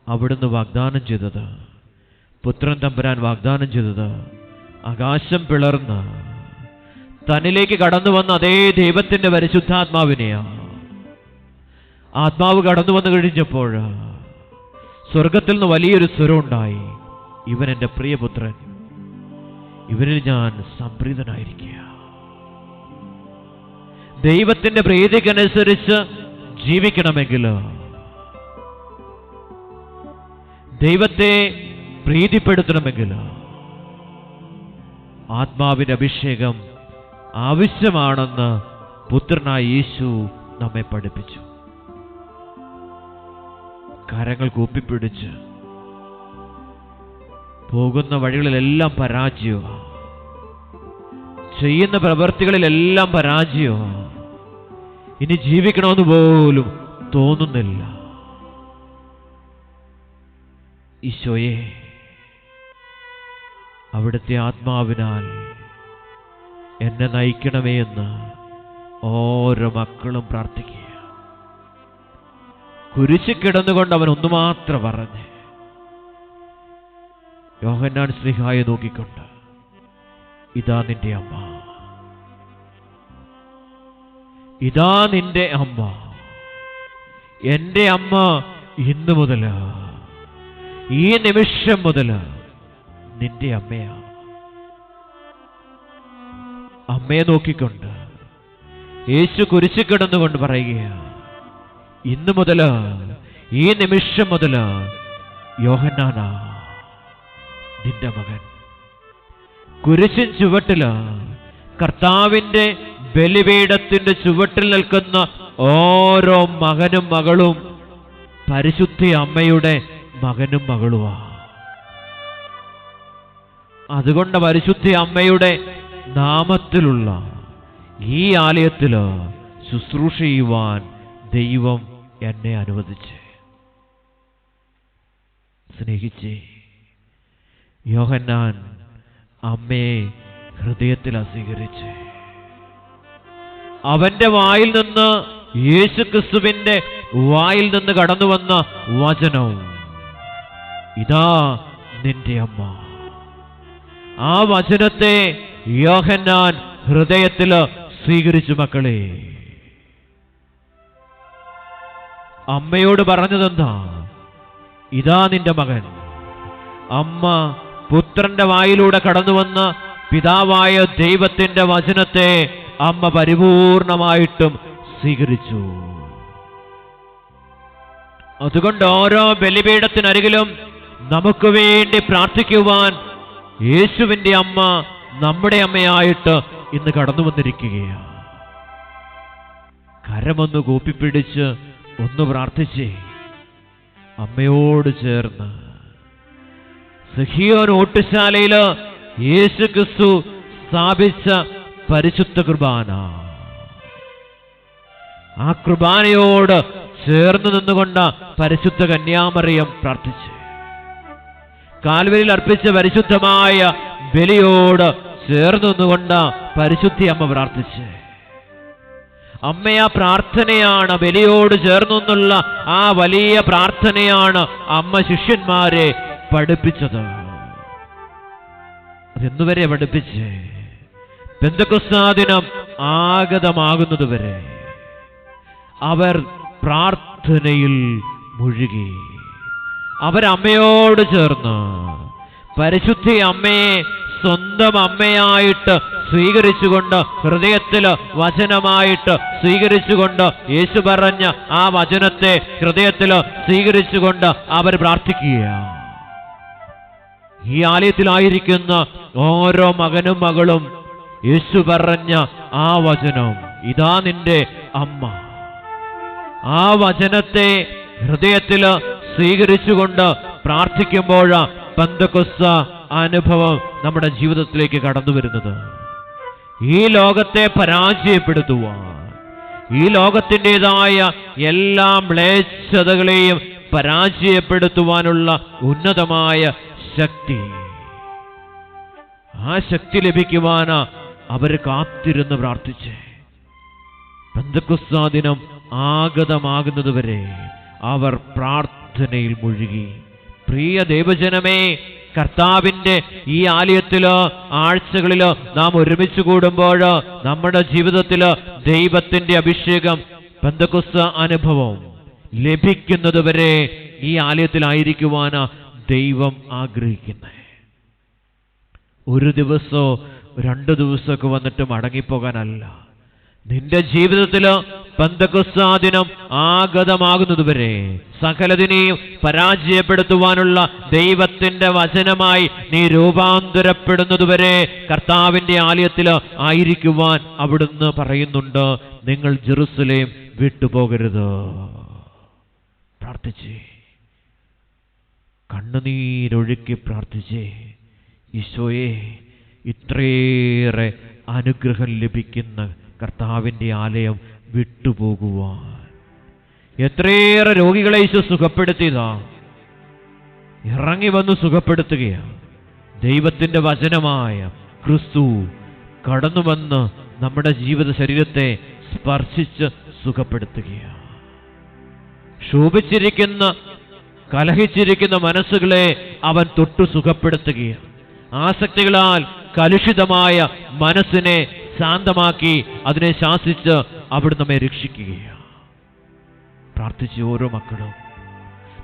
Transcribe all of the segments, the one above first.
അവിടുന്ന് വാഗ്ദാനം ചെയ്തത്, പുത്രൻ തമ്പുരാൻ വാഗ്ദാനം ചെയ്തത്, ആകാശം പിളർന്ന് തന്നിലേക്ക് കടന്നു വന്ന അതേ ദൈവത്തിന്റെ പരിശുദ്ധാത്മാവിനെയാ. ആത്മാവ് കടന്നു വന്നു കഴിഞ്ഞപ്പോൾ സ്വർഗത്തിൽ നിന്ന് വലിയൊരു സ്വരം ഉണ്ടായി, ഇവൻ എൻ്റെ പ്രിയപുത്രൻ, ഇവനിൽ ഞാൻ സംപ്രീതനായിരിക്കുക. ദൈവത്തിന്റെ പ്രീതിക്കനുസരിച്ച് ജീവിക്കണമെങ്കിൽ, ദൈവത്തെ പ്രീതിപ്പെടുത്തണമെങ്കിൽ ആത്മാവിന്റെ അഭിഷേകം ആവശ്യമാണെന്ന് പുത്രനായ യേശു നമ്മെ പഠിപ്പിച്ചു. കരങ്ങൾ കൂപ്പിപ്പിടിച്ച് പോകുന്ന വഴികളിലെല്ലാം പരാജയമാണ്, ചെയ്യുന്ന പ്രവൃത്തികളിലെല്ലാം പരാജയമാണ്. ഇനി ജീവിക്കണമെന്ന് പോലും തോന്നുന്നില്ല. ഈശോയെ, അവിടുത്തെ ആത്മാവിനാൽ എന്നെ നയിക്കണമേ എന്ന് ഓരോ മക്കളും പ്രാർത്ഥിക്കുക. കുരിശിൽ കിടന്നുകൊണ്ട് അവൻ ഒന്നു മാത്രം പറഞ്ഞ്, യോഹന്നാൻ ശ്ലീഹായെ നോക്കിക്കൊണ്ട്, ഇതാ നിന്റെ അമ്മ, ഇതാ നിന്റെ അമ്മ, എന്റെ അമ്മ ഇന്നു മുതൽ, ഈ നിമിഷം മുതൽ നിന്റെ അമ്മയാ. അമ്മയെ നോക്കിക്കൊണ്ട് യേശു കുരിശിൽ കിടന്നുകൊണ്ട് പറയുകയാണ്, ഇന്നു മുതൽ, ഈ നിമിഷം മുതൽ യോഹന്നാനാ നിന്റെ മകൻ. കുരിശിൻ ചുവട്ടില്, കർത്താവിന്റെ ബലിപീഠത്തിന്റെ ചുവട്ടിൽ നിൽക്കുന്ന ഓരോ മകനും മകളും പരിശുദ്ധ അമ്മയുടെ മകനും മകളുമാ. അതുകൊണ്ട് പരിശുദ്ധ അമ്മയുടെ നാമത്തിലുള്ള ഈ ആലയത്തില് ശുശ്രൂഷ ചെയ്യുവാൻ ദൈവം എന്നെ അനുവദിച്ച് സ്നേഹിച്ചേ. യോഹന്നാൻ അമ്മയെ ഹൃദയത്തിൽ സ്വീകരിച്ച്, അവന്റെ വായിൽ നിന്ന്, യേശുക്രിസ്തുവിന്റെ വായിൽ നിന്ന് കടന്നു വന്ന വചനവും, ഇതാ നിന്റെ അമ്മ. ആ വചനത്തെ യോഹന്നാൻ ഹൃദയത്തിൽ സ്വീകരിച്ചു. മക്കളെ, അമ്മയോട് പറഞ്ഞതെന്താ? ഇതാ നിന്റെ മകൻ. അമ്മ പുത്രന്റെ വായിലൂടെ കടന്നു വന്ന പിതാവായ ദൈവത്തിന്റെ വചനത്തെ അമ്മ പരിപൂർണമായിട്ടും സ്വീകരിച്ചു. അതുകൊണ്ട് ഓരോ ബലിപീഠത്തിനരികിലും നമുക്ക് വേണ്ടി പ്രാർത്ഥിക്കുവാൻ യേശുവിന്റെ അമ്മ നമ്മുടെ അമ്മയായിട്ട് ഇന്ന് കടന്നു വന്നിരിക്കുകയാണ്. കരമൊന്ന് കൂപ്പിപ്പിടിച്ച് ഒന്ന് പ്രാർത്ഥിച്ചേ. അമ്മയോട് ചേർന്ന് സിഹിയോൻ ഓട്ടുശാലയില് യേശു ക്രിസ്തു സ്ഥാപിച്ച പരിശുദ്ധ കുർബാന, ആ കുർബാനയോട് ചേർന്ന് നിന്നുകൊണ്ട് പരിശുദ്ധ കന്യാമറിയം പ്രാർത്ഥിച്ച്, കാൽവരിയിൽ അർപ്പിച്ച പരിശുദ്ധമായ ബലിയോട് ചേർന്ന് നിന്നുകൊണ്ട് പരിശുദ്ധി അമ്മ പ്രാർത്ഥിച്ച്, അമ്മ ആ പ്രാർത്ഥനയാണ്, ബലിയോട് ചേർന്നുള്ള ആ വലിയ പ്രാർത്ഥനയാണ് അമ്മ ശിഷ്യന്മാരെ പഠിപ്പിച്ചത്. അതെന്നുവരെ പഠിപ്പിച്ച് പെന്തക്കോസ്താ ദിനം ആഗതമാകുന്നതുവരെ അവർ പ്രാർത്ഥനയിൽ മുഴുകി. അവരമ്മയോട് ചേർന്ന് പരിശുദ്ധ അമ്മയെ സ്വന്തം അമ്മയായിട്ട് സ്വീകരിച്ചുകൊണ്ട്, ഹൃദയത്തില് വചനമായിട്ട് സ്വീകരിച്ചുകൊണ്ട്, യേശു പറഞ്ഞ ആ വചനത്തെ ഹൃദയത്തില് സ്വീകരിച്ചുകൊണ്ട് അവർ പ്രാർത്ഥിക്കുകയാണ്. ഈ ആലയത്തിലായിരിക്കുന്ന ഓരോ മകനും മകളും യേശു പറഞ്ഞ ആ വചനം, ഇതാ നിന്റെ അമ്മ, ആ വചനത്തെ ഹൃദയത്തില് സ്വീകരിച്ചുകൊണ്ട് പ്രാർത്ഥിക്കുമ്പോൾ പെന്തക്കോസ്താ അനുഭവം നമ്മുടെ ജീവിതത്തിലേക്ക് കടന്നു വരുന്നത്. ഈ ലോകത്തെ പരാജയപ്പെടുത്തുവാൻ, ഈ ലോകത്തിൻ്റെതായ എല്ലാ മ്ലേച്ഛതകളെയും പരാജയപ്പെടുത്തുവാനുള്ള ഉന്നതമായ ശക്തി, ആ ശക്തി ലഭിക്കുവാനാ അവർ കാത്തിരുന്ന് പ്രാർത്ഥിച്ച് പെന്തക്കോസ്താ ദിനം ആഗതമാകുന്നതുവരെ അവർ പ്രാർത്ഥന പ്രാർത്ഥനയിൽ മുഴുകി. പ്രിയ ദൈവജനമേ, കർത്താവിൻ്റെ ഈ ആലയത്തിലോ ആഴ്ചകളിലോ നാം ഒരുമിച്ച് കൂടുമ്പോൾ നമ്മുടെ ജീവിതത്തിൽ ദൈവത്തിൻ്റെ അഭിഷേകം, പെന്തക്കോസ്ത് അനുഭവം ലഭിക്കുന്നതുവരെ ഈ ആലയത്തിലായിരിക്കുവാനാ ദൈവം ആഗ്രഹിക്കുന്നത്. ഒരു ദിവസമോ 2 ദിവസമൊക്കെ വന്നിട്ട് മടങ്ങിപ്പോകാനല്ല. നിന്റെ ജീവിതത്തിൽ പെന്തക്കോസ്ത് ദിനം ആഗതമാകുന്നതുവരെ സകലതിനെയും പരാജയപ്പെടുത്തുവാനുള്ള ദൈവത്തിന്റെ വചനമായി നീ രൂപാന്തരപ്പെടുന്നതുവരെ കർത്താവിന്റെ ആലയത്തിൽ ആയിരിക്കുവാൻ അവിടുന്ന് പറയുന്നുണ്ട്. നിങ്ങൾ ജെറുസലേം വിട്ടുപോകരുത്. പ്രാർത്ഥിച്ചേ, കണ്ണുനീരൊഴുക്കി പ്രാർത്ഥിച്ചേ, ഈശോയെ, ഇത്രയേറെ അനുഗ്രഹം ലഭിക്കുന്ന കർത്താവിൻ്റെ ആലയം വിട്ടുപോകുവാൻ. എത്രയേറെ രോഗികളെ ഈശോ സുഖപ്പെടുത്തിയതാ, ഇറങ്ങി വന്ന് സുഖപ്പെടുത്തുകയാണ്. ദൈവത്തിൻ്റെ വചനമായ ക്രിസ്തു കടന്നു വന്ന് നമ്മുടെ ജീവിത ശരീരത്തെ സ്പർശിച്ച് സുഖപ്പെടുത്തുകയാണ്. ശോഭിച്ചിരിക്കുന്ന, കലഹിച്ചിരിക്കുന്ന മനസ്സുകളെ അവൻ തൊട്ടു സുഖപ്പെടുത്തുകയാണ്. ആസക്തികളാൽ കലുഷിതമായ മനസ്സിനെ ശാന്തമാക്കി അതിനെ ശാസിച്ച് അവിടുന്ന് നമ്മെ രക്ഷിക്കുകയാണ്. പ്രാർത്ഥിച്ച് ഓരോ മക്കളും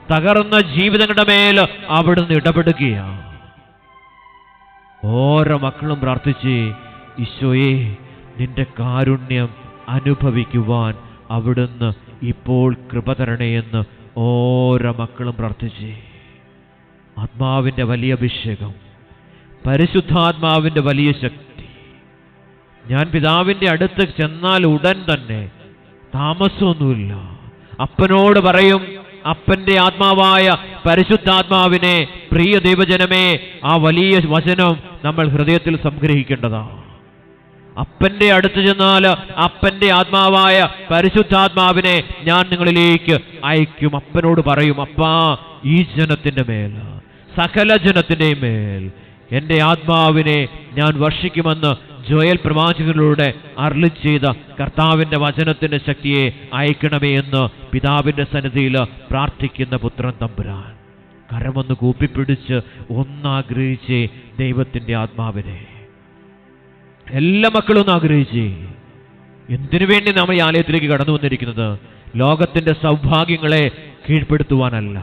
തകർന്ന ജീവിതങ്ങളുടെ മേൽ അവിടുന്ന് ഇടപെടുകയാണ്. ഓരോ മക്കളും പ്രാർത്ഥിച്ച്, ഈശോയെ, നിന്റെ കാരുണ്യം അനുഭവിക്കുവാൻ അവിടുന്ന് ഇപ്പോൾ കൃപ തരണേയെന്ന് ഓരോ മക്കളും പ്രാർത്ഥിച്ച്. ആത്മാവിൻ്റെ വലിയ അഭിഷേകം, പരിശുദ്ധാത്മാവിൻ്റെ വലിയ ശക്തി, ഞാൻ പിതാവിൻ്റെ അടുത്ത് ചെന്നാൽ ഉടൻ തന്നെ, താമസമൊന്നുമില്ല, അപ്പനോട് പറയും. അപ്പന്റെ ആത്മാവായ പരിശുദ്ധാത്മാവിനെ, പ്രിയ ദൈവജനമേ, ആ വലിയ വചനം നമ്മൾ ഹൃദയത്തിൽ സംഗ്രഹിക്കേണ്ടതാണ്. അപ്പന്റെ അടുത്ത് ചെന്നാൽ അപ്പന്റെ ആത്മാവായ പരിശുദ്ധാത്മാവിനെ ഞാൻ നിങ്ങളിലേക്ക് അയക്കും. അപ്പനോട് പറയും, അപ്പാ, ഈ ജനത്തിന്റെ മേൽ, സകല ജനത്തിൻ്റെയും മേൽ എൻ്റെ ആത്മാവിനെ ഞാൻ വർഷിക്കുമെന്ന് ജോയൽ പ്രവാചകനിലൂടെ അരുളി ചെയ്ത കർത്താവിൻ്റെ വചനത്തിൻ്റെ ശക്തിയെ അയക്കണമേ എന്ന് പിതാവിൻ്റെ സന്നിധിയിൽ പ്രാർത്ഥിക്കുന്ന പുത്രൻ തമ്പുരാൻ കരമൊന്ന് കൂപ്പിപ്പിടിച്ച് ഒന്നാഗ്രഹിച്ച് ദൈവത്തിൻ്റെ ആത്മാവിനെ. എല്ലാ മക്കളും ഒന്ന് ആഗ്രഹിച്ച്. എന്തിനു വേണ്ടി നാം ഈ ആലയത്തിലേക്ക് കടന്നു വന്നിരിക്കുന്നത്? ലോകത്തിൻ്റെ സൗഭാഗ്യങ്ങളെ കീഴ്പ്പെടുത്തുവാനല്ല,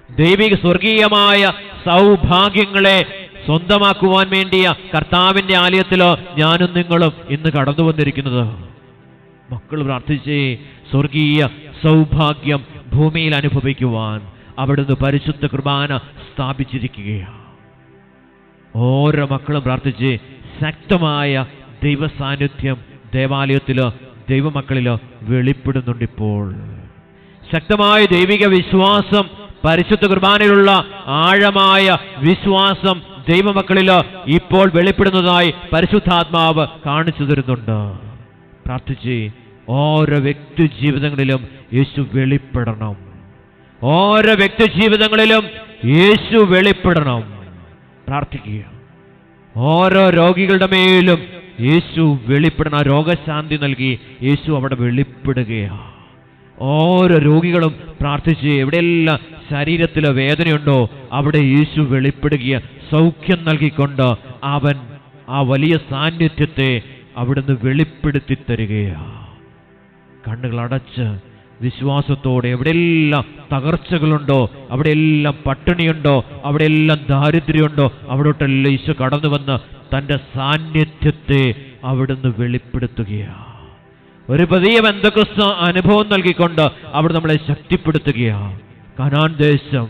ദൈവിക സ്വർഗീയമായ സൗഭാഗ്യങ്ങളെ സ്വന്തമാക്കുവാൻ വേണ്ടിയ കർത്താവിൻ്റെ ആലയത്തിലോ ഞാനും നിങ്ങളും ഇന്ന് കടന്നു വന്നിരിക്കുന്നത്. മക്കൾ പ്രാർത്ഥിച്ച് സ്വർഗീയ സൗഭാഗ്യം ഭൂമിയിൽ അനുഭവിക്കുവാൻ അവിടുന്ന് പരിശുദ്ധ കുർബാന സ്ഥാപിച്ചിരിക്കുകയാണ്. ഓരോ മക്കളും പ്രാർത്ഥിച്ച് ശക്തമായ ദൈവ സാന്നിധ്യം ദേവാലയത്തിലോ ദൈവമക്കളിലോ വെളിപ്പെടുന്നുണ്ടിപ്പോൾ. ശക്തമായ ദൈവിക വിശ്വാസം, പരിശുദ്ധ കുർബാനയിലുള്ള ആഴമായ വിശ്വാസം ദൈവമക്കളിൽ ഇപ്പോൾ വെളിപ്പെടുന്നതായി പരിശുദ്ധാത്മാവ് കാണിച്ചു തരുന്നുണ്ട്. പ്രാർത്ഥിച്ച് ഓരോ വ്യക്തി ജീവിതങ്ങളിലും യേശു വെളിപ്പെടണം. ഓരോ വ്യക്തി ജീവിതങ്ങളിലും യേശു വെളിപ്പെടണം. പ്രാർത്ഥിക്കുക. ഓരോ രോഗികളുടെ മേലും യേശു വെളിപ്പെടണം. രോഗശാന്തി നൽകി യേശു അവിടെ വെളിപ്പെടുകയാണ്. ഓരോ രോഗികളും പ്രാർത്ഥിച്ച് എവിടെയെല്ലാം ശരീരത്തിൽ വേദനയുണ്ടോ അവിടെ യേശു വെളിപ്പെടുകയാണ്. സൗഖ്യം നൽകിക്കൊണ്ട് അവൻ ആ വലിയ സാന്നിധ്യത്തെ അവിടുന്ന് വെളിപ്പെടുത്തി തരികയാണ്. കണ്ണുകൾ അടച്ച് വിശ്വാസത്തോടെ എവിടെയെല്ലാം തകർച്ചകളുണ്ടോ, അവിടെയെല്ലാം പട്ടിണിയുണ്ടോ, അവിടെയെല്ലാം ദാരിദ്ര്യമുണ്ടോ, അവിടോട്ടെല്ലാം ഈശോ കടന്നു വന്ന് തൻ്റെ സാന്നിധ്യത്തെ അവിടുന്ന് വെളിപ്പെടുത്തുകയാണ്. ഒരു പുതിയ പെന്തക്കോസ്ത് അനുഭവം നൽകിക്കൊണ്ട് അവിടെ നമ്മളെ ശക്തിപ്പെടുത്തുകയാണ്. കനാൻ ദേശം,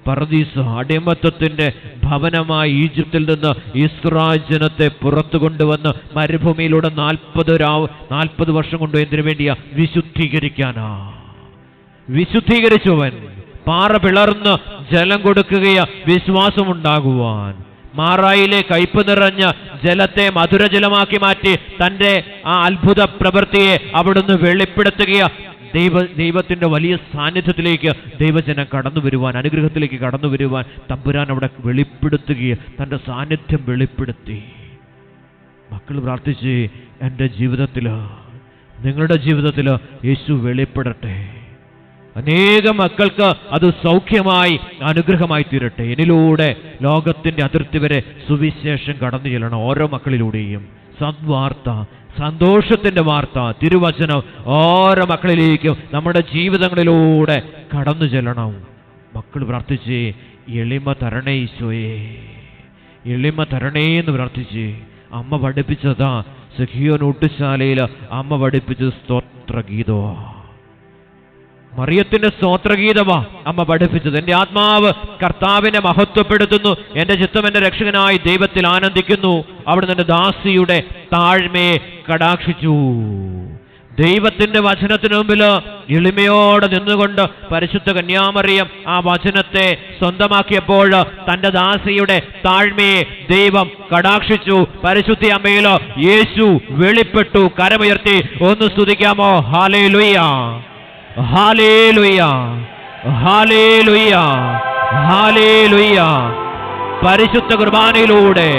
പർദീസ, അടിമത്തത്തിന്റെ ഭവനമായി ഈജിപ്തിൽ നിന്ന് ഇസ്രായേൽ ജനത്തെ പുറത്തു കൊണ്ടുവന്ന് മരുഭൂമിയിലൂടെ 40 വർഷം കൊണ്ട് എന്തിനു വേണ്ടിയാ? വിശുദ്ധീകരിക്കാനാ. വിശുദ്ധീകരിച്ചവൻ പാറ പിളർന്ന് ജലം കൊടുക്കുകയാ വിശ്വാസമുണ്ടാകുവാൻ. മാറായിലെ കയ്പ് നിറഞ്ഞ ജലത്തെ മധുരജലമാക്കി മാറ്റി തൻ്റെ ആ അത്ഭുത പ്രവൃത്തിയെ അവിടുന്ന് വെളിപ്പെടുത്തുകയാ. ദൈവത്തിന്റെ വലിയ സാന്നിധ്യത്തിലേക്ക് ദൈവജനം കടന്നു വരുവാൻ, അനുഗ്രഹത്തിലേക്ക് കടന്നു വരുവാൻ തമ്പുരാൻ അവിടെ വെളിപ്പെടുത്തുകയും തൻ്റെ സാന്നിധ്യം വെളിപ്പെടുത്തി. മക്കൾ പ്രാർത്ഥിച്ച് എൻ്റെ ജീവിതത്തിൽ, നിങ്ങളുടെ ജീവിതത്തിൽ യേശു വെളിപ്പെടട്ടെ. അനേകം മക്കൾക്ക് അത് സൗഖ്യമായി അനുഗ്രഹമായി തീരട്ടെ. എന്നിലൂടെ ലോകത്തിന്റെ അതിർത്തി വരെ സുവിശേഷം കടന്നു ചെല്ലണം. ഓരോ മക്കളിലൂടെയും സദ്വാർത്ത, സന്തോഷത്തിന്റെ വാർത്ത, തിരുവചനം ഓരോ മക്കളിലേക്കും നമ്മുടെ ജീവിതങ്ങളിലൂടെ കടന്നു ചെല്ലണം. മക്കൾ പ്രാർത്ഥിച്ച് എളിമ തരണേ ഈശോയെ, എളിമ തരണേ എന്ന് പ്രാർത്ഥിച്ച്. അമ്മ പഠിപ്പിച്ചതാ സഖിയോൻ ഊട്ടുശാലയിൽ അമ്മ പഠിപ്പിച്ചത് സ്തോത്രഗീതമാ, മറിയത്തിന്റെ സ്തോത്രഗീതമാ അമ്മ പഠിപ്പിച്ചത്. എന്റെ ആത്മാവ് കർത്താവിനെ മഹത്വപ്പെടുത്തുന്നു, എന്റെ ചിത്തം എന്റെ രക്ഷകനായി ദൈവത്തിൽ ആനന്ദിക്കുന്നു. അവിടെ നിന്റെ ദാസിയുടെ താഴ്മയെ കടാക്ഷിച്ചു. ദൈവത്തിന്റെ വചനത്തിന് മുമ്പിൽ എളിമയോടെ നിന്നുകൊണ്ട് പരിശുദ്ധ കന്യാമറിയം ആ വചനത്തെ സ്വന്തമാക്കിയപ്പോൾ തന്റെ ദാസിയുടെ താഴ്മയെ ദൈവം കടാക്ഷിച്ചു. പരിശുദ്ധ അമ്മയിലോ യേശു വെളിപ്പെട്ടു. കരമുയർത്തി ഒന്ന് സ്തുതിക്കാമോ? ഹല്ലേലൂയ, ഹല്ലേലൂയ, ഹല്ലേലൂയ, ഹല്ലേലൂയ. പരിശുദ്ധ കുർബാനയിലൂടെ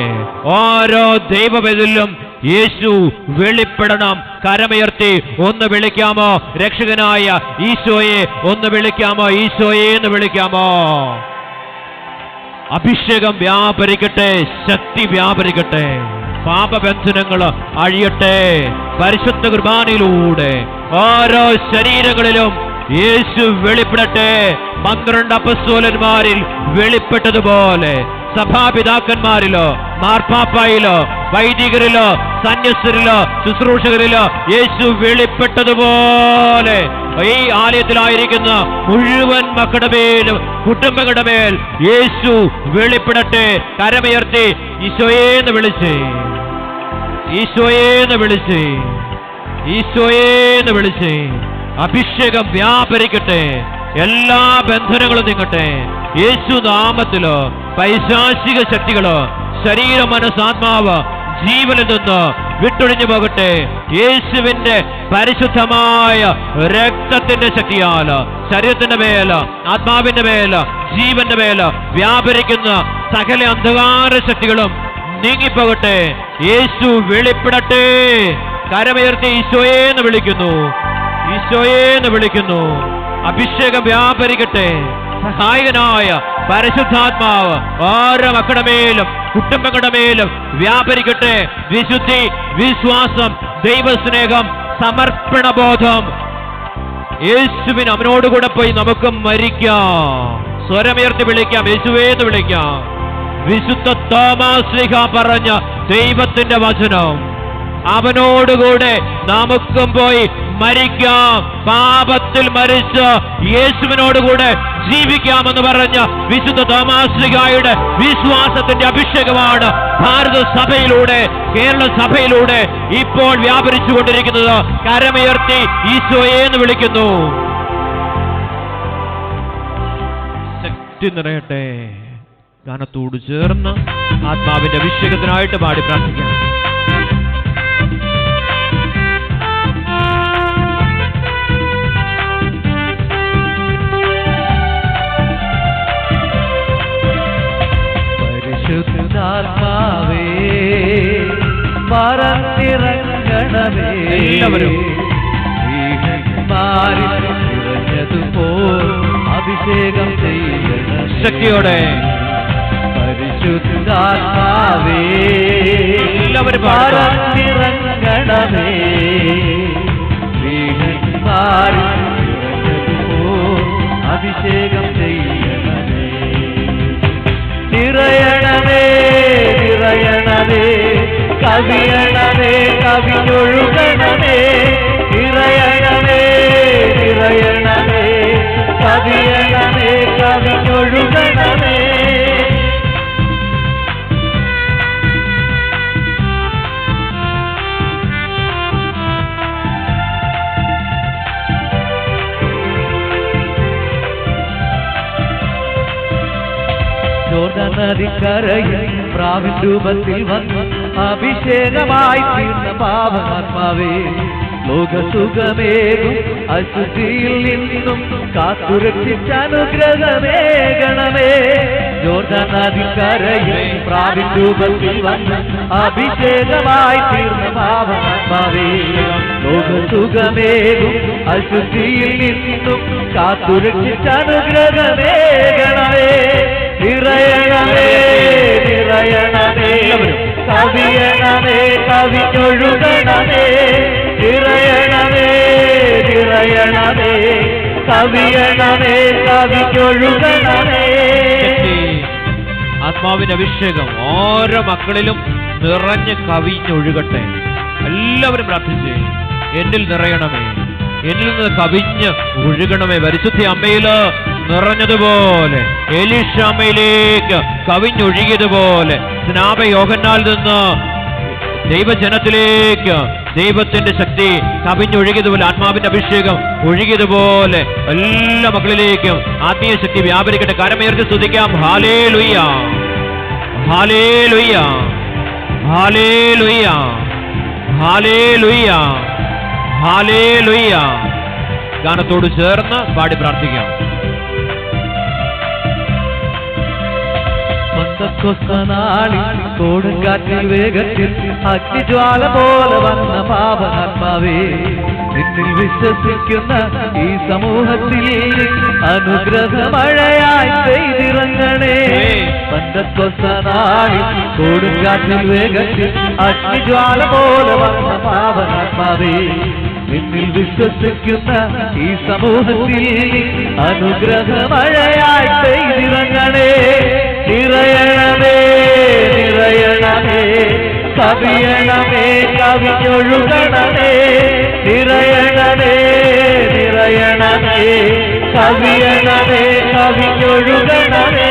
ഓരോ ദൈവവേദിലും യേശു വെളിപ്പെടണം. കരമുയർത്തി ഒന്ന് വിളിക്കാമോ? രക്ഷകനായ ഈശോയെ ഒന്ന് വിളിക്കാമോ? ഈശോയെ എന്ന് വിളിക്കാമോ? അഭിഷേകം വ്യാപരിക്കട്ടെ, ശക്തി വ്യാപരിക്കട്ടെ, പാപബന്ധനങ്ങൾ അഴിയട്ടെ. പരിശുദ്ധ കുർബാനയിലൂടെ ഓരോ ശരീരങ്ങളിലും യേശു വെളിപ്പെടട്ടെ. 12 അപ്പസ്തോലന്മാരിൽ വെളിപ്പെട്ടതുപോലെ സഭാപിതാക്കന്മാരിലോ മാർപ്പാപ്പായിലോ വൈദികരിലോ സന്യസ്തരിലോ ശുശ്രൂഷകരിലോ യേശു വെളിപ്പെട്ടതുപോലെ ഈ ആലയത്തിലായിരിക്കുന്ന മുഴുവൻ മക്കളുടെ മേലും കുടുംബങ്ങളുടെ മേൽ യേശു വെളിപ്പെടട്ടെ. കരമുയർത്തി ഈശോയേന്ന് വിളിച്ച്, ഈശോയേന്ന് വിളിച്ച്, ഈശോയേന്ന് വിളിച്ച്. അഭിഷേകം വ്യാപരിക്കട്ടെ, എല്ലാ ബന്ധനങ്ങളും നീങ്ങട്ടെ. യേശു നാമത്തിലോ പൈശാചിക ശക്തികളോ ശരീര മനസ്സാത്മാവ് ജീവനിൽ നിന്ന് വിട്ടൊഴിഞ്ഞു പോകട്ടെ. യേശുവിന്റെ പരിശുദ്ധമായ രക്തത്തിന്റെ ശക്തിയാൽ ശരീരത്തിന്റെ മേൽ, ആത്മാവിന്റെ മേൽ, ജീവന്റെ മേൽ വ്യാപരിക്കുന്ന സകല അന്ധകാര ശക്തികളും നീങ്ങിപ്പോകട്ടെ. യേശു വെളിപ്പെടട്ടെ. കരമുയർത്തി ഈശോയേന്ന് വിളിക്കുന്നു, ഈശോയേന്ന് വിളിക്കുന്നു. അഭിഷേകം വ്യാപരിക്കട്ടെ. സഹായകനായ പരിശുദ്ധാത്മാവ് ഓരോ മക്കളുടെ മേലും കുടുംബങ്ങളുടെ മേലും വ്യാപരിക്കട്ടെ. വിശുദ്ധി, വിശ്വാസം, ദൈവസ്നേഹം, സമർപ്പണബോധം. യേശുവിന് അവനോടുകൂടെ പോയി നമുക്ക് മരിക്കാം. സ്വരമുയർത്തി വിളിക്കാം, യേശുവേന്ന് വിളിക്കാം. വിശുദ്ധ തോമാസ് ശ്ലീഹ പറഞ്ഞ ദൈവത്തിന്റെ വചനം, അവനോടുകൂടെ നമുക്കും പോയി മരിക്കാം. പാപത്തിൽ മരിച്ച് യേശുവിനോടുകൂടെ ജീവിക്കാമെന്ന് പറഞ്ഞ വിശുദ്ധ തോമാസ് ശ്ലീഹായുടെ വിശ്വാസത്തിന്റെ അഭിഷേകമാണ് ഭാരത സഭയിലൂടെ, കേരള സഭയിലൂടെ ഇപ്പോൾ വ്യാപരിച്ചു കൊണ്ടിരിക്കുന്നത്. കരമുയർത്തി ഈശോയേന്ന് വിളിക്കുന്നു. ശക്തി നിറയട്ടെ. ഗാനത്തോട് ചേർന്ന് ആത്മാവിന്റെ അഭിഷേകത്തിനായിട്ട് പാടി പ്രാർത്ഥിക്കാം. പരിശുദ്ധാത്മാവേ പറന്നിറങ്ങണമേ, എല്ലാവരും നിറഞ്ഞതുപോൽ അഭിഷേകം ചെയ്യണമേ ശക്തിയോടെ. പരിശുദ്ധാത്മാവേ എല്ലാവരും പറന്നിറങ്ങണമേ, നിറഞ്ഞതുപോൽ അഭിഷേകം ചെയ്യണമേ. നിറയണമേ, നിറയണമേ, കവിയണമേ, കവിഞ്ഞൊഴുകണമേ. നിറയണമേ, നിറയണമേ, കവിയണമേ, കവിഞ്ഞൊഴുകണമേ. നദിക്കരയിൽ പ്രാവിൻ രൂപത്തിൽ വന്ന് അഭിഷേകമായി തീർന്ന പാവനാത്മാവേ, ലോകസുഖമേകും അശുദ്ധിയിൽ നിന്നും കാത്തുരക്ഷിച്ച അനുഗ്രഹമേകണമേ. ജോർദാൻ നദിക്കരയിൽ പ്രാവിൻ രൂപത്തിൽ വന്ന് അഭിഷേകമായി തീർന്ന പാവനാത്മാവേ, ലോകസുഖമേകും അശുദ്ധിയിൽ നിന്നും കാത്തുരക്ഷിച്ചനുഗ്രഹമേകണമേ. നിറയണമേ നിറയണമേ കവിയണമേ കവിഞ്ഞൊഴുകണമേ. നിറയണമേ നിറയണമേ കവിയണമേ കവിഞ്ഞൊഴുകണമേ. ആത്മാവിന്റെ അഭിഷേകം ഓരോ മക്കളിലും നിറഞ്ഞ് കവിഞ്ഞൊഴുകട്ടെ. എല്ലാവരും പ്രാർത്ഥിച്ചേ, എന്നിൽ നിറയണമേ, എന്നിൽ നിന്ന് കവിഞ്ഞ് ഒഴുകണമേ. പരിശുദ്ധ അമ്മയില് നിറഞ്ഞതുപോലെ എലീശാമയിലേക്ക് കവിഞ്ഞൊഴുകിയതുപോലെ സ്നാപ യോഹന്നാൽ നിന്ന് ദൈവജനത്തിലേക്ക് ദൈവത്തിന്റെ ശക്തി കവിഞ്ഞൊഴുകിയതുപോലെ ആത്മാവിന്റെ അഭിഷേകം ഒഴുകിയതുപോലെ എല്ലാ മക്കളിലേക്കും ആത്മീയ ശക്തി വ്യാപരിക്കട്ടെ. കരമുയർത്തി സ്തുതിക്കാം. ഹല്ലേലൂയ ഹല്ലേലൂയ ഹല്ലേലൂയ ഹല്ലേലൂയ ഹല്ലേലൂയ. ഗാനത്തോട് ചേർന്ന് പാടി പ്രാർത്ഥിക്കാം. നാളിൽ കൊടുങ്കാറ്റിൽ വേഗത്തിൽ അഗ്നിജ്വാല പോലെ വന്ന പാവനാത്മാവേ, നിന്നിൽ വിശ്വസിക്കുന്ന ഈ സമൂഹത്തിൽ അനുഗ്രഹമഴയായി പെയ്തിറങ്ങണേ. നാളിൽ കൊടുങ്കാറ്റിൽ വേഗത്തിൽ അഗ്നിജ്വാല പോലെ വന്ന പാവനാത്മാവേ, നിന്നിൽ വിശ്വസിക്കുന്ന ഈ സമൂഹത്തിൽ അനുഗ്രഹമഴയായി പെയ്തിറങ്ങണേ. നിറയണമേ നിറയണമേ കവിയണമേ കവിഞ്ഞൊഴുകണമേ. നിറയണമേ നിറയണമേ കവിയണമേ കവിഞ്ഞൊഴുകണമേ.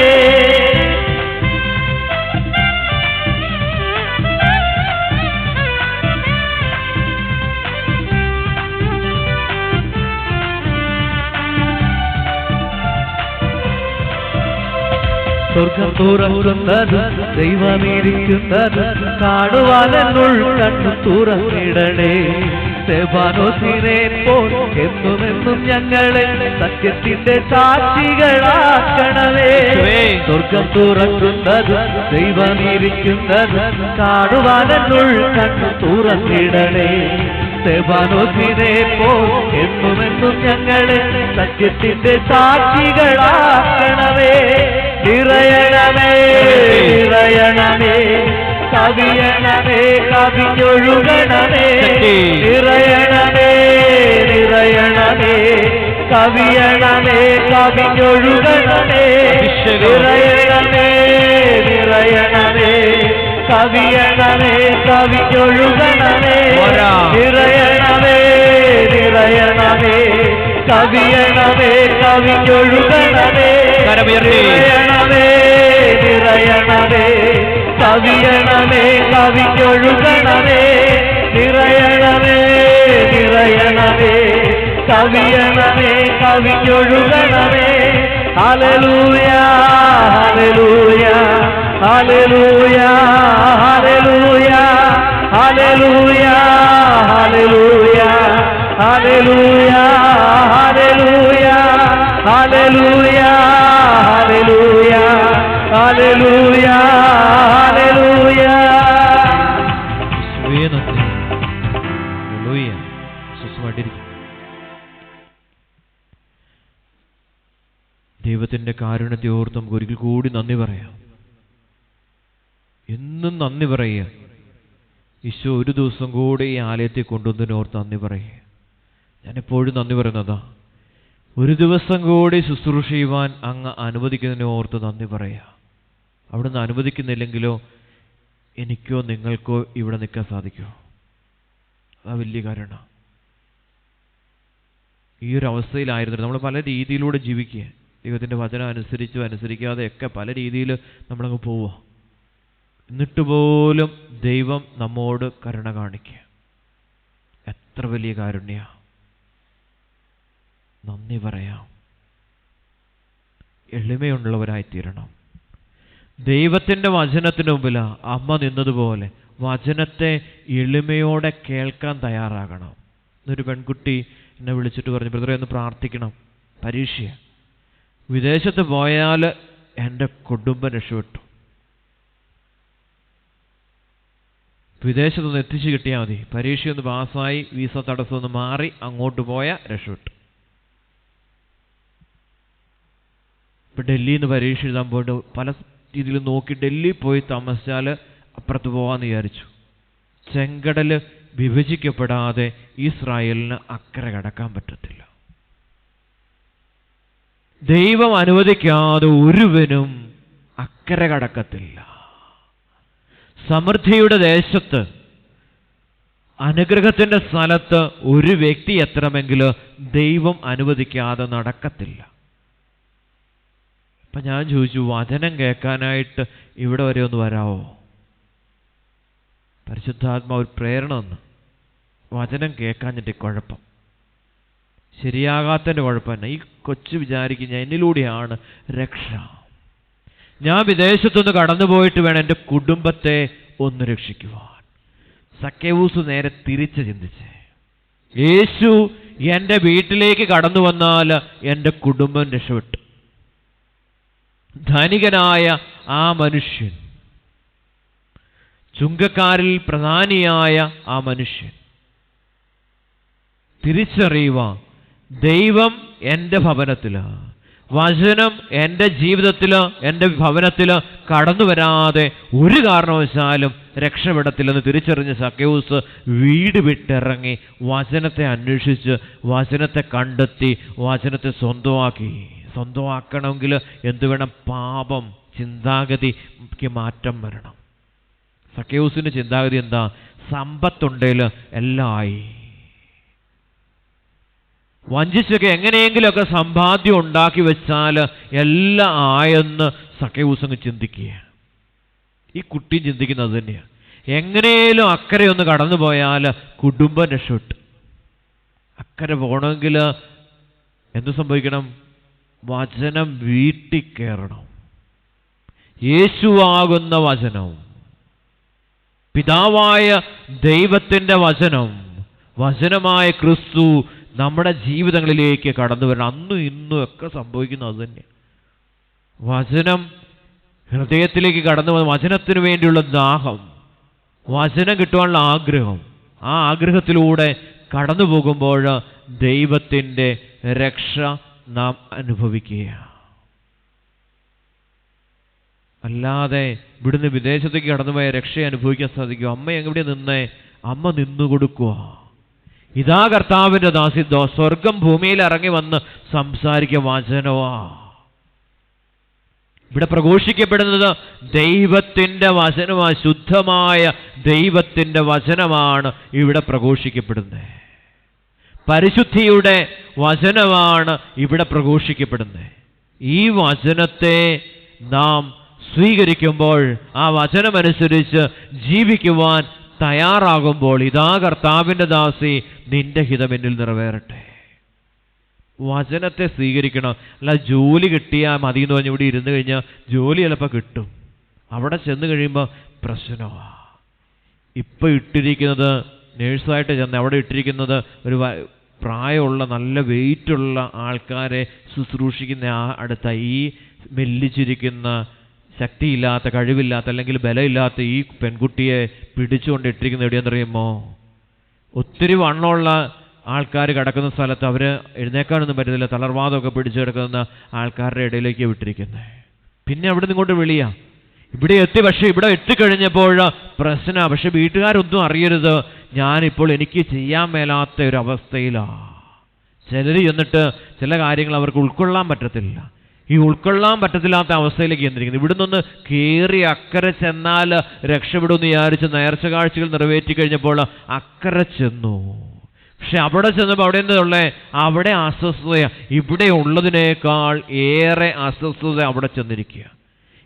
സ്വർഗം തുറക്കുന്നത് ദൈവമിരിക്കുന്നത് കാണുവാനെന്നുൾ കണ്ണു തുറന്നിടണേ. സ്തെഫാനോസിനെ പോൽ എന്നുമെന്നും ഞങ്ങളെ സത്യത്തിന്റെ സാക്ഷികളാക്കണമേ. സ്വർഗം തുറക്കുന്നത് ദൈവമിരിക്കുന്നത് കാണുവാനെന്നുൾ കണ്ണു തുറന്നിടണേ. സ്തെഫാനോസിനെ പോൽ എന്നുമെന്നും ഞങ്ങളെ സത്യത്തിന്റെ സാക്ഷികളാക്കണമേ. നിറയണമേ നിറയണമേ കവിയണമേ കവിഞ്ഞൊഴുകണമേ. നിറയണമേ നിറയണമേ കവിയണമേ കവിഞ്ഞൊഴുകണമേ. നിറയണമേ നിറയണമേ കവിയണമേ കവിഞ്ഞൊഴുകണമേ. നിറയണമേ നിറയണമേ കവിയണമേ കവിഞ്ഞൊഴുകണമേ. നിറയണമേ നിറയണമേ കവിയണമേ കവിഞ്ഞൊഴുകണമേ. നിറയണമേ നിറയണമേ കവിയണമേ കവിഞ്ഞൊഴുകണമേ. ഹല്ലേലൂയ ഹല്ലേലൂയ ഹല്ലേലൂയ ഹല്ലേലൂയ ഹല്ലേലൂയ ഹല്ലേലൂയ ഹല്ലേലൂയ ഹല്ലേലൂയ ഹല്ലേലൂയ ഹല്ലേലൂയ ഹല്ലേലൂയ ഹല്ലേലൂയ. ദൈവത്തിന്റെ കാരുണ്യത്തെ ഓർത്ത് നമുക്ക് ഒരിക്കൽ കൂടി നന്ദി പറയാം. എന്നും നന്ദി പറയുക. ഈശോ ഒരു ദിവസം കൂടി ഈ ആലയത്തെ കൊണ്ടുവന്നതിനോർത്ത് നന്ദി പറയുക. ഞാൻ എപ്പോഴും നന്ദി പറയുന്നതാ. ഒരു ദിവസം കൂടി ശുശ്രൂഷ ചെയ്യുവാൻ അങ്ങ് അനുവദിക്കുന്നതിനെ ഓർത്ത് നന്ദി പറയുക. അവിടുന്ന് അനുവദിക്കുന്നില്ലെങ്കിലോ എനിക്കോ നിങ്ങൾക്കോ ഇവിടെ നിൽക്കാൻ സാധിക്കുമോ? അതാ വലിയ കാരണം. ഈ ഒരു അവസ്ഥയിലായിരുന്നു നമ്മൾ പല രീതിയിലൂടെ ജീവിക്കുക. ദൈവത്തിൻ്റെ വചനം അനുസരിച്ചോ അനുസരിക്കാതെയൊക്കെ പല രീതിയിൽ നമ്മളങ്ങ് പോവുക. എന്നിട്ട് പോലും ദൈവം നമ്മോട് കരുണ കാണിക്കുക. എത്ര വലിയ കാരുണ്യ! നന്ദി പറയാം. എളിമയുള്ളവരായിത്തീരണം. ദൈവത്തിൻ്റെ വചനത്തിന് മുമ്പിൽ അമ്മ നിന്നതുപോലെ വചനത്തെ എളിമയോടെ കേൾക്കാൻ തയ്യാറാകണം. എന്നൊരു പെൺകുട്ടി എന്നെ വിളിച്ചിട്ട് പറഞ്ഞു, ബ്രദറെ ഒന്ന് പ്രാർത്ഥിക്കണം, പരീക്ഷ. വിദേശത്ത് പോയാൽ എൻ്റെ കുടുംബം രക്ഷപ്പെട്ടു. വിദേശത്തൊന്ന് എത്തിച്ചു കിട്ടിയാൽ മതി, പരീക്ഷയൊന്ന് പാസ്സായി വീസ തടസ്സമൊന്ന് മാറി അങ്ങോട്ട് പോയാൽ രക്ഷപ്പെട്ടു. ഇപ്പം ഡൽഹിയിൽ നിന്ന് പരീക്ഷ എഴുതാൻ പോയിട്ട് പല രീതിയിൽ നോക്കി ഡൽഹി പോയി താമസിച്ചാൽ അപ്പുറത്ത് പോകാമെന്ന് വിചാരിച്ചു. ചെങ്കടൽ വിഭജിക്കപ്പെടാതെ ഇസ്രായേലിന് അക്കരെ കടക്കാൻ പറ്റത്തില്ല. ദൈവം അനുവദിക്കാതെ ഒരുവനും അക്കരെ കടക്കത്തില്ല. സമൃദ്ധിയുടെ ദേശത്ത്, അനുഗ്രഹത്തിൻ്റെ സ്ഥലത്ത് ഒരു വ്യക്തി എത്തണമെങ്കിൽ ദൈവം അനുവദിക്കാതെ നടക്കത്തില്ല. അപ്പം ഞാൻ ചോദിച്ചു, വചനം കേൾക്കാനായിട്ട് ഇവിടെ വരെ ഒന്ന് വരാമോ? പരിശുദ്ധാത്മാവ് പ്രേരണ വന്നു. വചനം കേൾക്കാഞ്ഞിട്ട് കുഴപ്പം, ശരിയാകാത്തതിൻ്റെ കുഴപ്പമില്ല. ഈ കൊച്ചു വിചാരിക്കും ഞാൻ എന്നിലൂടെയാണ് രക്ഷ. ഞാൻ വിദേശത്തൊന്ന് കടന്നുപോയിട്ട് വേണം എൻ്റെ കുടുംബത്തെ ഒന്ന് രക്ഷിക്കുവാൻ. സക്കേവൂസ് നേരെ തിരിച്ച് ചിന്തിച്ചേ. യേശു എൻ്റെ വീട്ടിലേക്ക് കടന്നു വന്നാൽ എൻ്റെ കുടുംബം രക്ഷപ്പെട്ടു. ധനികനായ ആ മനുഷ്യൻ, ചുങ്കക്കാരിൽ പ്രധാനിയായ ആ മനുഷ്യൻ തിരിച്ചറിയുക, ദൈവം എൻ്റെ ഭവനത്തിൽ, വചനം എൻ്റെ ജീവിതത്തിൽ, എൻ്റെ ഭവനത്തിൽ കടന്നു വരാതെ ഒരു കാരണവശാലും രക്ഷപ്പെടത്തില്ലെന്ന് തിരിച്ചറിഞ്ഞ സക്കേവൂസ് വീട് വിട്ടിറങ്ങി വചനത്തെ അന്വേഷിച്ച് വചനത്തെ കണ്ടെത്തി വചനത്തെ സ്വന്തമാക്കി. സ്വന്തമാക്കണമെങ്കിൽ എന്ത് വേണം? പാപം, ചിന്താഗതിക്ക് മാറ്റം വരണം. സക്കേവൂസിൻ്റെ ചിന്താഗതി എന്താ? സമ്പത്തുണ്ടെങ്കിൽ എല്ലാം ആയി. വഞ്ചിച്ചൊക്കെ എങ്ങനെയെങ്കിലുമൊക്കെ സമ്പാദ്യം ഉണ്ടാക്കി വെച്ചാൽ എല്ലാം ആയെന്ന് സക്കേവൂസ് ചിന്തിക്കുക. ഈ കുട്ടി ചിന്തിക്കുന്നത് തന്നെയാണ്. എങ്ങനെയും അക്കരെ ഒന്ന് കടന്നു പോയാൽ കുടുംബം രക്ഷപ്പെട്ടു. അക്കരെ പോകണമെങ്കിൽ എന്ത് സംഭവിക്കണം? വചനം വീട്ടിൽ കയറണം. യേശുവാകുന്ന വചനം, പിതാവായ ദൈവത്തിൻ്റെ വചനം, വചനമായ ക്രിസ്തു നമ്മുടെ ജീവിതങ്ങളിലേക്ക് കടന്നു വരണം. അന്നും ഇന്നും ഒക്കെ സംഭവിക്കുന്നത് അത് തന്നെ. വചനം ഹൃദയത്തിലേക്ക് കടന്നു വന്ന വചനത്തിന് വേണ്ടിയുള്ള ദാഹം, വചനം കിട്ടുവാനുള്ള ആഗ്രഹം, ആ ആഗ്രഹത്തിലൂടെ കടന്നു പോകുമ്പോൾ ദൈവത്തിൻ്റെ രക്ഷ നാം അനുഭവിക്കുക. അല്ലാതെ ഇവിടുന്ന് വിദേശത്തേക്ക് കടന്നുപോയ രക്ഷ അനുഭവിക്കാൻ സാധിക്കും. അമ്മ എവിടെ നിന്നേ? അമ്മ നിന്നു കൊടുക്കുക. ഇതാ കർത്താവിൻ്റെ ദാസി, സ്വർഗം ഭൂമിയിൽ ഇറങ്ങി വന്ന് സംസാരിക്കുക വചനവാ. ഇവിടെ പ്രഘോഷിക്കപ്പെടുന്നത് ദൈവത്തിൻ്റെ വചനമാണ്. ശുദ്ധമായ ദൈവത്തിൻ്റെ വചനമാണ് ഇവിടെ പ്രഘോഷിക്കപ്പെടുന്നത്. പരിശുദ്ധിയുടെ വചനമാണ് ഇവിടെ പ്രഘോഷിക്കപ്പെടുന്നത്. ഈ വചനത്തെ നാം സ്വീകരിക്കുമ്പോൾ, ആ വചനമനുസരിച്ച് ജീവിക്കുവാൻ തയ്യാറാകുമ്പോൾ, ഇതാ കർത്താവിൻ്റെ ദാസി, നിന്റെ ഹിതം എന്നിൽ നിറവേറട്ടെ. വചനത്തെ സ്വീകരിക്കണം. അല്ല ജോലി കിട്ടിയാൽ മതി എന്ന് പറഞ്ഞ് ഇവിടെ ഇരുന്ന് കഴിഞ്ഞാൽ ജോലി ചിലപ്പോൾ കിട്ടും, അവിടെ ചെന്ന് കഴിയുമ്പോൾ പ്രശ്നമാണ്. ഇപ്പം ഇട്ടിരിക്കുന്നത് നേഴ്സായിട്ട് ചെന്ന് അവിടെ ഇട്ടിരിക്കുന്നത് ഒരു പ്രായമുള്ള നല്ല വെയിറ്റുള്ള ആൾക്കാരെ ശുശ്രൂഷിക്കുന്ന അടുത്ത ഈ മെല്ലിച്ചിരിക്കുന്ന ശക്തിയില്ലാത്ത, കഴിവില്ലാത്ത, അല്ലെങ്കിൽ ബലമില്ലാത്ത ഈ പെൺകുട്ടിയെ പിടിച്ചുകൊണ്ട് ഇട്ടിരിക്കുന്നത് എവിടെയാണെന്നറിയുമോ? ഒത്തിരി വണ്ണമുള്ള ആൾക്കാർ കിടക്കുന്ന സ്ഥലത്ത് അവർ എഴുന്നേക്കാനൊന്നും പറ്റുന്നില്ല, തളർവാദമൊക്കെ പിടിച്ചു കിടക്കുന്ന ആൾക്കാരുടെ ഇടയിലേക്ക് വിട്ടിരിക്കുന്നത്. പിന്നെ അവിടെ നിന്ന് ഇങ്ങോട്ട് വിളിയാ, ഇവിടെ എത്തി. പക്ഷേ ഇവിടെ എത്തിക്കഴിഞ്ഞപ്പോൾ പ്രശ്നമാണ്. പക്ഷെ വീട്ടുകാരൊന്നും അറിയരുത്, ഞാനിപ്പോൾ എനിക്ക് ചെയ്യാൻ മേലാത്ത ഒരു അവസ്ഥയിലാണ്. ചിലർ ചെന്നിട്ട് ചില കാര്യങ്ങൾ അവർക്ക് ഉൾക്കൊള്ളാൻ പറ്റത്തില്ല. ഈ ഉൾക്കൊള്ളാൻ പറ്റത്തില്ലാത്ത അവസ്ഥയിലേക്ക് ചെന്നിരിക്കുന്നത്. ഇവിടെ നിന്ന് കയറി അക്കരെ ചെന്നാൽ രക്ഷപ്പെടുമെന്ന് വിചാരിച്ച് നേർച്ച കാഴ്ചകൾ നിറവേറ്റി കഴിഞ്ഞപ്പോൾ അക്കരെ ചെന്നു. പക്ഷെ അവിടെ ചെന്നപ്പോൾ അവിടെ എന്തുള്ളേ? അവിടെ അസ്വസ്ഥത. ഇവിടെ ഉള്ളതിനേക്കാൾ ഏറെ അസ്വസ്ഥത അവിടെ ചെന്നിരിക്കുക.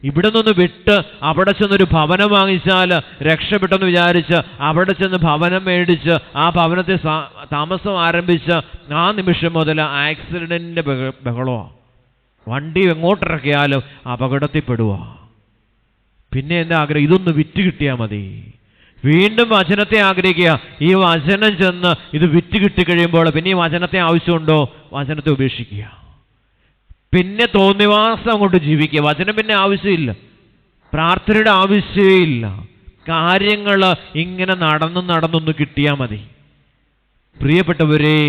ഇവിടെ നിന്ന് വിട്ട് അവിടെ ചെന്നൊരു ഭവനം വാങ്ങിച്ചാൽ രക്ഷപ്പെട്ടെന്ന് വിചാരിച്ച് അവിടെ ചെന്ന് ഭവനം മേടിച്ച് ആ ഭവനത്തെ താമസം ആരംഭിച്ച് ആ നിമിഷം മുതൽ ആക്സിഡൻറ്റിൻ്റെ ബഹളമാണ്. വണ്ടി എങ്ങോട്ടിറക്കിയാലും അപകടത്തിൽപ്പെടുക. പിന്നെ എൻ്റെ ആഗ്രഹം ഇതൊന്ന് വിറ്റ് കിട്ടിയാൽ മതി. വീണ്ടും വചനത്തെ ആഗ്രഹിക്കുക. ഈ വചനം ചെന്ന് ഇത് വിറ്റ് കിട്ടിക്കഴിയുമ്പോൾ പിന്നെ ഈ വചനത്തെ ആവശ്യമുണ്ടോ? വചനത്തെ ഉപേക്ഷിക്കുക. പിന്നെ തോന്നിവാസം കൊണ്ട് ജീവിക്കുക. വചനം പിന്നെ ആവശ്യമില്ല, പ്രാർത്ഥനയുടെ ആവശ്യമില്ല. കാര്യങ്ങൾ ഇങ്ങനെ നടന്നൊന്ന് കിട്ടിയാൽ മതി. പ്രിയപ്പെട്ടവരെ,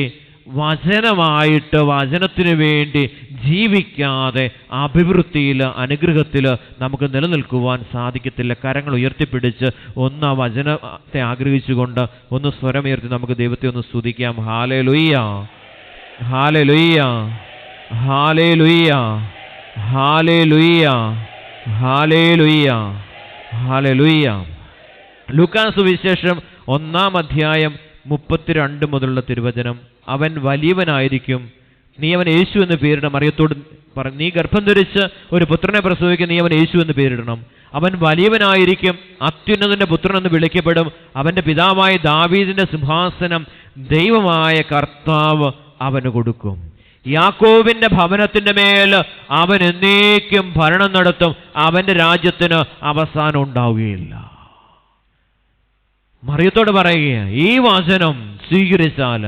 വചനമായിട്ട് വചനത്തിന് വേണ്ടി ജീവിക്കാതെ അഭിവൃദ്ധിയിൽ അനുഗ്രഹത്തിൽ നമുക്ക് നിലനിൽക്കുവാൻ സാധിക്കത്തില്ല. കരങ്ങൾ ഉയർത്തിപ്പിടിച്ച് ഒന്ന് ആ വചനത്തെ ആഗ്രഹിച്ചുകൊണ്ട് ഒന്ന് സ്വരമുയർത്തി നമുക്ക് ദൈവത്തെ ഒന്ന് സ്തുതിക്കാം. ഹല്ലേലൂയ, ഹല്ലേലൂയ, ഹല്ലേലൂയ, ഹല്ലേലൂയ, ഹല്ലേലൂയ, ഹല്ലേലൂയ. ലൂക്കാസ് സുവിശേഷം 1-ാം അധ്യായം 32 മുതലുള്ള തിരുവചനം. അവൻ വലിയവനായിരിക്കും, നീ അവൻ യേശു എന്ന് പേരിടണം. മറിയത്തോട് പറഞ്ഞു, നീ ഗർഭം ധരിച്ച് ഒരു പുത്രനെ പ്രസവിക്കും, നീ അവൻ യേശു എന്ന് പേരിടണം. അവൻ വലിയവനായിരിക്കും, അത്യുന്നതന്റെ പുത്രൻ എന്ന് വിളിക്കപ്പെടും. അവന്റെ പിതാവായ ദാവീദിന്റെ സിംഹാസനം ദൈവമായ കർത്താവ് അവന് കൊടുക്കും. യാക്കോബിന്റെ ഭവനത്തിന്റെ മേൽ അവൻ എന്നേക്കും ഭരണം നടത്തും. അവന്റെ രാജ്യത്തിന് അവസാനം ഉണ്ടാവുകയില്ല. മറിയത്തോട് പറയുക, ഈ വചനം സ്വീകരിച്ചാൽ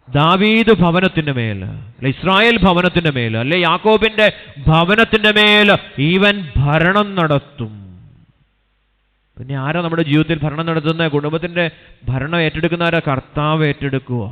ദാവീദ് ഭവനത്തിന്റെ മേൽ, ഇസ്രായേൽ ഭവനത്തിന്റെ മേൽ, അല്ലെ യാക്കോബിന്റെ ഭവനത്തിന്റെ മേൽ ഇവൻ ഭരണം നടത്തും. പിന്നെ ആരാ നമ്മുടെ ജീവിതത്തിൽ ഭരണം നടത്തുന്ന? കുടുംബത്തിന്റെ ഭരണം ഏറ്റെടുക്കുന്ന ആരാ? കർത്താവ് ഏറ്റെടുക്കുക.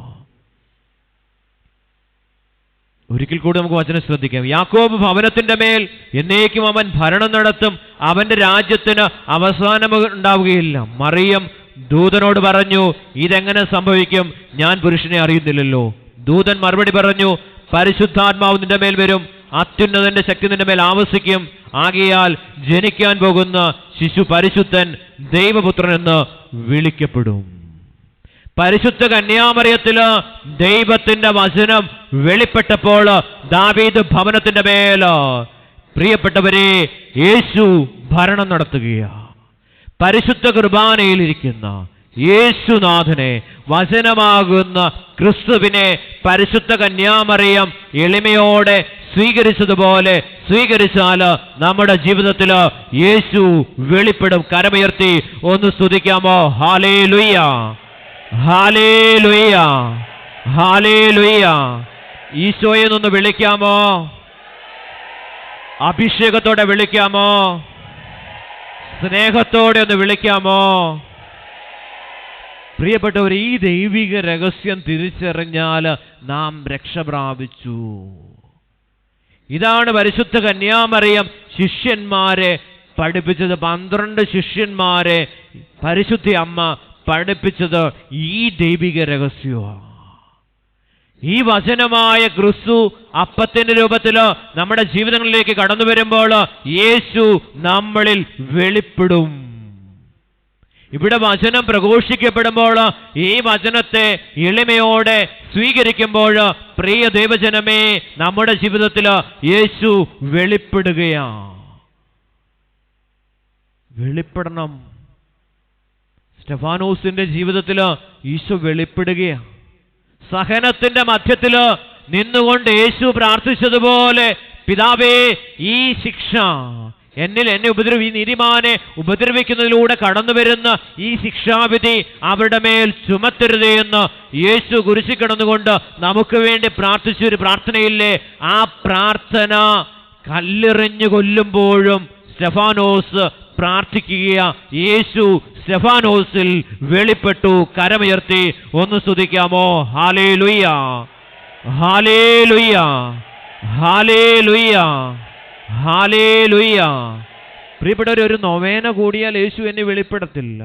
ഒരിക്കൽ കൂടി നമുക്ക് വചനം ശ്രദ്ധിക്കാം. യാക്കോബ് ഭവനത്തിന്റെ മേൽ എന്നേക്കും അവൻ ഭരണം നടത്തും, അവന്റെ രാജ്യത്തിന് അവസാനം ഉണ്ടാവുകയില്ല. മറിയം ദൂതനോട് പറഞ്ഞു, ഇതെങ്ങനെ സംഭവിക്കും? ഞാൻ പുരുഷനെ അറിയുന്നില്ലല്ലോ. ദൂതൻ മറുപടി പറഞ്ഞു, പരിശുദ്ധാത്മാവ് നിന്റെ മേൽ വരും, അത്യുന്നതന്റെ ശക്തി നിന്റെ മേൽ ആവസിക്കും. ആകയാൽ ജനിക്കാൻ പോകുന്ന ശിശു പരിശുദ്ധൻ, ദൈവപുത്രൻ എന്ന് വിളിക്കപ്പെടും. പരിശുദ്ധ കന്യാമറിയത്തില് ദൈവത്തിന്റെ വചനം വെളിപ്പെട്ടപ്പോൾ ദാവീദ് ഭവനത്തിന്റെ മേൽ, പ്രിയപ്പെട്ടവരെ, യേശു ഭരണം നടത്തുകയാണ്. പരിശുദ്ധ കുർബാനയിലിരിക്കുന്ന യേശുനാഥനെ, വചനമാകുന്ന ക്രിസ്തുവിനെ പരിശുദ്ധ കന്യാമറിയം എളിമയോടെ സ്വീകരിച്ചതുപോലെ സ്വീകരിച്ചാൽ നമ്മുടെ ജീവിതത്തിൽ യേശു വെളിപ്പെടും. കരമുയർത്തി ഒന്ന് സ്തുതിക്കാമോ? ഹല്ലേലൂയ, ഹല്ലേലൂയ, ഹല്ലേലൂയ. ഈശോയെ ഒന്ന് വിളിക്കാമോ? അഭിഷേകത്തോടെ വിളിക്കാമോ? സ്നേഹത്തോടെ ഒന്ന് വിളിക്കാമോ? പ്രിയപ്പെട്ടവർ, ഈ ദൈവിക രഹസ്യം തിരിച്ചറിഞ്ഞാൽ നാം രക്ഷ പ്രാപിച്ചു. ഇതാണ് പരിശുദ്ധ കന്യാമറിയം ശിഷ്യന്മാരെ പഠിപ്പിച്ചത്. 12 ശിഷ്യന്മാരെ പരിശുദ്ധ അമ്മ പഠിപ്പിച്ചത് ഈ ദൈവിക രഹസ്യമാണ്. ഈ വചനമായ ക്രിസ്തു അപ്പത്തിന്റെ രൂപത്തിൽ നമ്മുടെ ജീവിതങ്ങളിലേക്ക് കടന്നു വരുമ്പോൾ യേശു നമ്മളിൽ വെളിപ്പെടും. ഇവിടെ വചനം പ്രഘോഷിക്കപ്പെടുമ്പോൾ ഈ വചനത്തെ എളിമയോടെ സ്വീകരിക്കുമ്പോൾ, പ്രിയ ദൈവജനമേ, നമ്മുടെ ജീവിതത്തിൽ യേശു വെളിപ്പെടുകയാണ്. വെളിപ്പെടണം. സ്റ്റെഫാനോസിന്റെ ജീവിതത്തിൽ ഈശോ വെളിപ്പെടുകയാണ്. സഹനത്തിന്റെ മധ്യത്തിൽ നിന്നുകൊണ്ട് യേശു പ്രാർത്ഥിച്ചതുപോലെ, പിതാവേ, ഈ ശിക്ഷ എന്നെ ഈ നീതിമാനെ ഉപദ്രവിക്കുന്നതിലൂടെ കടന്നു വരുന്ന ഈ ശിക്ഷാവിധി അവരുടെ മേൽ ചുമത്തരുതേ എന്ന് യേശു കുരിശിൽ കിടന്നുകൊണ്ട് നമുക്ക് വേണ്ടി പ്രാർത്ഥിച്ചൊരു പ്രാർത്ഥനയില്ലേ? ആ പ്രാർത്ഥന കല്ലെറിഞ്ഞു കൊല്ലുമ്പോഴും സ്റ്റെഫാനോസ് പ്രാർത്ഥിക്കുക. യേശു സ്റ്റെഫാനോസിൽ വെളിപ്പെട്ടു. കരമുയർത്തി ഒന്ന് സ്തുതിക്കാമോ? ഹല്ലേലൂയ, ഹല്ലേലൂയ, ഹല്ലേലൂയ, ഹല്ലേലൂയ. പ്രിയപ്പെട്ടവർ, ഒരു നൊവേന കൂടിയാൽ യേശു എന്നെ വെളിപ്പെടത്തില്ല.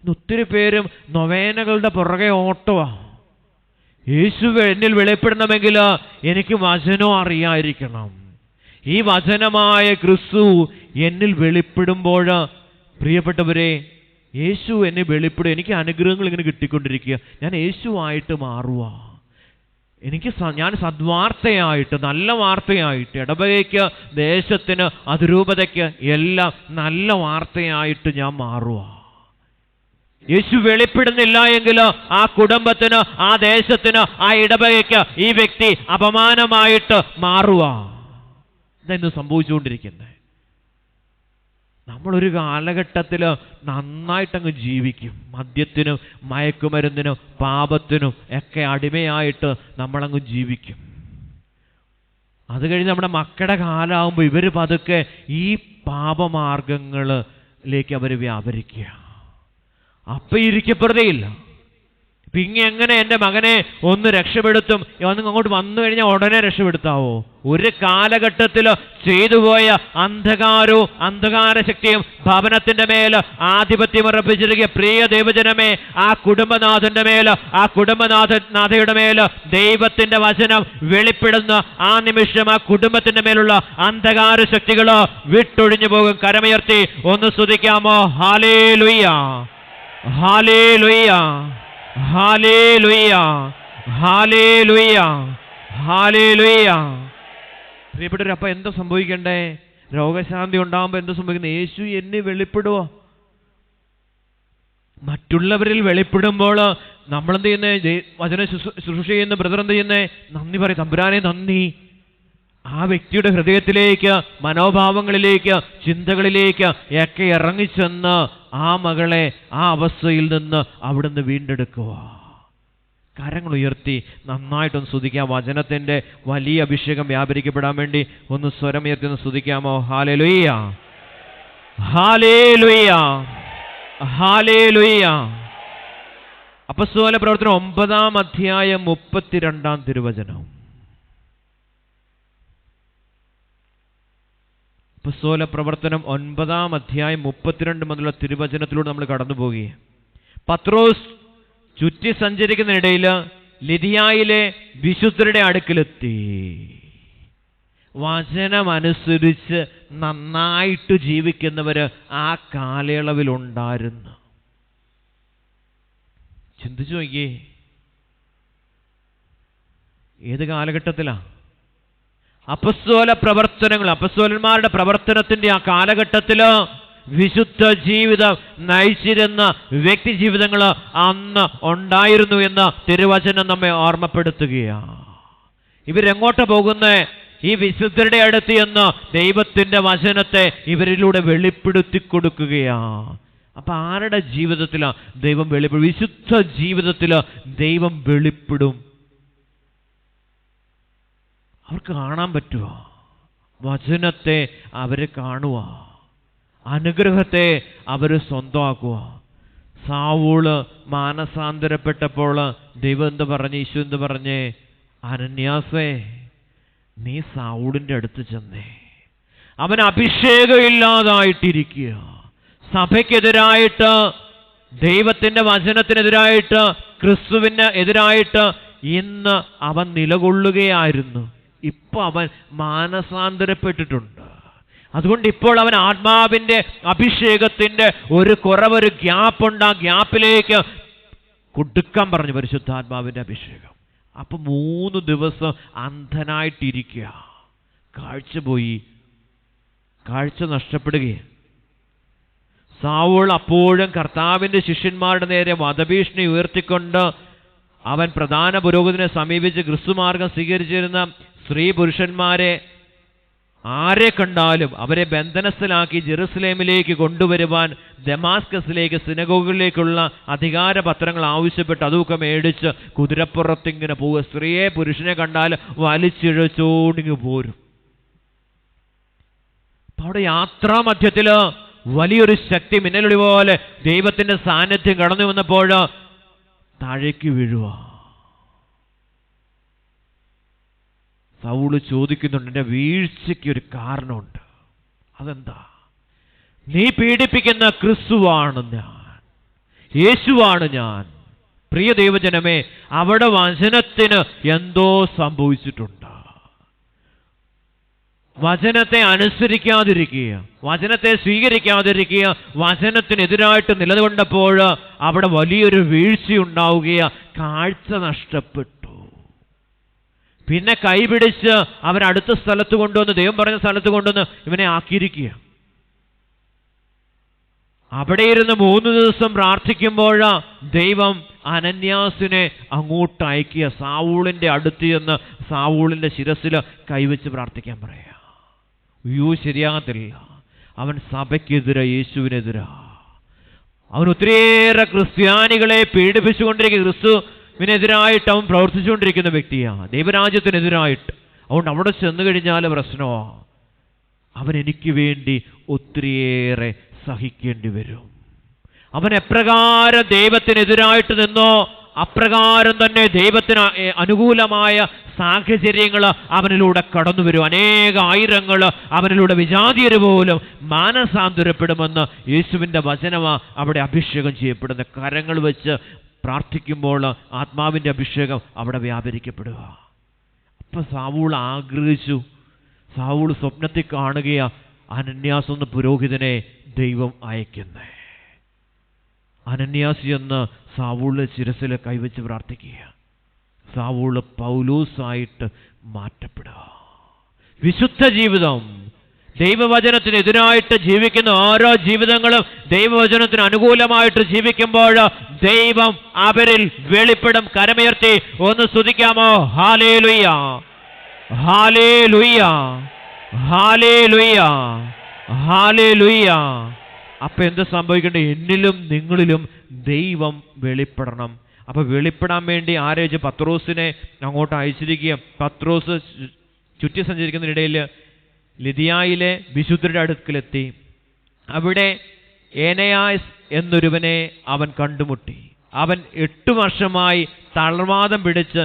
ഒത്തിരി പേരും നൊവേനകളുടെ പുറകെ ഓട്ടവാ. യേശു എന്നിൽ വെളിപ്പെടണമെങ്കിൽ എനിക്ക് വചനം അറിയാതിരിക്കണം. ഈ വചനമായ ക്രിസ്തു എന്നിൽ വെളിപ്പെടുമ്പോൾ, പ്രിയപ്പെട്ടവരെ, യേശു എന്നെ വെളിപ്പെടും. എനിക്ക് അനുഗ്രഹങ്ങൾ ഇങ്ങനെ കിട്ടിക്കൊണ്ടിരിക്കുക. ഞാൻ യേശുവായിട്ട് മാറുക. ഞാൻ സദ്വാർത്തയായിട്ട്, നല്ല വാർത്തയായിട്ട്, ഇടവകയ്ക്ക്, ദേശത്തിന്, അതിരൂപതയ്ക്ക് എല്ലാം നല്ല വാർത്തയായിട്ട് ഞാൻ മാറുക. യേശു വെളിപ്പെടുന്നില്ല എങ്കിൽ ആ കുടുംബത്തിന്, ആ ദേശത്തിന്, ആ ഇടവകയ്ക്ക് ഈ വ്യക്തി അപമാനമായിട്ട് മാറുക. ഇതെന്ന് സംഭവിച്ചുകൊണ്ടിരിക്കുന്നത്. നമ്മളൊരു കാലഘട്ടത്തിൽ നന്നായിട്ടങ്ങ് ജീവിക്കും. മദ്യത്തിനും മയക്കുമരുന്നിനും പാപത്തിനും ഒക്കെ അടിമയായിട്ട് നമ്മളങ്ങ് ജീവിക്കും. അത് കഴിഞ്ഞ് നമ്മുടെ മക്കളുടെ കാലമാകുമ്പോൾ ഇവർ പതുക്കെ ഈ പാപമാർഗങ്ങളിലേക്ക് അവർ വ്യാപരിക്കുക. അപ്പം ഇരിക്കപ്പെടുകയില്ല. പിന്നെ എങ്ങനെ എൻ്റെ മകനെ ഒന്ന് രക്ഷപ്പെടുത്തും? അങ്ങോട്ട് വന്നു കഴിഞ്ഞാൽ ഉടനെ രക്ഷപ്പെടുത്താവോ? ഒരു കാലഘട്ടത്തിൽ ചെയ്തുപോയ അന്ധകാരവും അന്ധകാര ശക്തിയും ഭവനത്തിൻ്റെ മേൽ ആധിപത്യം ഉറപ്പിച്ചിരിക്കുക. പ്രിയ ദൈവജനമേ, ആ കുടുംബനാഥന്റെ മേൽ, ആ കുടുംബനാഥയുടെ മേൽ ദൈവത്തിന്റെ വചനം വെളിപ്പെടുന്ന ആ നിമിഷം ആ കുടുംബത്തിന്റെ മേലുള്ള അന്ധകാര ശക്തികൾ വിട്ടൊഴിഞ്ഞു പോകും. കരമുയർത്തി ഒന്ന് സ്തുതിക്കാമോ? ഹല്ലേലൂയ, ഹല്ലേലൂയ, ഹല്ലേലൂയ, ഹല്ലേലൂയ, ഹല്ലേലൂയ. പ്രിയപ്പെട്ടവരെ, അപ്പം എന്താ സംഭവിക്കണ്ടേ? രോഗശാന്തി ഉണ്ടാകുമ്പോൾ എന്താ സംഭവിക്കുന്നത്? യേശു എന്നെ വെളിപ്പെടുവോ? മറ്റുള്ളവരിൽ വെളിപ്പെടുമ്പോൾ നമ്മളെന്ത് ചെയ്യുന്നത്? വചന ശുശ്രൂഷ ചെയ്യുന്ന ബ്രദർ എന്ത് ചെയ്യുന്നേ? നന്ദി പറയും. തമ്പുരാനെ നന്ദി. ആ വ്യക്തിയുടെ ഹൃദയത്തിലേക്ക്, മനോഭാവങ്ങളിലേക്ക്, ചിന്തകളിലേക്ക് ഒക്കെ ഇറങ്ങിച്ചെന്ന് ആ മകളെ ആ അവസ്ഥയിൽ നിന്ന് അവിടുന്ന് വീണ്ടെടുക്കുക. കരങ്ങൾ ഉയർത്തി നന്നായിട്ടൊന്ന് സ്തുതിക്കാം. വചനത്തിൻ്റെ വലിയ അഭിഷേകം വ്യാപരിക്കപ്പെടാൻ വേണ്ടി ഒന്ന് സ്വരമുയർത്തി ഒന്ന് സ്തുതിക്കാമോ? ഹല്ലേലൂയ, ഹല്ലേലൂയ, ഹല്ലേലൂയ. അപ്പോസ്തല പ്രവർത്തനം 9-ാം അധ്യായം 32-ാം തിരുവചനം. അപ്പോസ്തല പ്രവർത്തനം 9-ാം അധ്യായം 32 മുതലുള്ള തിരുവചനത്തിലൂടെ നമ്മൾ കടന്നു പോകുകയാണ്. പത്രോസ് ചുറ്റി സഞ്ചരിക്കുന്നതിനിടയിൽ ലിദിയായിലെ വിശുദ്ധരുടെ അടുക്കലെത്തി. വചനമനുസരിച്ച് നന്നായിട്ട് ജീവിക്കുന്നവർ ആ കാലയളവിലുണ്ടായിരുന്നു. ചിന്തിച്ചു നോക്കിയേ, ഏത് കാലഘട്ടത്തിലാ? അപ്പസ്തോല പ്രവർത്തനങ്ങൾ, അപ്പസ്തോലന്മാരുടെ പ്രവർത്തനത്തിന്റെ ആ കാലഘട്ടത്തിൽ വിശുദ്ധ ജീവിതം നയിച്ചിരുന്ന വ്യക്തി ജീവിതങ്ങൾ അന്ന് ഉണ്ടായിരുന്നു എന്ന് തിരുവചനം നമ്മെ ഓർമ്മപ്പെടുത്തുകയാണ്. ഇവരെങ്ങോട്ട് പോകുന്നേ? ഈ വിശുദ്ധരുടെ അടുത്ത് എന്ന് ദൈവത്തിന്റെ വചനത്തെ ഇവരിലൂടെ വെളിപ്പെടുത്തി കൊടുക്കുകയാണ്. അപ്പൊ ആരുടെ ജീവിതത്തിലാണ് ദൈവം വെളിപ്പെടും? വിശുദ്ധ ജീവിതത്തിൽ ദൈവം വെളിപ്പെടും. അവർക്ക് കാണാൻ പറ്റുക, വചനത്തെ അവർ കാണുക, അനുഗ്രഹത്തെ അവർ സ്വന്തമാക്കുക. സാവൂള് മാനസാന്തരപ്പെട്ടപ്പോൾ ദൈവം എന്ത് പറഞ്ഞ്, ഈശോ എന്ത് പറഞ്ഞേ? അനന്യാസേ, നീ സാവൂളിൻ്റെ അടുത്ത് ചെന്നേ. അവൻ അഭിഷേകമില്ലാതായിട്ടിരിക്കുക. സഭയ്ക്കെതിരായിട്ട്, ദൈവത്തിൻ്റെ വചനത്തിനെതിരായിട്ട്, ക്രിസ്തുവിന് എതിരായിട്ട് ഇന്ന് അവൻ നിലകൊള്ളുകയായിരുന്നു. ഇപ്പോൾ അവൻ മാനസാന്തരപ്പെട്ടിട്ടുണ്ട്. അതുകൊണ്ട് ഇപ്പോൾ അവൻ ആത്മാവിൻ്റെ അഭിഷേകത്തിൻ്റെ ഒരു കുറവ്, ഒരു ഗ്യാപ്പുണ്ട്. ആ ഗ്യാപ്പിലേക്ക് കൊടുക്കാൻ പറഞ്ഞു പരിശുദ്ധാത്മാവിൻ്റെ അഭിഷേകം. അപ്പം 3 ദിവസം അന്ധനായിട്ടിരിക്കുക. കാഴ്ച പോയി, കാഴ്ച നഷ്ടപ്പെടുകയാണ്. സാവൂൾ അപ്പോഴും കർത്താവിൻ്റെ ശിഷ്യന്മാരുടെ നേരെ വധഭീഷണി ഉയർത്തിക്കൊണ്ട് അവൻ പ്രധാന പുരോഹിതനെ സമീപിച്ച് ക്രിസ്തുമാർഗം സ്വീകരിച്ചിരുന്ന സ്ത്രീ പുരുഷന്മാരെ ആരെ കണ്ടാലും അവരെ ബന്ധനസ്ഥലാക്കി ജെറുസലേമിലേക്ക് കൊണ്ടുവരുവാൻ ദമാസ്കസിലേക്ക് സിനഗോഗിലേക്കുള്ള അധികാരപത്രങ്ങൾ ആവശ്യപ്പെട്ട് അതൊക്കെ മേടിച്ച് കുതിരപ്പുറത്തിങ്ങനെ പോവുക. സ്ത്രീയെ പുരുഷനെ കണ്ടാൽ വലിച്ചിഴച്ചോടിങ്ങ് പോരും. അവിടെ യാത്രാമധ്യത്തിൽ വലിയൊരു ശക്തി മിന്നലൊളി പോലെ ദൈവത്തിന്റെ സാന്നിധ്യം കടന്നു വന്നപ്പോൾ താഴേക്ക് വീഴുക. സൗള് ചോദിക്കുന്നുണ്ട്, എൻ്റെ വീഴ്ചയ്ക്ക് ഒരു കാരണമുണ്ട്. അതെന്താ? നീ പീഡിപ്പിക്കുന്ന ക്രിസ്തുവാണ് ഞാൻ, യേശുവാണ് ഞാൻ. പ്രിയ ദൈവജനമേ, അവിടെ വചനത്തിന് എന്തോ സംഭവിച്ചിട്ടുണ്ട്. വചനത്തെ അനുസരിക്കാതിരിക്കുക, വചനത്തെ സ്വീകരിക്കാതിരിക്കുക, വചനത്തിനെതിരായിട്ട് നിലകൊണ്ടപ്പോൾ അവിടെ വലിയൊരു വീഴ്ചയുണ്ടാവുകയാണ്. കാഴ്ച നഷ്ടപ്പെട്ടു. പിന്നെ കൈപിടിച്ച് അവരടുത്ത സ്ഥലത്ത് കൊണ്ടുവന്ന്, ദൈവം പറഞ്ഞ സ്ഥലത്ത് കൊണ്ടുവന്ന് ഇവനെ ആക്കിയിരിക്കുക. അവിടെ ഇരുന്ന് 3 ദിവസം പ്രാർത്ഥിക്കുമ്പോൾ ദൈവം അനന്യാസിനെ അങ്ങോട്ട് അയക്കുക. സാവൂളിൻ്റെ അടുത്ത് ചെന്ന് സാവൂളിൻ്റെ ശിരസിൽ കൈവച്ച് പ്രാർത്ഥിക്കാൻ പറയാ. അയ്യോ, ശരിയാകത്തില്ല. അവൻ സഭയ്ക്കെതിരാ, യേശുവിനെതിരാ. അവൻ ഒത്തിരിയേറെ ക്രിസ്ത്യാനികളെ പീഡിപ്പിച്ചുകൊണ്ടിരിക്കുന്ന, ക്രിസ്തുവിനെതിരായിട്ട് അവൻ പ്രവർത്തിച്ചുകൊണ്ടിരിക്കുന്ന വ്യക്തിയാണ്, ദൈവരാജ്യത്തിനെതിരായിട്ട്. അതുകൊണ്ട് അവിടെ ചെന്ന് കഴിഞ്ഞാൽ പ്രശ്നമാണ്. അവൻ എനിക്ക് വേണ്ടി ഒത്തിരിയേറെ സഹിക്കേണ്ടി വരും. അവൻ എപ്രകാരം ദൈവത്തിനെതിരായിട്ട് നിന്നോ അപ്രകാരം തന്നെ ദൈവത്തിന് അനുകൂലമായ സാഹചര്യങ്ങൾ അവനിലൂടെ കടന്നു വരും. ആയിരങ്ങൾ അവനിലൂടെ വിജാതീയർ പോലും മാനസാന്തരപ്പെടുമെന്ന് യേശുവിൻ്റെ വചനമാ അവിടെ അഭിഷേകം ചെയ്യപ്പെടുന്ന. കരങ്ങൾ വെച്ച് പ്രാർത്ഥിക്കുമ്പോൾ ആത്മാവിൻ്റെ അഭിഷേകം അവിടെ വ്യാപരിക്കപ്പെടുക. അപ്പം സാവൂൾ ആഗ്രഹിച്ചു, സാവൂൾ സ്വപ്നത്തിൽ കാണുകയാ അനന്യാസ് എന്ന പുരോഹിതനെ ദൈവം അയക്കുന്നേ. അനന്യാസ് എന്ന് സാവൂളിന്റെ ശിരസിൽ കൈവച്ച് പ്രാർത്ഥിക്കുക. സാവൂള് പൗലോസായിട്ട് മാറ്റപ്പെടുക. വിശുദ്ധ ജീവിതം, ദൈവവചനത്തിനെതിരായിട്ട് ജീവിക്കുന്ന ഓരോ ജീവിതങ്ങളും ദൈവവചനത്തിന് അനുകൂലമായിട്ട് ജീവിക്കുമ്പോൾ ദൈവം അവരിൽ വെളിപ്പെടും. കരമുയർത്തി ഒന്ന് സ്തുതിക്കാമോ? ഹല്ലേലൂയ, ഹല്ലേലൂയ, ഹല്ലേലൂയ, ഹല്ലേലൂയ. അപ്പൊ എന്ത് സംഭവിക്കണ്ടേ? എന്നിലും നിങ്ങളിലും ദൈവം വെളിപ്പെടണം. അപ്പൊ വെളിപ്പെടാൻ വേണ്ടി ആരേച്ച് പത്രോസിനെ അങ്ങോട്ട് അയച്ചിരിക്കുക. പത്രോസ് ചുറ്റി സഞ്ചരിക്കുന്നതിനിടയിൽ ലിദിയായിലെ വിശുദ്ധരുടെ അടുക്കലെത്തി. അവിടെ ഏനയാസ് എന്നൊരുവനെ അവൻ കണ്ടുമുട്ടി. അവൻ 8 വർഷമായി തളർവാദം പിടിച്ച്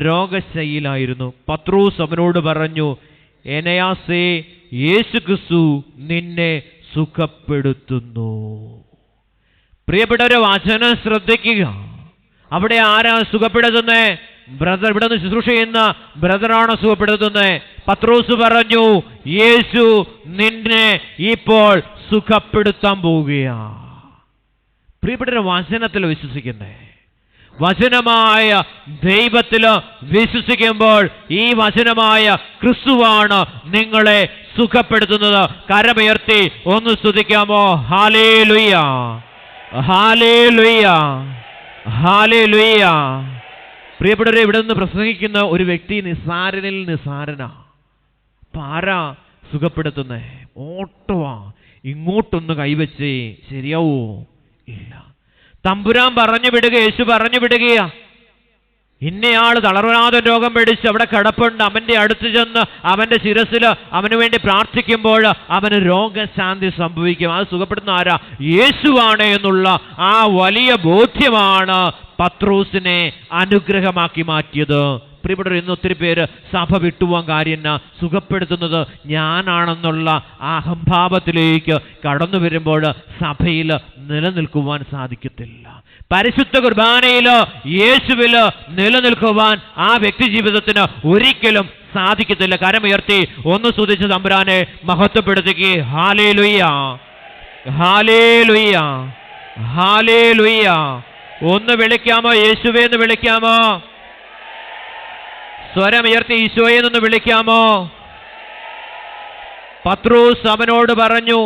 രോഗശയ്യയിലായിരുന്നു. പത്രോസ് അവനോട് പറഞ്ഞു, ഏനയാസേ, യേശുക്രിസ്തു നിന്നെ സുഖപ്പെടുത്തുന്നു. പ്രിയപ്പെട്ടവരെ, വചനം ശ്രദ്ധിക്കുക. അവിടെ ആരാ സുഖപ്പെടുത്തുന്നേ? ബ്രദർ, ഇവിടെ നിന്ന് ശുശ്രൂഷ ചെയ്യുന്ന ബ്രദറാണ് സുഖപ്പെടുത്തുന്നത്. പത്രോസ് പറഞ്ഞു, യേശു നിന്നെ ഇപ്പോൾ സുഖപ്പെടുത്താൻ പോവുകയാ. പ്രിയപ്പെട്ടവരെ, വചനത്തിൽ വിശ്വസിക്കുന്നേ, വചനമായ ദൈവത്തിൽ വിശ്വസിക്കുമ്പോൾ ഈ വചനമായ ക്രിസ്തുവാണ് നിങ്ങളെ സുഖപ്പെടുത്തുന്നത്. കരമുയർത്തി ഒന്ന് സ്തുതിക്കാമോ? ഹല്ലേലൂയ, ഹല്ലേലൂയ, ഹല്ലേലൂയ. പ്രിയപ്പെട്ടവരെ, ഇവിടെ നിന്ന് പ്രസംഗിക്കുന്ന ഒരു വ്യക്തി നിസാരനിൽ നിസാരനാ. ആരാ സുഖപ്പെടുത്തുന്നേ? ഓട്ടവാ. ഇങ്ങോട്ടൊന്ന് കൈവച്ചേ ശരിയാവോ? ഇല്ല. തമ്പുരാൻ പറഞ്ഞു വിടുക, യേശു പറഞ്ഞു വിടുകയാ. ഇന്നയാൾ തളർവാദ രോഗം പിടിച്ച് അവിടെ കിടപ്പുണ്ട്. അവന്റെ അടുത്ത് ചെന്ന് അവന്റെ ശിരസിൽ അവന് വേണ്ടി പ്രാർത്ഥിക്കുമ്പോൾ അവന് രോഗശാന്തി സംഭവിക്കും. അത് സുഖപ്പെടുന്ന ആരാ? യേശുവാണ് എന്നുള്ള ആ വലിയ ബോധ്യമാണ് പത്രോസിനെ അനുഗ്രഹമാക്കി മാറ്റിയത്. പ്രിയപ്പെട്ടവർ, ഇന്ന് ഒത്തിരി പേര് സഭ വിട്ടുപോകാൻ കാര്യം സുഖപ്പെടുത്തുന്നത് ഞാനാണെന്നുള്ള അഹംഭാവത്തിലേക്ക് കടന്നു വരുമ്പോൾ സഭയിൽ നിലനിൽക്കുവാൻ സാധിക്കത്തില്ല. പരിശുദ്ധ കുർബാനയിൽ യേശുവിൽ നിലനിൽക്കുവാൻ ആ വ്യക്തി ജീവിതത്തിന് ഒരിക്കലും സാധിക്കത്തില്ല. കരമുയർത്തി ഒന്ന് സ്തുതിച്ച് തമ്പുരാനെ മഹത്വപ്പെടുത്തുക. ഹല്ലേലൂയ, ഹല്ലേലൂയ, ഹല്ലേലൂയ. ഒന്ന് വിളിക്കാമോ? യേശുവേ എന്ന് വിളിക്കാമോ? സ്വരമുയർത്തി ഈശോയെ നിന്ന് വിളിക്കാമോ? പത്രോസ് അവനോട് പറഞ്ഞു,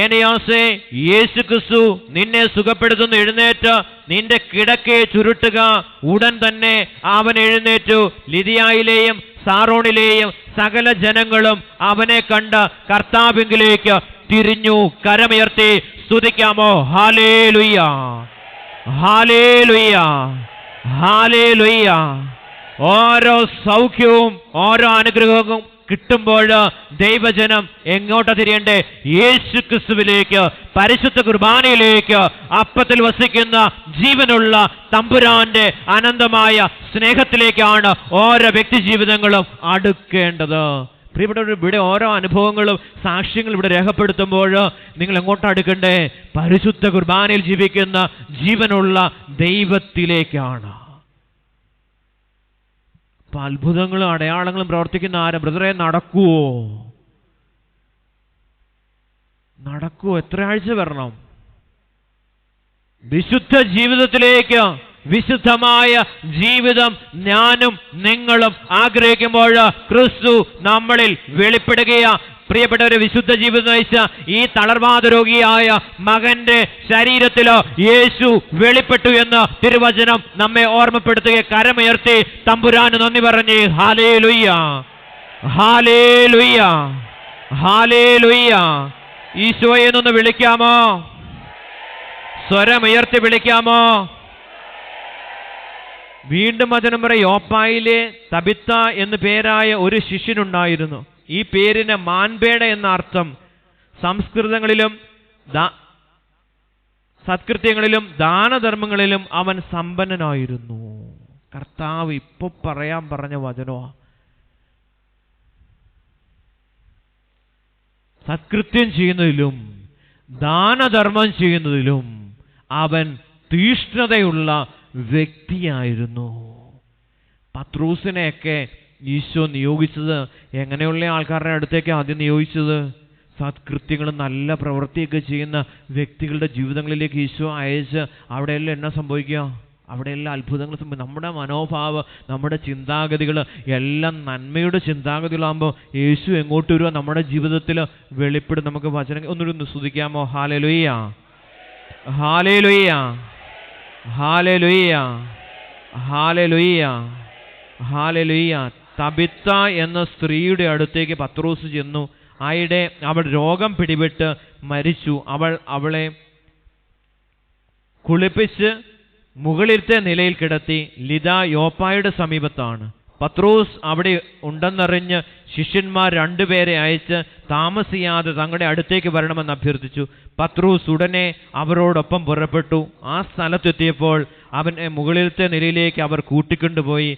ഏനയാസേ, യേശുക്രിസ്തു നിന്നെ സുഖപ്പെടുത്തുന്നു. എഴുന്നേറ്റ് നിന്റെ കിടക്കയെ ചുരുട്ടുക. ഉടൻ തന്നെ അവൻ എഴുന്നേറ്റു. ലിദിയായിലെയും സാറോണിലെയും സകല ജനങ്ങളും അവനെ കണ്ട് കർത്താവിലേക്ക് തിരിഞ്ഞു. കരമുയർത്തി സ്തുതിക്കാമോ? ഹല്ലേലൂയ, ഹല്ലേലൂയ, ഹല്ലേലൂയ. ഓരോ സൗഖ്യവും ഓരോ അനുഗ്രഹവും കിട്ടുമ്പോൾ ദൈവജനം എങ്ങോട്ടാ തിരിയണ്ടേ? യേശു ക്രിസ്തുവിലേക്ക്, പരിശുദ്ധ കുർബാനയിലേക്ക്, അപ്പത്തിൽ വസിക്കുന്ന ജീവനുള്ള തമ്പുരാന്റെ അനന്തമായ സ്നേഹത്തിലേക്കാണ് ഓരോ വ്യക്തി ജീവിതങ്ങളും അടുക്കേണ്ടത്. പ്രിയപ്പെട്ടവർ, ഇവിടെ ഓരോ അനുഭവങ്ങളും സാക്ഷ്യങ്ങൾ ഇവിടെ രേഖപ്പെടുത്തുമ്പോൾ നിങ്ങൾ എങ്ങോട്ടാ അടുക്കണ്ടേ? പരിശുദ്ധ കുർബാനയിൽ ജീവിക്കുന്ന ജീവനുള്ള ദൈവത്തിലേക്കാണ്. അത്ഭുതങ്ങളും അടയാളങ്ങളും പ്രവർത്തിക്കുന്ന ആരും ബ്രദറെ നടക്കുവോ? നടക്കുവോ? എത്ര ആഴ്ച വരണം? വിശുദ്ധ ജീവിതത്തിലേക്ക്, വിശുദ്ധമായ ജീവിതം ഞാനും നിങ്ങളും ആഗ്രഹിക്കുമ്പോൾ ക്രിസ്തു നമ്മളിൽ വെളിപ്പെടുകയാ. പ്രിയപ്പെട്ടവരെ, വിശുദ്ധ ജീവിതം നയിച്ച ഈ തളർവാദ രോഗിയായ മകന്റെ ശരീരത്തിലോ യേശു വെളിപ്പെട്ടു എന്ന് തിരുവചനം നമ്മെ ഓർമ്മപ്പെടുത്തുക. കരമുയർത്തി തമ്പുരാന് നന്ദി പറഞ്ഞ് ഹല്ലേലൂയ, ഹല്ലേലൂയ, ഹല്ലേലൂയ. ഈശോയെ എന്നൊന്ന് വിളിക്കാമോ? സ്വരമുയർത്തി വിളിക്കാമോ? വീണ്ടും വചനം പറയും, യോപ്പായിലെ തബിത്ത എന്നു പേരായ ഒരു ശിഷ്യനുണ്ടായിരുന്നു. ഈ പേരിന് മാൻപേട എന്ന അർത്ഥം. സംസ്കൃതങ്ങളിലും സത്കൃത്യങ്ങളിലും ദാനധർമ്മങ്ങളിലും അവൻ സമ്പന്നനായിരുന്നു. കർത്താവ് ഇപ്പൊ പറയാൻ പറഞ്ഞ വചനമാ. സത്കൃത്യം ചെയ്യുന്നതിലും ദാനധർമ്മം ചെയ്യുന്നതിലും അവൻ തീഷ്ണതയുള്ള വ്യക്തിയായിരുന്നു. പത്രോസിനെയൊക്കെ ഈശോ നിയോഗിച്ചത് എങ്ങനെയുള്ള ആൾക്കാരുടെ അടുത്തേക്ക് ആദ്യം നിയോഗിച്ചത്? സത്കൃത്യങ്ങളും നല്ല പ്രവൃത്തിയൊക്കെ ചെയ്യുന്ന വ്യക്തികളുടെ ജീവിതങ്ങളിലേക്ക് ഈശോ അയച്ച് അവിടെയെല്ലാം എന്നാ സംഭവിക്കുക? അവിടെയെല്ലാം അത്ഭുതങ്ങൾ സംഭവിക്കും. നമ്മുടെ മനോഭാവം, നമ്മുടെ ചിന്താഗതികൾ എല്ലാം നന്മയുടെ ചിന്താഗതികളാകുമ്പോൾ യേശു എങ്ങോട്ട് വരുമോ നമ്മുടെ ജീവിതത്തിൽ വെളിപ്പെടും. നമുക്ക് വചനം ഒന്നുകൂടി സ്തുതിക്കാമോ? ഹല്ലേലൂയ, ഹല്ലേലൂയ, ഹല്ലേലൂയ, ഹല്ലേലൂയ, ഹല്ലേലൂയ. തബിത്ത എന്ന സ്ത്രീയുടെ അടുത്തേക്ക് പത്രോസ് ചെന്നു. ആയിടെ അവൾ രോഗം പിടിപെട്ട് മരിച്ചു. അവളെ കുളിപ്പിച്ച് മുകളിലത്തെ നിലയിൽ കിടത്തി. ലിദ യോപ്പായുടെ സമീപത്താണ്. പത്രോസ് അവിടെ ഉണ്ടെന്നറിഞ്ഞ് ശിഷ്യന്മാർ 2 പേരെ അയച്ച് താമസിയാതെ തങ്ങളുടെ അടുത്തേക്ക് വരണമെന്ന് അഭ്യർത്ഥിച്ചു. പത്രോസ് ഉടനെ അവരോടൊപ്പം പുറപ്പെട്ടു. ആ സ്ഥലത്തെത്തിയപ്പോൾ അവനെ മുകളിലത്തെ നിലയിലേക്ക് അവർ കൂട്ടിക്കൊണ്ടുപോയി.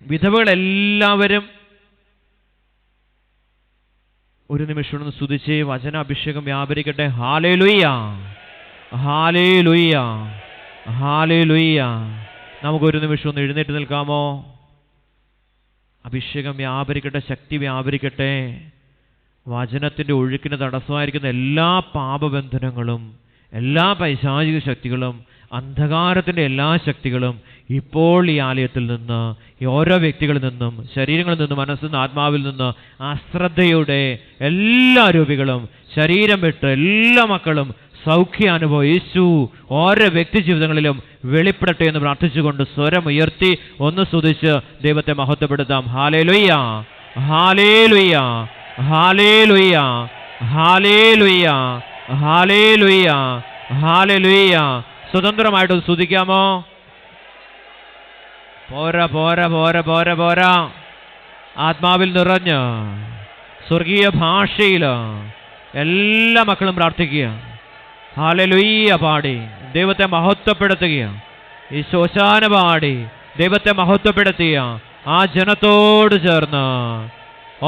വിധവകളെല്ലാവരും ഒരു നിമിഷം ഒന്ന് സ്തുതിച്ച് വചന അഭിഷേകം വ്യാപരിക്കട്ടെ. ഹല്ലേലൂയ, ഹല്ലേലൂയ, ഹല്ലേലൂയ. നമുക്കൊരു നിമിഷം ഒന്ന് എഴുന്നേറ്റ് നിൽക്കാമോ? അഭിഷേകം വ്യാപരിക്കട്ടെ, ശക്തി വ്യാപരിക്കട്ടെ. വചനത്തിൻ്റെ ഒഴുക്കിന് തടസ്സമായിരിക്കുന്ന എല്ലാ പാപബന്ധനങ്ങളും, എല്ലാ പൈശാചിക ശക്തികളും, അന്ധകാരത്തിൻ്റെ എല്ലാ ശക്തികളും ഇപ്പോൾ ഈ ആലയത്തിൽ നിന്ന്, ഈ ഓരോ വ്യക്തികളിൽ നിന്നും, ശരീരങ്ങളിൽ നിന്നും, മനസ്സിൽ നിന്ന്, ആത്മാവിൽ നിന്ന് അശ്രദ്ധയുടെ എല്ലാ രൂപികളും ശരീരം വിട്ട് എല്ലാ മക്കളും സൗഖ്യാനുഭവം യേശു ഓരോ വ്യക്തി ജീവിതങ്ങളിലും വെളിപ്പെടട്ടെ എന്ന് പ്രാർത്ഥിച്ചുകൊണ്ട് സ്വരമുയർത്തി ഒന്ന് സ്തുതിച്ച് ദൈവത്തെ മഹത്വപ്പെടുത്താം. ഹല്ലേലൂയ, ഹല്ലേലൂയ, ഹല്ലേലൂയ, ഹല്ലേലൂയ, ഹല്ലേലൂയ, ഹല്ലേലൂയ. സ്വതന്ത്രമായിട്ട് സ്തുതിക്കാമോ? പോരാ, പോരാ, പോരാ, പോരാ, പോരാ. ആത്മാവിൽ നിറഞ്ഞ് സ്വർഗീയ ഭാഷയിൽ എല്ലാ മക്കളും പ്രാർത്ഥിക്കുക. ഹല്ലേലൂയ പാടി ദൈവത്തെ മഹത്വപ്പെടുത്തുക. ഈ ശോശാന പാടി ദൈവത്തെ മഹത്വപ്പെടുത്തിയ ആ ജനത്തോട് ചേർന്ന്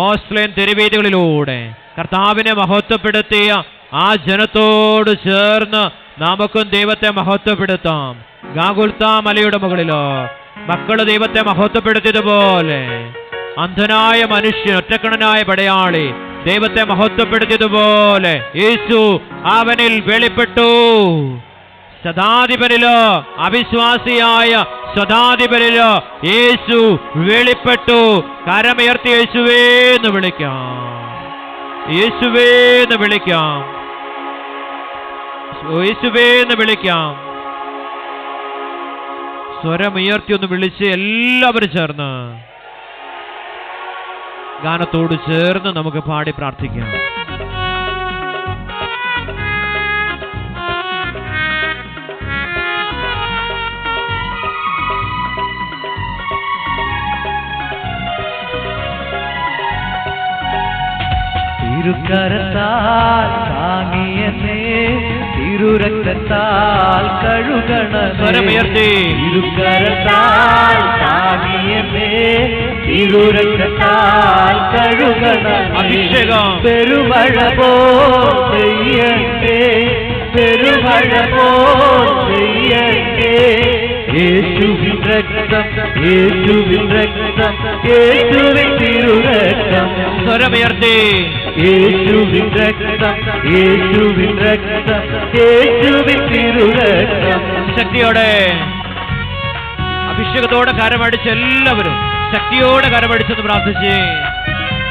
ഓസ്ട്രേലിയൻ തെരുവീതികളിലൂടെ കർത്താവിനെ മഹത്വപ്പെടുത്തിയ ആ ജനത്തോട് ചേർന്ന് നമുക്കും ദൈവത്തെ മഹത്വപ്പെടുത്താം. ഗാഗുൽത്താ മലയുടെ മുകളിലോ മക്കള് ദൈവത്തെ മഹത്വപ്പെടുത്തിയതുപോലെ, അന്ധനായ മനുഷ്യൻ, ഒറ്റക്കണനായ പടയാളി ദൈവത്തെ മഹത്വപ്പെടുത്തിയതുപോലെ യേശു അവനിൽ വെളിപ്പെട്ടു. ശതാധിപനിലോ അവിശ്വാസിയായ ശതാധിപനിലോ യേശു വെളിപ്പെട്ടു. കരമുയർത്തി യേശുവേന്ന് വിളിക്കാം, യേശുവേന്ന് വിളിക്കാം, യേശുവേന്ന് വിളിക്കാം. സ്വരമുയർത്തി ഒന്ന് വിളിച്ച് എല്ലാവരും ചേർന്ന് ഗാനത്തോട് ചേർന്ന് നമുക്ക് പാടി പ്രാർത്ഥിക്കാം. തിരുക്കരത്താൽ താങ്ങിയെന്നേ തിരുരക്തത്താൽ കഴുകണമേ. തിരുക്കരത്താൽ താങ്ങിയെന്നേ തിരുരക്തത്താൽ കഴുകണമേ. അഭിഷേകം പെരുമഴ പോ പെയ്യട്ടെ, പെരുമഴ പോ പെയ്യട്ടെ. യേശുവിൻ രക്തം, യേശുവിൻ രക്തം, യേശുവിൻ തിരുരക്തം. സ്വരമുയർത്തി യേശുവിൻ രക്തം, യേശുവിൻ രക്തം, യേശുവിൻ തിരുരക്തം. ശക്തിയോടെ അഭിഷേകത്തോടെ കരമടിച്ച് എല്ലാവരും ശക്തിയോടെ കരമടിച്ചെന്ന് പ്രാർത്ഥിച്ച്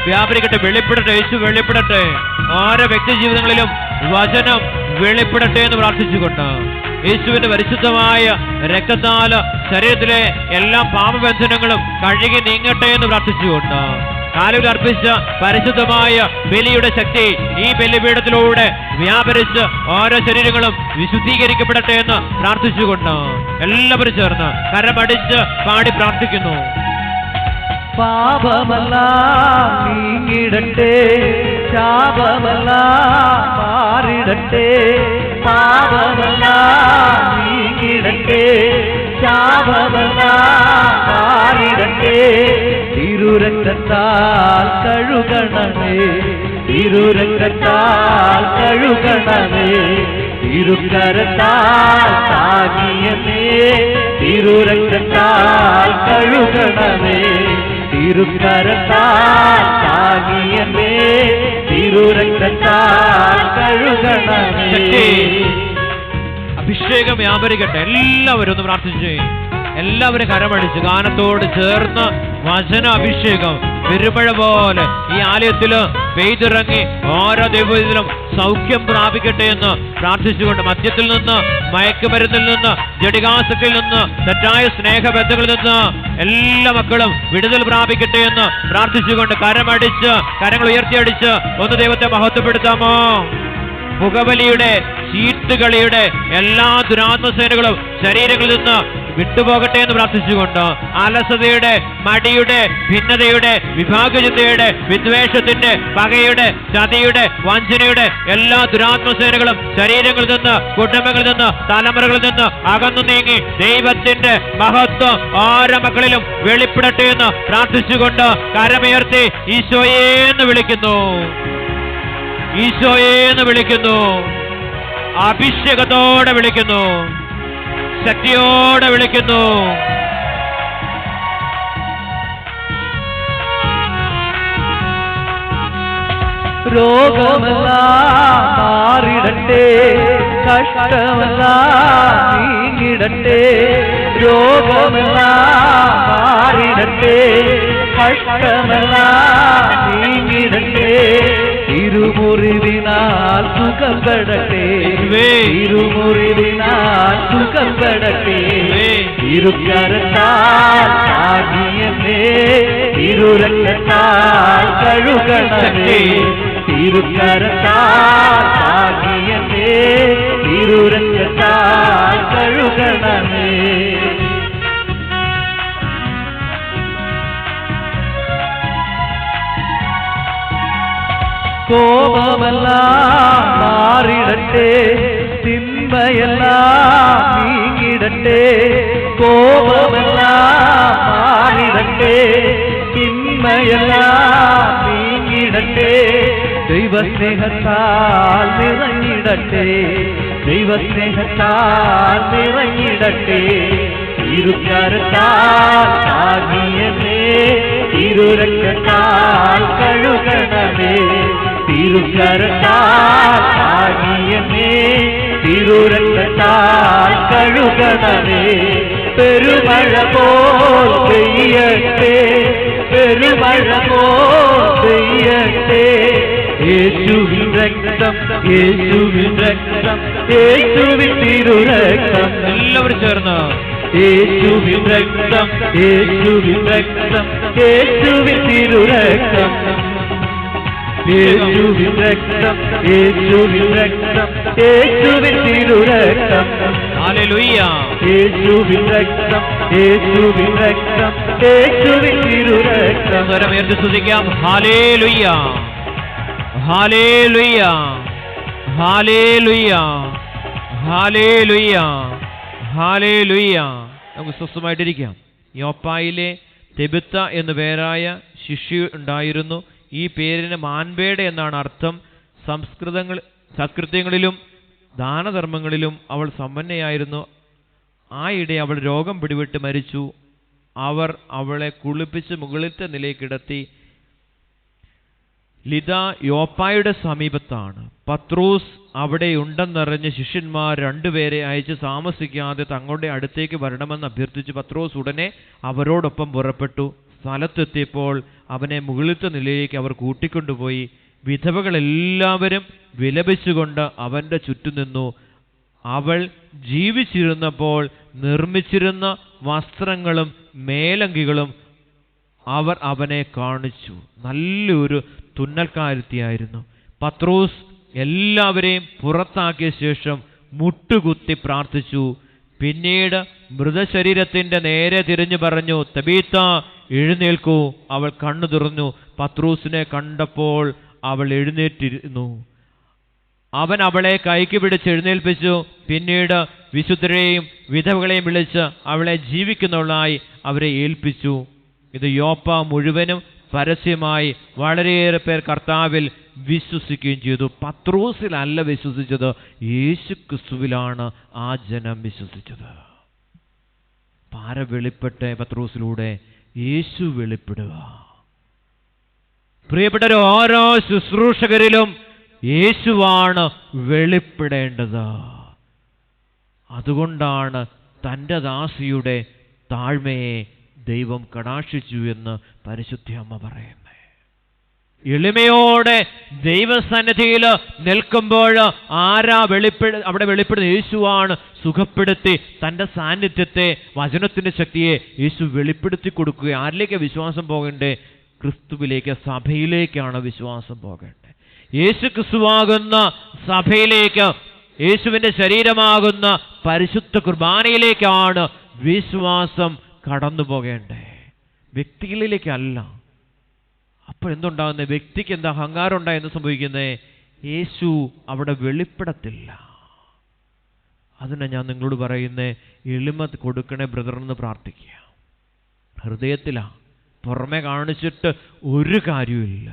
വ്യാപരിക്കട്ടെ, വെളിപ്പെടട്ടെ. യേശു വെളിപ്പെടട്ടെ. ഓരോ വ്യക്തി ജീവിതങ്ങളിലും വചനം വെളിപ്പെടട്ടെ എന്ന് പ്രാർത്ഥിച്ചുകൊണ്ട് യേശുവിന്റെ പരിശുദ്ധമായ രക്തത്താൽ ശരീരത്തിലെ എല്ലാ പാപബന്ധനങ്ങളും കഴുകി നീങ്ങട്ടെ എന്ന് പ്രാർത്ഥിച്ചുകൊണ്ട് കാലുകൾ അർപ്പിച്ച പരിശുദ്ധമായ ബലിയുടെ ശക്തി ഈ ബലിപീഠത്തിലൂടെ വ്യാപരിച്ച് ഓരോ ശരീരങ്ങളും വിശുദ്ധീകരിക്കപ്പെടട്ടെ എന്ന് പ്രാർത്ഥിച്ചുകൊണ്ട് എല്ലാവരും ചേർന്ന് കരമടിച്ച് പാടി പ്രാർത്ഥിക്കുന്നു. പാപമെല്ലാം നീങ്ങിടട്ടെ, ശാപമെല്ലാം മാറിടട്ടെ. പാപമെല്ലാം നീങ്ങിടട്ടെ, ശാപമെല്ലാം മാറിടട്ടെ. തിരുരക്തത്താൽ കഴുകണമേ, തിരുരക്തത്താൽ കഴുകണമേ. തിരുക്കരത്താൽ താങ്ങിയമേ, തിരുരക്തത്താൽ കഴുകണമേ. തിരുക്കരത്താൽ താങ്ങിയമേ, തിരുരക്തത്താൽ കഴുകണമേ. അഭിഷേകം വ്യാപരിക്കട്ടെ. എല്ലാവരും ഒന്ന് പ്രാർത്ഥിച്ചേ. എല്ലാവരും കരമടിച്ച് ഗാനത്തോട് ചേർന്ന് വചന അഭിഷേകം പെരുമഴ പോലെ ഈ ആലയത്തിൽ പെയ്തിറങ്ങി ഓരോ ദൈവത്തിലും സൗഖ്യം പ്രാപിക്കട്ടെ എന്ന് പ്രാർത്ഥിച്ചുകൊണ്ട് മദ്യത്തിൽ നിന്ന്, മയക്കുമരുന്നിൽ നിന്ന്, ജഡികാസക്തിയിൽ നിന്ന്, തെറ്റായ സ്നേഹബന്ധങ്ങളിൽ നിന്ന് എല്ലാ മക്കളും വിടുതൽ പ്രാപിക്കട്ടെ എന്ന് പ്രാർത്ഥിച്ചുകൊണ്ട് കരമടിച്ച് കരങ്ങൾ ഉയർത്തിയടിച്ച് ഒന്ന് ദൈവത്തെ മഹത്വപ്പെടുത്താമോ? പുകവലിയുടെ, ചീട്ടുകളിയുടെ എല്ലാ ദുരാത്മസേനകളും ശരീരങ്ങളിൽ നിന്ന് വിട്ടുപോകട്ടെ എന്ന് പ്രാർത്ഥിച്ചുകൊണ്ട് അലസതയുടെ, മടിയുടെ, ഭിന്നതയുടെ, വിഭാഗചിന്തയുടെ, വിദ്വേഷത്തിന്റെ, പകയുടെ, ചതിയുടെ, വഞ്ചനയുടെ എല്ലാ ദുരാത്മസേനകളും ശരീരങ്ങളിൽ നിന്ന്, കുടുംബങ്ങളിൽ നിന്ന്, തലമുറകളിൽ നിന്ന് അകന്നു നീങ്ങി ദൈവത്തിന്റെ മഹത്വം ഓരോ മക്കളിലും വെളിപ്പെടട്ടെ എന്ന് പ്രാർത്ഥിച്ചുകൊണ്ട് കരമുയർത്തി ഈശോയെ എന്ന് വിളിക്കുന്നു, ഈശോയെ എന്ന് വിളിക്കുന്നു. അഭിഷേകത്തോടെ വിളിക്കുന്നു, ശക്തിയോടെ വിളിക്കുന്നു. രോഗമെല്ലാം മാറിടട്ടെ, കഷ്ടമെല്ലാം നീങ്ങിടട്ടെ. രോഗമെല്ലാം മാറിടട്ടെ, കഷ്ടമെല്ലാം നീങ്ങിടട്ടെ. തിരുമുറിവിനാൽ സുഖം പെടട്ടെ, തിരുമുറിവിനാൽ സുഖം പെടട്ടെ. തിരുക്കരത്താൽ താങ്ങിയമേ, തിരുരക്തത്താൽ കഴുകണമേ. തിരുക്കരത്താൽ താങ്ങിയമേ, തിരുരക്തത്താൽ കഴുകണമേ. കോപമെല്ലാം മാറിടട്ടെ, തിന്മയെല്ലാം നീങ്ങിടട്ടെ. കോപമെല്ലാം മാറിടട്ടെ, തിന്മയെല്ലാം നീങ്ങിടട്ടെ. ദൈവസ്നേഹത്താൽ നിറഞ്ഞിടട്ടെ, ദൈവസ്നേഹത്താൽ നിറഞ്ഞിടട്ടെ. തിരുക്കരത്താൽ താങ്ങിയമേ, തിരുരക്തത്താൽ കഴുകണമേ. തിരുക്കരത്താൽ താങ്ങിയമേ, തിരുരക്തത്താൽ കഴുകണമേ. പെരുമഴ പോൽ പെയ്യട്ടെ, പെരുമഴ പോൽ പെയ്യട്ടെ. യേശുവിൻ രക്തം, യേശുവിൻ രക്തം, യേശുവിൻ തിരുരക്തം. എല്ലാവരും ചേർന്ന് യേശുവിൻ രക്തം, യേശുവിൻ രക്തം, യേശുവിൻ തിരുരക്തം. യേശുവിൻ രക്തം, യേശുവിൻ രക്തം, യേശുവിൻ തിരുരക്തം. ഹല്ലേലൂയ. യേശുവിൻ രക്തം, യേശുവിൻ രക്തം, യേശുവിൻ തിരുരക്തം. സ്വരമുയർത്തി സ്തുതിക്കാം. ഹല്ലേലൂയ, ഹല്ലേലൂയ, ഹല്ലേലൂയ, ഹല്ലേലൂയ, ഹല്ലേലൂയ. നമുക്ക് സ്വസ്ഥമായിട്ടിരിക്കാം. യോപ്പായിലെ തെബിത്ത എന്നു പേരായ ശിശു ഉണ്ടായിരുന്നു. ഈ പേരിന് മാൻപേട എന്നാണ് അർത്ഥം. സത്കൃത്യങ്ങളിലും ദാനധർമ്മങ്ങളിലും അവൾ സമ്പന്നയായിരുന്നു. ആയിടെ അവൾ രോഗം പിടിവിട്ട് മരിച്ചു. അവർ അവളെ കുളിപ്പിച്ച് മുകളിലത്തെ നിലയ്ക്കിടത്തി. ലിദ യോപ്പായുടെ സമീപത്താണ്. പത്രോസ് അവിടെ ഉണ്ടെന്നറിഞ്ഞ് ശിഷ്യന്മാർ രണ്ടുപേരെ അയച്ച് താമസിക്കാതെ തങ്ങളുടെ അടുത്തേക്ക് വരണമെന്ന് അഭ്യർത്ഥിച്ചു. പത്രോസ് ഉടനെ അവരോടൊപ്പം പുറപ്പെട്ടു. സ്ഥലത്തെത്തിയപ്പോൾ അവനെ മുകളിലത്തെ നിലയിലേക്ക് അവർ കൂട്ടിക്കൊണ്ടുപോയി. വിധവകളെല്ലാവരും വിലപിച്ചുകൊണ്ട് അവൻ്റെ ചുറ്റും നിന്നു. അവൾ ജീവിച്ചിരുന്നപ്പോൾ നിർമ്മിച്ചിരുന്ന വസ്ത്രങ്ങളും മേലങ്കികളും അവർ അവനെ കാണിച്ചു. നല്ലൊരു തുന്നൽക്കാരത്തിയായിരുന്നു. പത്രോസ് എല്ലാവരെയും പുറത്താക്കിയ ശേഷം മുട്ടുകുത്തി പ്രാർത്ഥിച്ചു. പിന്നീട് മൃതശരീരത്തിൻ്റെ നേരെ തിരിഞ്ഞു പറഞ്ഞു, തബീത്ത, എഴുന്നേൽക്കൂ. അവൾ കണ്ണു തുറന്നു. പത്രോസിനെ കണ്ടപ്പോൾ അവൾ എഴുന്നേറ്റിരുന്നു. അവൻ അവളെ കൈക്ക് പിടിച്ച് എഴുന്നേൽപ്പിച്ചു. പിന്നീട് വിശുദ്ധരെയും വിധവകളെയും വിളിച്ച് അവളെ ജീവിക്കുന്നവളായി അവരെ ഏൽപ്പിച്ചു. ഇത് യോപ്പ മുഴുവനും പരസ്യമായി വളരെയേറെ പേർ കർത്താവിൽ വിശ്വസിക്കുകയും ചെയ്തു. പത്രോസിലല്ല വിശ്വസിച്ചത്, യേശു ക്രിസ്തുവിലാണ് ആ ജനം വിശ്വസിച്ചത്. പാര വെളിപ്പെട്ട പത്രോസിലൂടെ യേശു വെളിപ്പെടുക. പ്രിയപ്പെട്ടവർ, ഓരോ ശുശ്രൂഷകരിലും യേശുവാണ് വെളിപ്പെടേണ്ടത്. അതുകൊണ്ടാണ് തൻ്റെ ദാസിയുടെ താഴ്മയെ ദൈവം കടാക്ഷിച്ചു എന്ന് പരിശുദ്ധ അമ്മ പറയുന്നത്. എളിമയോടെ ദൈവസന്നിധിയിൽ നിൽക്കുമ്പോൾ ആരാ അവിടെ വെളിപ്പെടുന്നത്? യേശുവാണ് സുഖപ്പെടുത്തി തൻ്റെ സാന്നിധ്യത്തെ, വചനത്തിൻ്റെ ശക്തിയെ യേശു വെളിപ്പെടുത്തി കൊടുക്കുക. ആരിലേക്ക് വിശ്വാസം പോകണ്ടേ? ക്രിസ്തുവിലേക്ക്, സഭയിലേക്കാണ് വിശ്വാസം പോകേണ്ടത്. യേശു ക്രിസ്തുവാകുന്ന സഭയിലേക്ക്, യേശുവിൻ്റെ ശരീരമാകുന്ന പരിശുദ്ധ കുർബാനയിലേക്കാണ് വിശ്വാസം കടന്നു പോകേണ്ടേ, വ്യക്തികളിലേക്കല്ല. അപ്പോൾ എന്തുണ്ടാകുന്നത്? വ്യക്തിക്ക് എന്താ അഹങ്കാരം ഉണ്ടായി എന്ന് സംഭവിക്കുന്നത്? യേശു അവിടെ വെളിപ്പെടത്തില്ല. അതിനെ ഞാൻ നിങ്ങളോട് പറയുന്നത്, എളിമ കൊടുക്കണേ ബ്രദറെന്ന് പ്രാർത്ഥിക്കുക. ഹൃദയത്തിലാണ്, പുറമെ കാണിച്ചിട്ട് ഒരു കാര്യമില്ല.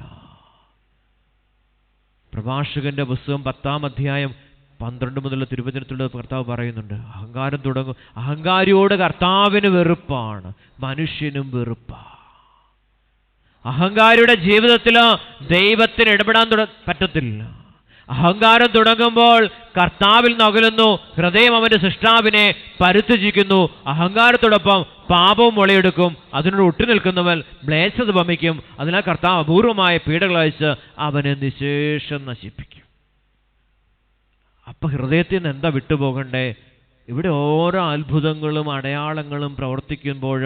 പ്രഭാഷകന്റെ പുസ്തകം 10-ാം അധ്യായം 12 മുതൽ തിരുവചനത്തിലുള്ള കർത്താവ് പറയുന്നുണ്ട്, അഹങ്കാരം തുടങ്ങും. അഹങ്കാരിയോട് കർത്താവിന് വെറുപ്പാണ്, മനുഷ്യനും വെറുപ്പാണ്. അഹങ്കാരിയുടെ ജീവിതത്തിൽ ദൈവത്തിന് ഇടപെടാൻ പറ്റത്തില്ല. അഹങ്കാരം തുടങ്ങുമ്പോൾ കർത്താവിൽ നിന്ന് അകലുന്നു. ഹൃദയം അവന്റെ സൃഷ്ടാവിനെ പരിത്യജിക്കുന്നു. അഹങ്കാരത്തോടൊപ്പം പാപവും മുളയെടുക്കും. അതിനോട് ഒട്ടുനിൽക്കുന്നവൻ മ്ലേച്ഛത വമിക്കും. അതിനാൽ കർത്താവ് അപൂർവമായ പീഡകൾ അയച്ച് അവനെ നിശേഷം നശിപ്പിക്കും. അപ്പം ഹൃദയത്തിൽ നിന്ന് എന്താ വിട്ടുപോകണ്ടേ? ഇവിടെ ഓരോ അത്ഭുതങ്ങളും അടയാളങ്ങളും പ്രവർത്തിക്കുമ്പോൾ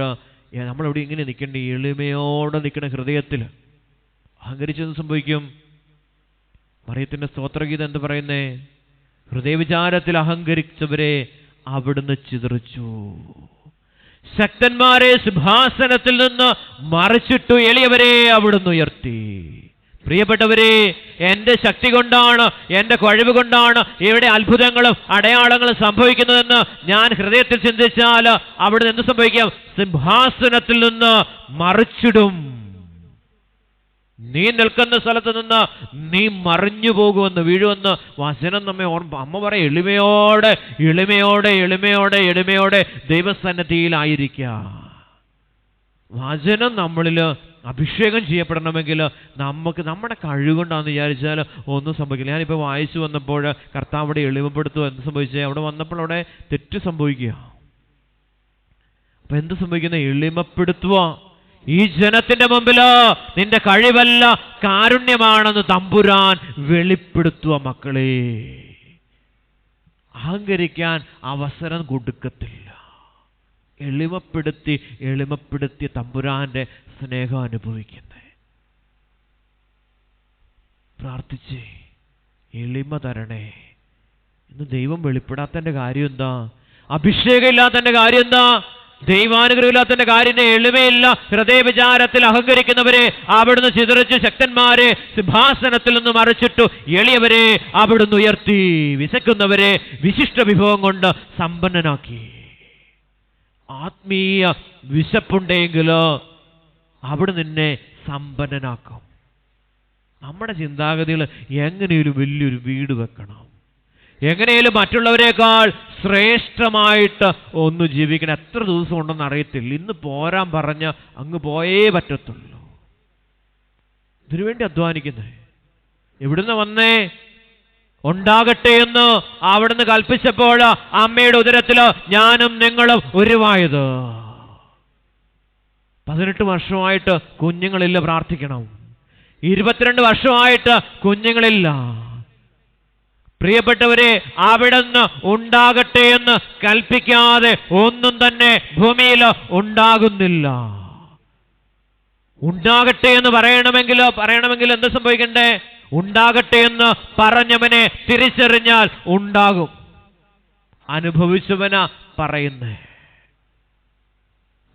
നമ്മളിവിടെ ഇങ്ങനെ നിൽക്കേണ്ട, എളിമയോടെ നിൽക്കണ ഹൃദയത്തിൽ. അഹങ്കരിച്ചെന്ന് സംഭവിക്കും. മറിയത്തിൻ്റെ സ്തോത്രഗീതം എന്ത് പറയുന്നേ? ഹൃദയവിചാരത്തിൽ അഹങ്കരിച്ചവരെ അവിടുന്ന് ചിതറിച്ചു, ശക്തന്മാരെ സിംഹാസനത്തിൽ നിന്ന് മറിച്ചിട്ടു, എളിയവരെ അവിടുന്ന് ഉയർത്തി. പ്രിയപ്പെട്ടവരെ, എൻ്റെ ശക്തി കൊണ്ടാണ്, എൻ്റെ കഴിവ് കൊണ്ടാണ് ഇവിടെ അത്ഭുതങ്ങളും അടയാളങ്ങളും സംഭവിക്കുന്നതെന്ന് ഞാൻ ഹൃദയത്തിൽ ചിന്തിച്ചാൽ അവിടുന്ന് എന്ത് സംഭവിക്കാം? സിംഹാസനത്തിൽ നിന്ന് മറിച്ചിടും. നീ നിൽക്കുന്ന സ്ഥലത്ത് നിന്ന് നീ മറിഞ്ഞു പോകുമെന്ന്, വീഴുമെന്ന് വചനം നമ്മെ അമ്മ പറയും. എളിമയോടെ എളിമയോടെ എളിമയോടെ എളിമയോടെ ദൈവസന്നിധിയിലായിരിക്കുക. വചനം നമ്മളിൽ അഭിഷേകം ചെയ്യപ്പെടണമെങ്കിൽ നമുക്ക് നമ്മുടെ കഴിവുകൊണ്ടാണെന്ന് വിചാരിച്ചാൽ ഒന്നും സംഭവിക്കില്ല. ഞാനിപ്പോൾ വായിച്ചു വന്നപ്പോൾ കർത്താവ് അവിടെ എളിമപ്പെടുത്തുക. എന്ത് സംഭവിച്ചേ? അവിടെ വന്നപ്പോൾ അവിടെ തെറ്റ് സംഭവിക്കുക. അപ്പം എന്ത് സംഭവിക്കുന്നത്? എളിമപ്പെടുത്തുക. ഈ ജനത്തിന്റെ മുമ്പിൽ നിന്റെ കഴിവല്ല, കാരുണ്യമാണെന്ന് തമ്പുരാൻ വെളിപ്പെടുത്തുക. മക്കളെ, അഹങ്കരിക്കാൻ അവസരം കൊടുക്കത്തില്ല. എളിമപ്പെടുത്തി എളിമപ്പെടുത്തി തമ്പുരാന്റെ സ്നേഹം അനുഭവിക്കുന്നത്. പ്രാർത്ഥിച്ചേ, എളിമ തരണേ. ഇന്ന് ദൈവം വെളിപ്പെടാത്തതിൻ്റെ കാര്യം എന്താ? അഭിഷേകം ഇല്ലാത്തതിൻ്റെ കാര്യം എന്താ? ദൈവാനുഗ്രഹമില്ലാത്തതിൻ്റെ കാര്യം എളിമയില്ല. ഹൃദയവിചാരത്തിൽ അഹങ്കരിക്കുന്നവരെ അവിടുന്ന് ചിതറിച്ചു, ശക്തന്മാരെ സിംഹാസനത്തിൽ നിന്ന് മറിച്ചിട്ടു, എളിയവരെ അവിടുന്ന് ഉയർത്തി, വിശക്കുന്നവരെ വിശിഷ്ട വിഭവം കൊണ്ട് സമ്പന്നനാക്കി. ആത്മീയ വിശപ്പുണ്ടെങ്കിലോ അവിടെ നിന്നെ സമ്പന്നനാക്കും. നമ്മുടെ ചിന്താഗതികൾ എങ്ങനെയും വലിയൊരു വീട് വെക്കണം, എങ്ങനെയും മറ്റുള്ളവരെക്കാൾ ശ്രേഷ്ഠമായിട്ട് ഒന്ന് ജീവിക്കണം. എത്ര ദിവസം ഉണ്ടെന്ന് അറിയത്തില്ല. ഇന്ന് പോരാൻ പറഞ്ഞ് അങ്ങ് പോയേ പറ്റത്തുള്ളൂ. ഇതിനുവേണ്ടി അധ്വാനിക്കുന്നത്. എവിടുന്ന് വന്നേ? ഉണ്ടാകട്ടെ എന്ന് അവിടുന്ന് കൽപ്പിച്ചപ്പോൾ അമ്മയുടെ ഉദരത്തില് ഞാനും നിങ്ങളും ഉരുവായത്. 18 വർഷമായിട്ട് കുഞ്ഞുങ്ങളില്ല, പ്രാർത്ഥിക്കണം. 22 വർഷമായിട്ട് കുഞ്ഞുങ്ങളില്ല. പ്രിയപ്പെട്ടവരെ, അവിടുന്ന് ഉണ്ടാകട്ടെ എന്ന് കൽപ്പിക്കാതെ ഒന്നും തന്നെ ഭൂമിയിൽ ഉണ്ടാകുന്നില്ല. ഉണ്ടാകട്ടെ എന്ന് പറയണമെങ്കിൽ എന്ത് സംഭവിക്കണ്ടേ? ഉണ്ടാകട്ടെ എന്ന് പറഞ്ഞവനെ തിരിച്ചറിഞ്ഞാൽ ഉണ്ടാകും. അനുഭവിച്ചവനാ പറയുന്നേ.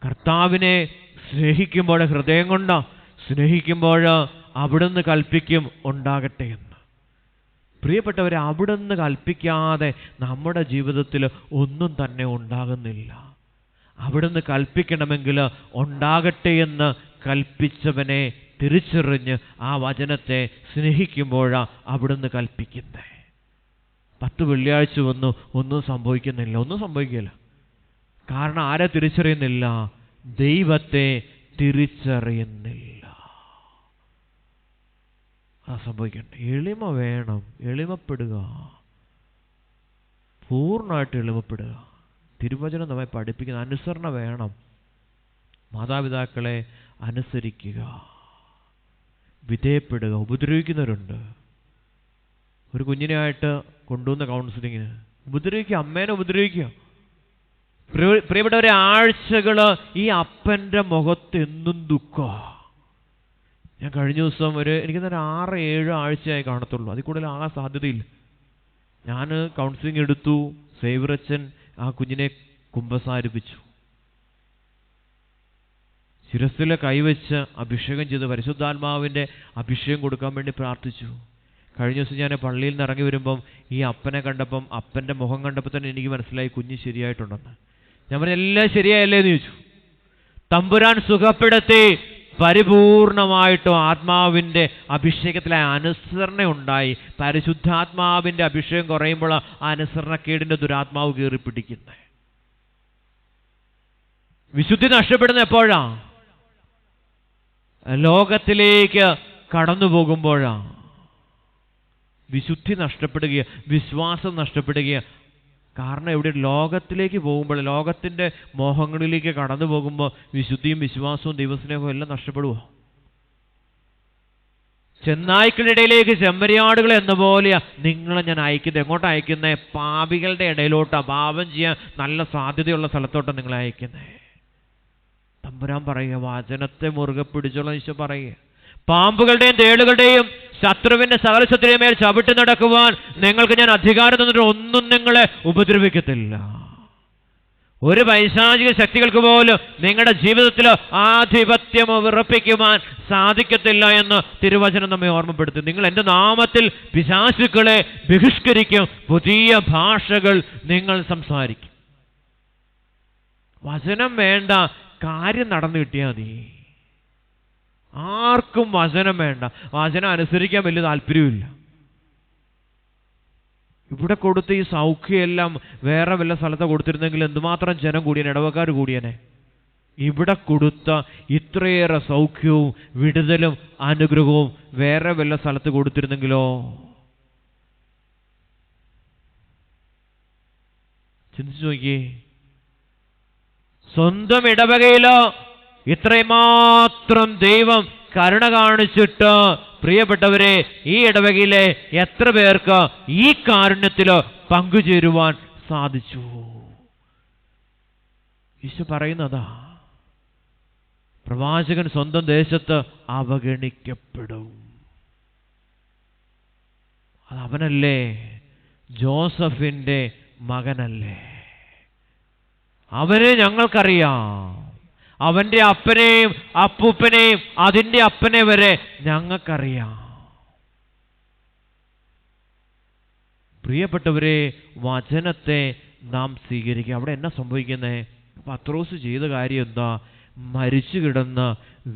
കർത്താവിനെ സ്നേഹിക്കുമ്പോൾ, ഹൃദയം കൊണ്ട് സ്നേഹിക്കുമ്പോൾ അവിടുന്ന് കൽപ്പിക്കും ഉണ്ടാകട്ടെ എന്ന്. പ്രിയപ്പെട്ടവരെ, അവിടുന്ന് കൽപ്പിക്കാതെ നമ്മുടെ ജീവിതത്തിൽ ഒന്നും തന്നെ ഉണ്ടാകുന്നില്ല. അവിടുന്ന് കൽപ്പിക്കണമെങ്കിൽ ഉണ്ടാകട്ടെ എന്ന് കൽപ്പിച്ചവനെ തിരിച്ചറിഞ്ഞ് ആ വചനത്തെ സ്നേഹിക്കുമ്പോഴാണ് അവിടുന്ന് കൽപ്പിക്കുന്നത്. 10 വെള്ളിയാഴ്ച വന്നു, ഒന്നും സംഭവിക്കുന്നില്ല, ഒന്നും സംഭവിക്കില്ല. കാരണം ആരെ തിരിച്ചറിയുന്നില്ല? ദൈവത്തെ തിരിച്ചറിയുന്നില്ല. സംഭവിക്കണ്ട. എളിമ വേണം, എളിമപ്പെടുക, പൂർണ്ണമായിട്ട് എളിമപ്പെടുക. തിരുവചനം നമ്മെ പഠിപ്പിക്കുന്ന അനുസരണ വേണം. മാതാപിതാക്കളെ അനുസരിക്കുക, വിധേയപ്പെടുക. ഉപദ്രവിക്കുന്നവരുണ്ട്. ഒരു കുഞ്ഞിനായിട്ട് കൊണ്ടുവന്ന കൗൺസിലിങ്ങിന് ഉപദ്രവിക്കുക, അമ്മേനെ ഉപദ്രവിക്കുക. പ്രിയപ്പെട്ടവരെ, ആഴ്ചകൾ ഈ അപ്പൻ്റെ മുഖത്ത് എന്നും ദുഃഖം. ഞാൻ കഴിഞ്ഞ ദിവസം എനിക്ക് തന്നെ 6-7 ആഴ്ചയായി കാണത്തുള്ളൂ, അതിൽ കൂടുതൽ ആകാൻ സാധ്യതയില്ല. ഞാൻ കൗൺസിലിംഗ് എടുത്തു. സേവ്യറച്ചൻ ആ കുഞ്ഞിനെ കുമ്പസാരിപ്പിച്ചു. ശിരസ്സിലെ കൈവച്ച് അഭിഷേകം ചെയ്ത് പരിശുദ്ധാത്മാവിൻ്റെ അഭിഷേകം കൊടുക്കാൻ വേണ്ടി പ്രാർത്ഥിച്ചു. കഴിഞ്ഞ ദിവസം ഞാൻ പള്ളിയിൽ നിന്ന് ഇറങ്ങി വരുമ്പം ഈ അപ്പനെ കണ്ടപ്പം, അപ്പൻ്റെ മുഖം കണ്ടപ്പോൾ തന്നെ എനിക്ക് മനസ്സിലായി കുഞ്ഞ് ശരിയായിട്ടുണ്ടെന്ന്. ഞാൻ പറഞ്ഞ എല്ലാം ശരിയായല്ലേ എന്ന് ചോദിച്ചു. തമ്പുരാൻ സുഖപ്പെടുത്തി. പരിപൂർണമായിട്ടും ആത്മാവിൻ്റെ അഭിഷേകത്തിലെ അനുസരണ ഉണ്ടായി. പരിശുദ്ധാത്മാവിൻ്റെ അഭിഷേകം കുറയുമ്പോൾ അനുസരണക്കേടിൻ്റെ ദുരാത്മാവ് കയറി പിടിക്കുന്നത്. വിശുദ്ധി നഷ്ടപ്പെടുന്ന എപ്പോഴാണ്? ലോകത്തിലേക്ക് കടന്നു പോകുമ്പോഴാണ് വിശുദ്ധി നഷ്ടപ്പെടുക, വിശ്വാസം നഷ്ടപ്പെടുക. കാരണം ഇവിടെ ലോകത്തിലേക്ക് പോകുമ്പോൾ, ലോകത്തിൻ്റെ മോഹങ്ങളിലേക്ക് കടന്നു പോകുമ്പോൾ വിശുദ്ധിയും വിശ്വാസവും ദൈവസ്നേഹവും എല്ലാം നഷ്ടപ്പെടുക. ചെന്നായ്ക്കളിടയിലേക്ക് ചെമ്മരിയാടുകൾ എന്ന പോലെയാ നിങ്ങളെ ഞാൻ അയക്കുന്നത്. എങ്ങോട്ടാണ് അയക്കുന്നത്? പാപികളുടെ ഇടയിലോട്ടാണ്. പാപം ചെയ്യാൻ നല്ല സാധ്യതയുള്ള സ്ഥലത്തോട്ടാണ് നിങ്ങളെ അയക്കുന്നത്. തമ്പുരാൻ പറയുക, വചനത്തെ മുറുകെ പിടിച്ചോളാം. ഈശോ പറയുക, പാമ്പുകളുടെയും തേളുകളുടെയും ശത്രുവിന്റെ സകല ശത്രുവിന്റെ മേൽ ചവിട്ടി നടക്കുവാൻ നിങ്ങൾക്ക് ഞാൻ അധികാരം തന്നിട്ട് ഒന്നും നിങ്ങളെ ഉപദ്രവിക്കത്തില്ല. ഒരു പൈശാചിക ശക്തികൾക്ക് പോലും നിങ്ങളുടെ ജീവിതത്തിൽ ആധിപത്യം ഉറപ്പിക്കുവാൻ സാധിക്കത്തില്ല എന്ന് തിരുവചനം നമ്മെ ഓർമ്മപ്പെടുത്തി. നിങ്ങൾ എൻ്റെ നാമത്തിൽ പിശാചുക്കളെ ബഹിഷ്കരിക്കും, പുതിയ ഭാഷകൾ നിങ്ങൾ സംസാരിക്കും. വചനം വേണ്ട, കാര്യം നടന്നു കിട്ടിയാൽ മതി. ആർക്കും വചനം വേണ്ട, വചനം അനുസരിക്കാൻ വലിയ താല്പര്യമില്ല. ഇവിടെ കൊടുത്ത ഈ സൗഖ്യമെല്ലാം വേറെ വല്ല സ്ഥലത്ത് കൊടുത്തിരുന്നെങ്കിൽ എന്തുമാത്രം ജനം കൂടിയനെ, ഇടവക്കാർ കൂടിയനെ. ഇവിടെ കൊടുത്ത ഇത്രയേറെ സൗഖ്യവും വിടുതലും അനുഗ്രഹവും വേറെ വല്ല സ്ഥലത്ത് കൊടുത്തിരുന്നെങ്കിലോ? ചിന്തിച്ചു നോക്കിയേ. സ്വന്തം ഇടവകയിലോ ഇത്രമാത്രം ദൈവം കരുണ കാണിച്ചിട്ട്, പ്രിയപ്പെട്ടവരെ, ഈ ഇടവകയിലെ എത്ര പേർക്ക് ഈ കാരുണ്യത്തിൽ പങ്കുചേരുവാൻ സാധിച്ചു? ഈശോ പറയുന്നതാ, പ്രവാചകൻ സ്വന്തം ദേശത്ത് അവഗണിക്കപ്പെടും. അതവനല്ലേ? ജോസഫിൻ്റെ മകനല്ലേ? അവനെ ഞങ്ങൾക്കറിയാം. അവൻ്റെ അപ്പനെയും അപ്പൂപ്പനെയും അതിൻ്റെ അപ്പനെ വരെ ഞങ്ങൾക്കറിയാം. പ്രിയപ്പെട്ടവരെ, വചനത്തെ നാം സ്വീകരിക്കുക. അവിടെ എന്നാ സംഭവിക്കുന്നത്? പത്രോസ് ചെയ്ത കാര്യം എന്താ? മരിച്ചു കിടന്ന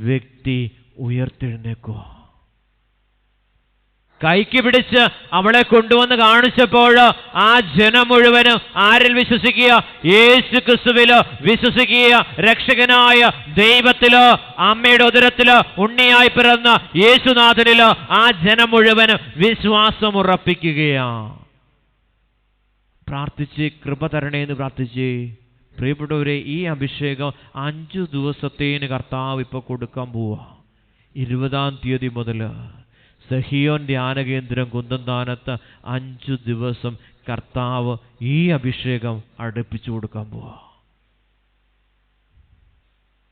വ്യക്തി ഉയർത്തെഴുന്നേക്കുക. കൈക്ക് പിടിച്ച് അവളെ കൊണ്ടുവന്ന് കാണിച്ചപ്പോൾ ആ ജനം മുഴുവനും ആരിൽ വിശ്വസിക്കുക? യേശു ക്രിസ്തുവില് വിശ്വസിക്കുക. രക്ഷകനായ ദൈവത്തില്, അമ്മയുടെ ഉദരത്തില് ഉണ്ണിയായി പിറന്ന യേശുനാഥനില് ആ ജനം മുഴുവനും വിശ്വാസം ഉറപ്പിക്കുകയാണ്. പ്രാർത്ഥിച്ച് കൃപ തരണേന്ന് പ്രാർത്ഥിച്ച്. പ്രിയപ്പെട്ടവരെ, ഈ അഭിഷേകം 5 ദിവസത്തേന് കർത്താവ് ഇപ്പോൾ കൊടുക്കാൻ പോവാ. 20-ാം തീയതി മുതൽ സഹിയോൻ ധ്യാനകേന്ദ്രം കുന്തന്താനത്ത് 5 ദിവസം കർത്താവ് ഈ അഭിഷേകം അടുപ്പിച്ചു കൊടുക്കാൻ പോവാ.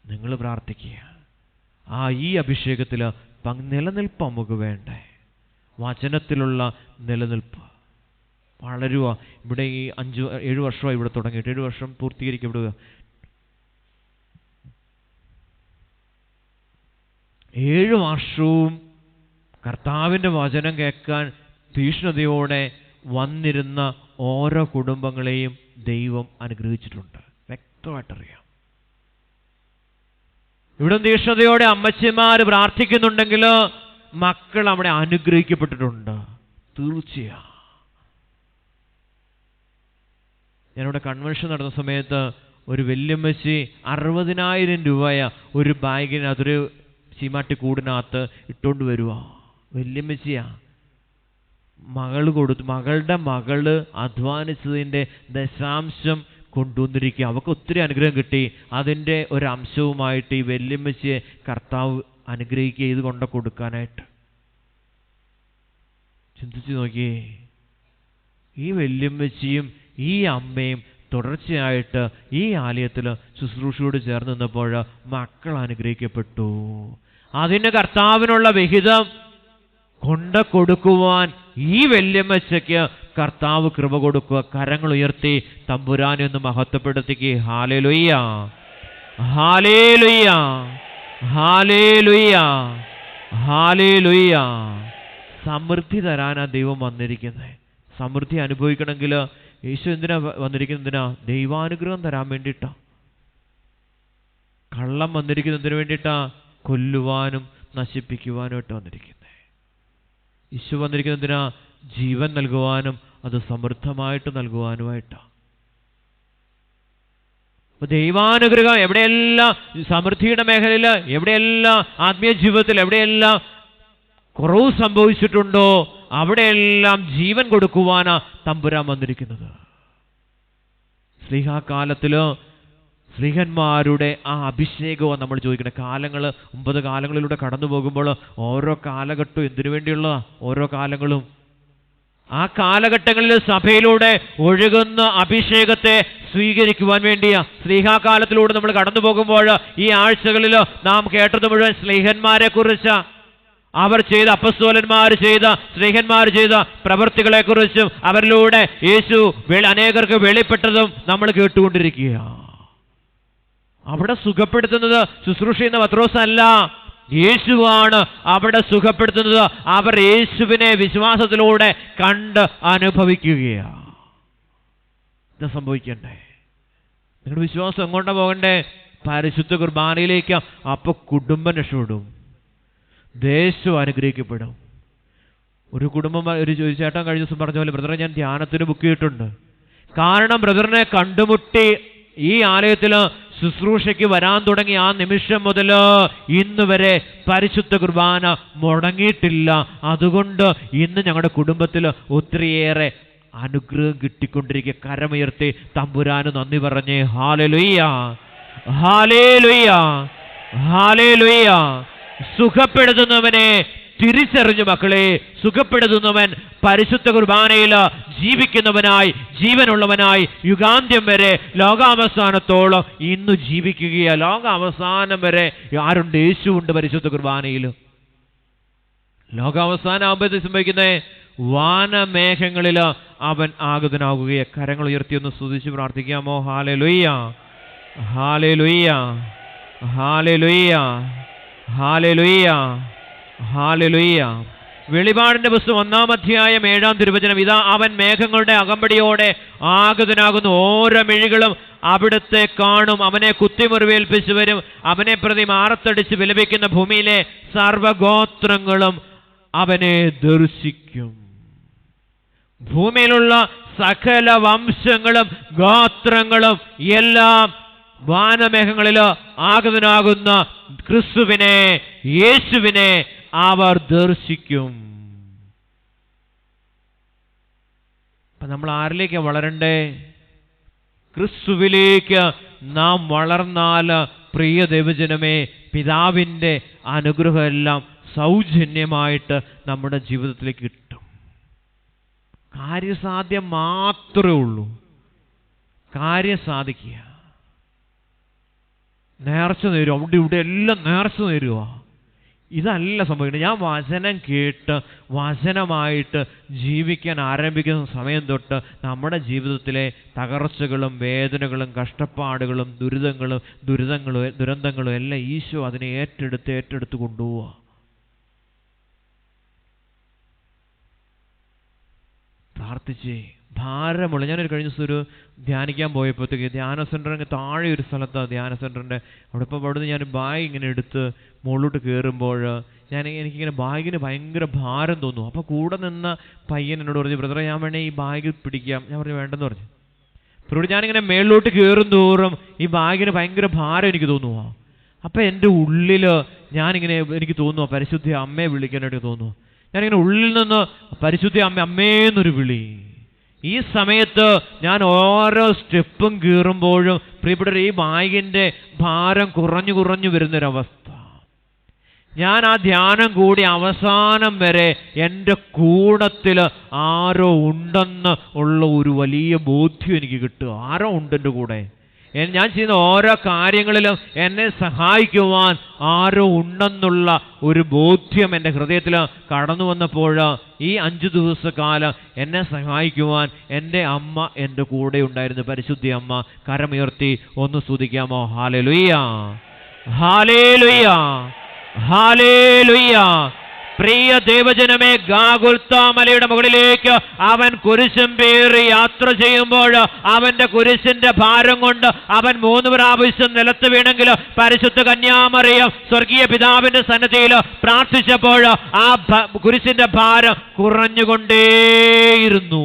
നിങ്ങൾ പ്രാർത്ഥിക്കുക. ഈ അഭിഷേകത്തിൽ നിലനിൽപ്പ് നമുക്ക് വേണ്ടേ? വചനത്തിലുള്ള നിലനിൽപ്പ്. വളരുക. ഇവിടെ ഈ 7 വർഷമായി ഇവിടെ തുടങ്ങിയിട്ട് 7 വർഷം പൂർത്തീകരിക്കപ്പെടുക. 7 വർഷവും കർത്താവിൻ്റെ വചനം കേൾക്കാൻ തീഷ്ണതയോടെ വന്നിരുന്ന ഓരോ കുടുംബങ്ങളെയും ദൈവം അനുഗ്രഹിച്ചിട്ടുണ്ട്. വ്യക്തമായിട്ടറിയാം. ഇവിടെ തീഷ്ണതയോടെ അമ്മച്ചിമാർ പ്രാർത്ഥിക്കുന്നുണ്ടെങ്കിൽ മക്കൾ അവിടെ അനുഗ്രഹിക്കപ്പെട്ടിട്ടുണ്ട്. തീർച്ചയായും. ഞാനിവിടെ കൺവെൻഷൻ നടന്ന സമയത്ത് ഒരു വല്യമ്മച്ചി 60,000 രൂപയ ഒരു ബാഗിനകത്തൊരു ചീമാട്ടി കൂടിനകത്ത് ഇട്ടുകൊണ്ട് വരുക. വല്യമ്മച്ചിയാ. മകളുടെ മകള് അധ്വാനിച്ചതിൻ്റെ ദശാംശം കൊണ്ടുവന്നിരിക്കുക. അവർക്ക് ഒത്തിരി അനുഗ്രഹം കിട്ടി. അതിൻ്റെ ഒരംശവുമായിട്ട് ഈ വല്യമ്മച്ചിയെ കർത്താവ് അനുഗ്രഹിക്കുക ഇത് കൊണ്ട് കൊടുക്കാനായിട്ട്. ചിന്തിച്ചു നോക്കിയേ. ഈ വല്യമ്മച്ചിയും ഈ അമ്മയും തുടർച്ചയായിട്ട് ഈ ആലയത്തിൽ ശുശ്രൂഷയോട് ചേർന്ന് നിന്നപ്പോൾ മക്കൾ അനുഗ്രഹിക്കപ്പെട്ടു. അതിന് കർത്താവിനുള്ള വിഹിതം കൊണ്ട് കൊടുക്കുവാൻ ഈ വല്യമ്മച്ചയ്ക്ക് കർത്താവ് കൃപ കൊടുക്കുക. കരങ്ങൾ ഉയർത്തി തമ്പുരാനെ ഒന്ന് മഹത്വപ്പെടുത്തിക്ക്. ഹല്ലേലൂയ, ഹല്ലേലൂയ, ഹല്ലേലൂയ, ഹല്ലേലൂയ. സമൃദ്ധി തരാനാ ദൈവം വന്നിരിക്കുന്നത്. സമൃദ്ധി അനുഭവിക്കണമെങ്കിൽ യേശു എന്തിനാ വന്നിരിക്കുന്നതിനാ? ദൈവാനുഗ്രഹം തരാൻ വേണ്ടിയിട്ടാ. കള്ളം വന്നിരിക്കുന്നതിന് വേണ്ടിയിട്ടാ? കൊല്ലുവാനും നശിപ്പിക്കുവാനുമായിട്ട് വന്നിരിക്കുന്നത്. യേശു വന്നിരിക്കുന്നതിനാ? ജീവൻ നൽകുവാനും അത് സമൃദ്ധമായിട്ട് നൽകുവാനുമായിട്ടാ. ദൈവാനുഗ്രഹം എവിടെയെല്ലാം സമൃദ്ധിയുടെ മേഖലയിൽ, എവിടെയെല്ലാം ആത്മീയ ജീവിതത്തിൽ എവിടെയെല്ലാം കുറവ് സംഭവിച്ചിട്ടുണ്ടോ അവിടെയെല്ലാം ജീവൻ കൊടുക്കുവാനാ തമ്പുരാൻ വന്നിരിക്കുന്നത്. സ്ലീഹാകാലത്തില് സ്ലീഹന്മാരുടെ ആ അഭിഷേകവും നമ്മൾ ചോദിക്കണം. 9 കാലങ്ങളിലൂടെ കടന്നു പോകുമ്പോൾ ഓരോ കാലഘട്ടവും എന്തിനു വേണ്ടിയുള്ള ഓരോ കാലങ്ങളും ആ കാലഘട്ടങ്ങളിൽ സഭയിലൂടെ ഒഴുകുന്ന അഭിഷേകത്തെ സ്വീകരിക്കുവാൻ വേണ്ടിയാ. സ്ലീഹാകാലത്തിലൂടെ നമ്മൾ കടന്നു പോകുമ്പോൾ ഈ ആഴ്ചകളിൽ നാം കേട്ടത് മുഴുവൻ സ്ലീഹന്മാരെ കുറിച്ച്, അവർ ചെയ്ത അപ്പസ്തോലന്മാർ ചെയ്ത സ്ലീഹന്മാർ ചെയ്ത പ്രവൃത്തികളെ കുറിച്ചും അവരിലൂടെ യേശു അനേകർക്ക് വെളിപ്പെട്ടതും നമ്മൾ കേട്ടുകൊണ്ടിരിക്കുക. അവിടെ സുഖപ്പെടുത്തുന്നത് ശുശ്രൂഷ ചെയ്യുന്ന പത്രോസ് അല്ല, യേശുവാണ് അവിടെ സുഖപ്പെടുത്തുന്നത്. അവർ യേശുവിനെ വിശ്വാസത്തിലൂടെ കണ്ട് അനുഭവിക്കുകയാണ്. ഇത് സംഭവിക്കണ്ടേ? നിങ്ങളുടെ വിശ്വാസം എങ്ങോട്ടാ പോകണ്ടേ? പരിശുദ്ധ കുർബാനയിലേക്ക്. അപ്പൊ കുടുംബം രക്ഷപ്പെടും, ദേശം അനുഗ്രഹിക്കപ്പെടും. ഒരു കുടുംബം ഒരു ചേട്ടൻ കഴിഞ്ഞ ദിവസം പറഞ്ഞ പോലെ, ബ്രദറെ ഞാൻ ധ്യാനത്തിന് ബുക്ക് ചെയ്തിട്ടുണ്ട്. കാരണം ബ്രദറിനെ കണ്ടുമുട്ടി ഈ ആലയത്തിൽ ശുശ്രൂഷയ്ക്ക് വരാൻ തുടങ്ങി ആ നിമിഷം മുതൽ ഇന്ന് വരെ പരിശുദ്ധ കുർബാന മുടങ്ങിയിട്ടില്ല. അതുകൊണ്ട് ഇന്ന് ഞങ്ങളുടെ കുടുംബത്തിൽ ഒത്തിരിയേറെ അനുഗ്രഹം കിട്ടിക്കൊണ്ടിരിക്കുക. കരമുയർത്തി തമ്പുരാന് നന്ദി പറഞ്ഞേ. ഹല്ലേലൂയ, ഹല്ലേലൂയ, ഹല്ലേലൂയ. സുഖപ്പെടുത്തുന്നവനെ തിരിച്ചറിഞ്ഞു മക്കളെ. സുഖപ്പെടുത്തുന്നവൻ പരിശുദ്ധ കുർബാനയിൽ ജീവിക്കുന്നവനായി, ജീവനുള്ളവനായി യുഗാന്ത്യം വരെ ലോകാവസാനത്തോളം ഇന്ന് ജീവിക്കുകയാണ്. ലോകാവസാനം വരെ ആരുണ്ട്? യേശുവുണ്ട് പരിശുദ്ധ കുർബാനയിൽ. ലോകാവസാനം ആകുമ്പോൾ സംഭവിക്കുന്നത് വാനമേഘങ്ങളിൽ അവൻ ആഗതനാകുകയെ. കരങ്ങൾ ഉയർത്തിയൊന്ന് സ്തുതിച്ച് പ്രാർത്ഥിക്കാമോ? ഹല്ലേലൂയ, ഹല്ലേലൂയ, ഹല്ലേലൂയ, ഹല്ലേലൂയ, ഹല്ലേലൂയ. വെളിപാടിന്റെ പുസ്തകം 1-ാം അധ്യായം 7-ാം തിരുവചനം. ഇതാ അവൻ മേഘങ്ങളുടെ അകമ്പടിയോടെ ആഗതനാകുന്നു, ഓരോ മിഴികളും അവിടുത്തെ കാണും. അവനെ കുത്തിമുറിവേൽപ്പിച്ചു വരും, അവനെ പ്രതി മാറത്തടിച്ച് വിലപിക്കുന്ന ഭൂമിയിലെ സർവഗോത്രങ്ങളും അവനെ ദർശിക്കും. ഭൂമിയിലുള്ള സകല വംശങ്ങളും ഗോത്രങ്ങളും എല്ലാം വാനമേഘങ്ങളിൽ ആഗതനാകുന്ന ക്രിസ്തുവിനെ, യേശുവിനെ അവർ ദർശിക്കും. അപ്പൊ നമ്മൾ ആരിലേക്ക് വളരണ്ടേ? ക്രിസ്തുവിലേക്ക് നാം വളർന്നാൽ പ്രിയ ദൈവജനമേ, പിതാവിൻ്റെ അനുഗ്രഹം എല്ലാം സൗജന്യമായിട്ട് നമ്മുടെ ജീവിതത്തിലേക്ക് കിട്ടും. കാര്യസാധ്യം മാത്രമേ ഉള്ളൂ. കാര്യം സാധിക്കുക. നേർച്ച നേരും, അവിടെ ഇവിടെ എല്ലാം നേർച്ച നേരുക. ഇതല്ല സംഭവിക്കുന്നത്. ഞാൻ വചനം കേട്ട് വചനമായിട്ട് ജീവിക്കാൻ ആരംഭിക്കുന്ന സമയം തൊട്ട് നമ്മുടെ ജീവിതത്തിലെ തകർച്ചകളും വേദനകളും കഷ്ടപ്പാടുകളും ദുരന്തങ്ങളും എല്ലാം ഈശോ അതിനെ ഏറ്റെടുത്ത് കൊണ്ടുപോവുക. പ്രാർത്ഥിച്ചേ. ഭാരമുള്ള, ഞാനൊരു കഴിഞ്ഞ ദിവസം ഒരു ധ്യാനിക്കാൻ പോയപ്പോഴത്തേക്ക് ധ്യാന സെൻ്ററിന് താഴെ ഒരു സ്ഥലത്താണ് ധ്യാന സെൻ്ററിൻ്റെ അവിടെ. ഇപ്പം അവിടുന്ന് ഞാൻ ബാഗ് ഇങ്ങനെ എടുത്ത് മുകളിലോട്ട് കയറുമ്പോൾ എനിക്കിങ്ങനെ ബാഗിന് ഭയങ്കര ഭാരം തോന്നും. അപ്പോൾ കൂടെ നിന്ന പയ്യൻ എന്നോട് പറഞ്ഞു, ബ്രദറെ ഞാൻ വേണേൽ ഈ ബാഗ് പിടിക്കാം. ഞാൻ പറഞ്ഞു വേണ്ടെന്ന് പറഞ്ഞു. പിന്നീട് ഞാനിങ്ങനെ മേളിലോട്ട് കയറും തോറും ഈ ബാഗിന് ഭയങ്കര ഭാരം എനിക്ക് തോന്നുക. അപ്പം എൻ്റെ ഉള്ളിൽ എനിക്ക് തോന്നുക പരിശുദ്ധ അമ്മയെ വിളിക്കാനായിട്ട് തോന്നുന്നു. ഞാനിങ്ങനെ ഉള്ളിൽ നിന്ന് പരിശുദ്ധ അമ്മേന്നൊരു വിളി. ഈ സമയത്ത് ഞാൻ ഓരോ സ്റ്റെപ്പും കയറുമ്പോഴും പ്രിയപ്പെട്ടവർ ഈ ബാഗിൻ്റെ ഭാരം കുറഞ്ഞു വരുന്നൊരവസ്ഥ. ഞാൻ ആ ധ്യാനം കൂടി അവസാനം വരെ എൻ്റെ കൂടത്തിൽ ആരോ ഉണ്ടെന്ന് ഉള്ള ഒരു വലിയ ബോധ്യം എനിക്ക് കിട്ടുക. ആരോ ഉണ്ട് എൻ്റെ കൂടെ. ഞാൻ ചെയ്യുന്ന ഓരോ കാര്യങ്ങളിലും എന്നെ സഹായിക്കുവാൻ ആരോ ഉണ്ടെന്നുള്ള ഒരു ബോധ്യം എൻ്റെ ഹൃദയത്തിൽ കടന്നു വന്നപ്പോൾ ഈ 5 ദിവസക്കാലം എന്നെ സഹായിക്കുവാൻ എൻ്റെ അമ്മ എൻ്റെ കൂടെ ഉണ്ടായിരുന്നു. പരിശുദ്ധ അമ്മ. കരമുയർത്തി ഒന്ന് സ്തുതിക്കാമോ? ഹല്ലേലൂയ, ഹല്ലേലൂയ, ഹല്ലേലൂയ. പ്രിയ ദൈവജനമേ, ഗാഗുൽത്താ മലയുടെ മുകളിലേക്ക് അവൻ കുരിശും പേറി യാത്ര ചെയ്യുമ്പോൾ അവന്റെ കുരിശിന്റെ ഭാരം കൊണ്ട് അവൻ 3 പ്രാവശ്യം നിലത്ത് വീണെങ്കിൽ പരിശുദ്ധ കന്യാമറിയം സ്വർഗീയ പിതാവിന്റെ സന്നിധിയിൽ പ്രാർത്ഥിച്ചപ്പോൾ ആ കുരിശിന്റെ ഭാരം കുറഞ്ഞുകൊണ്ടേയിരുന്നു.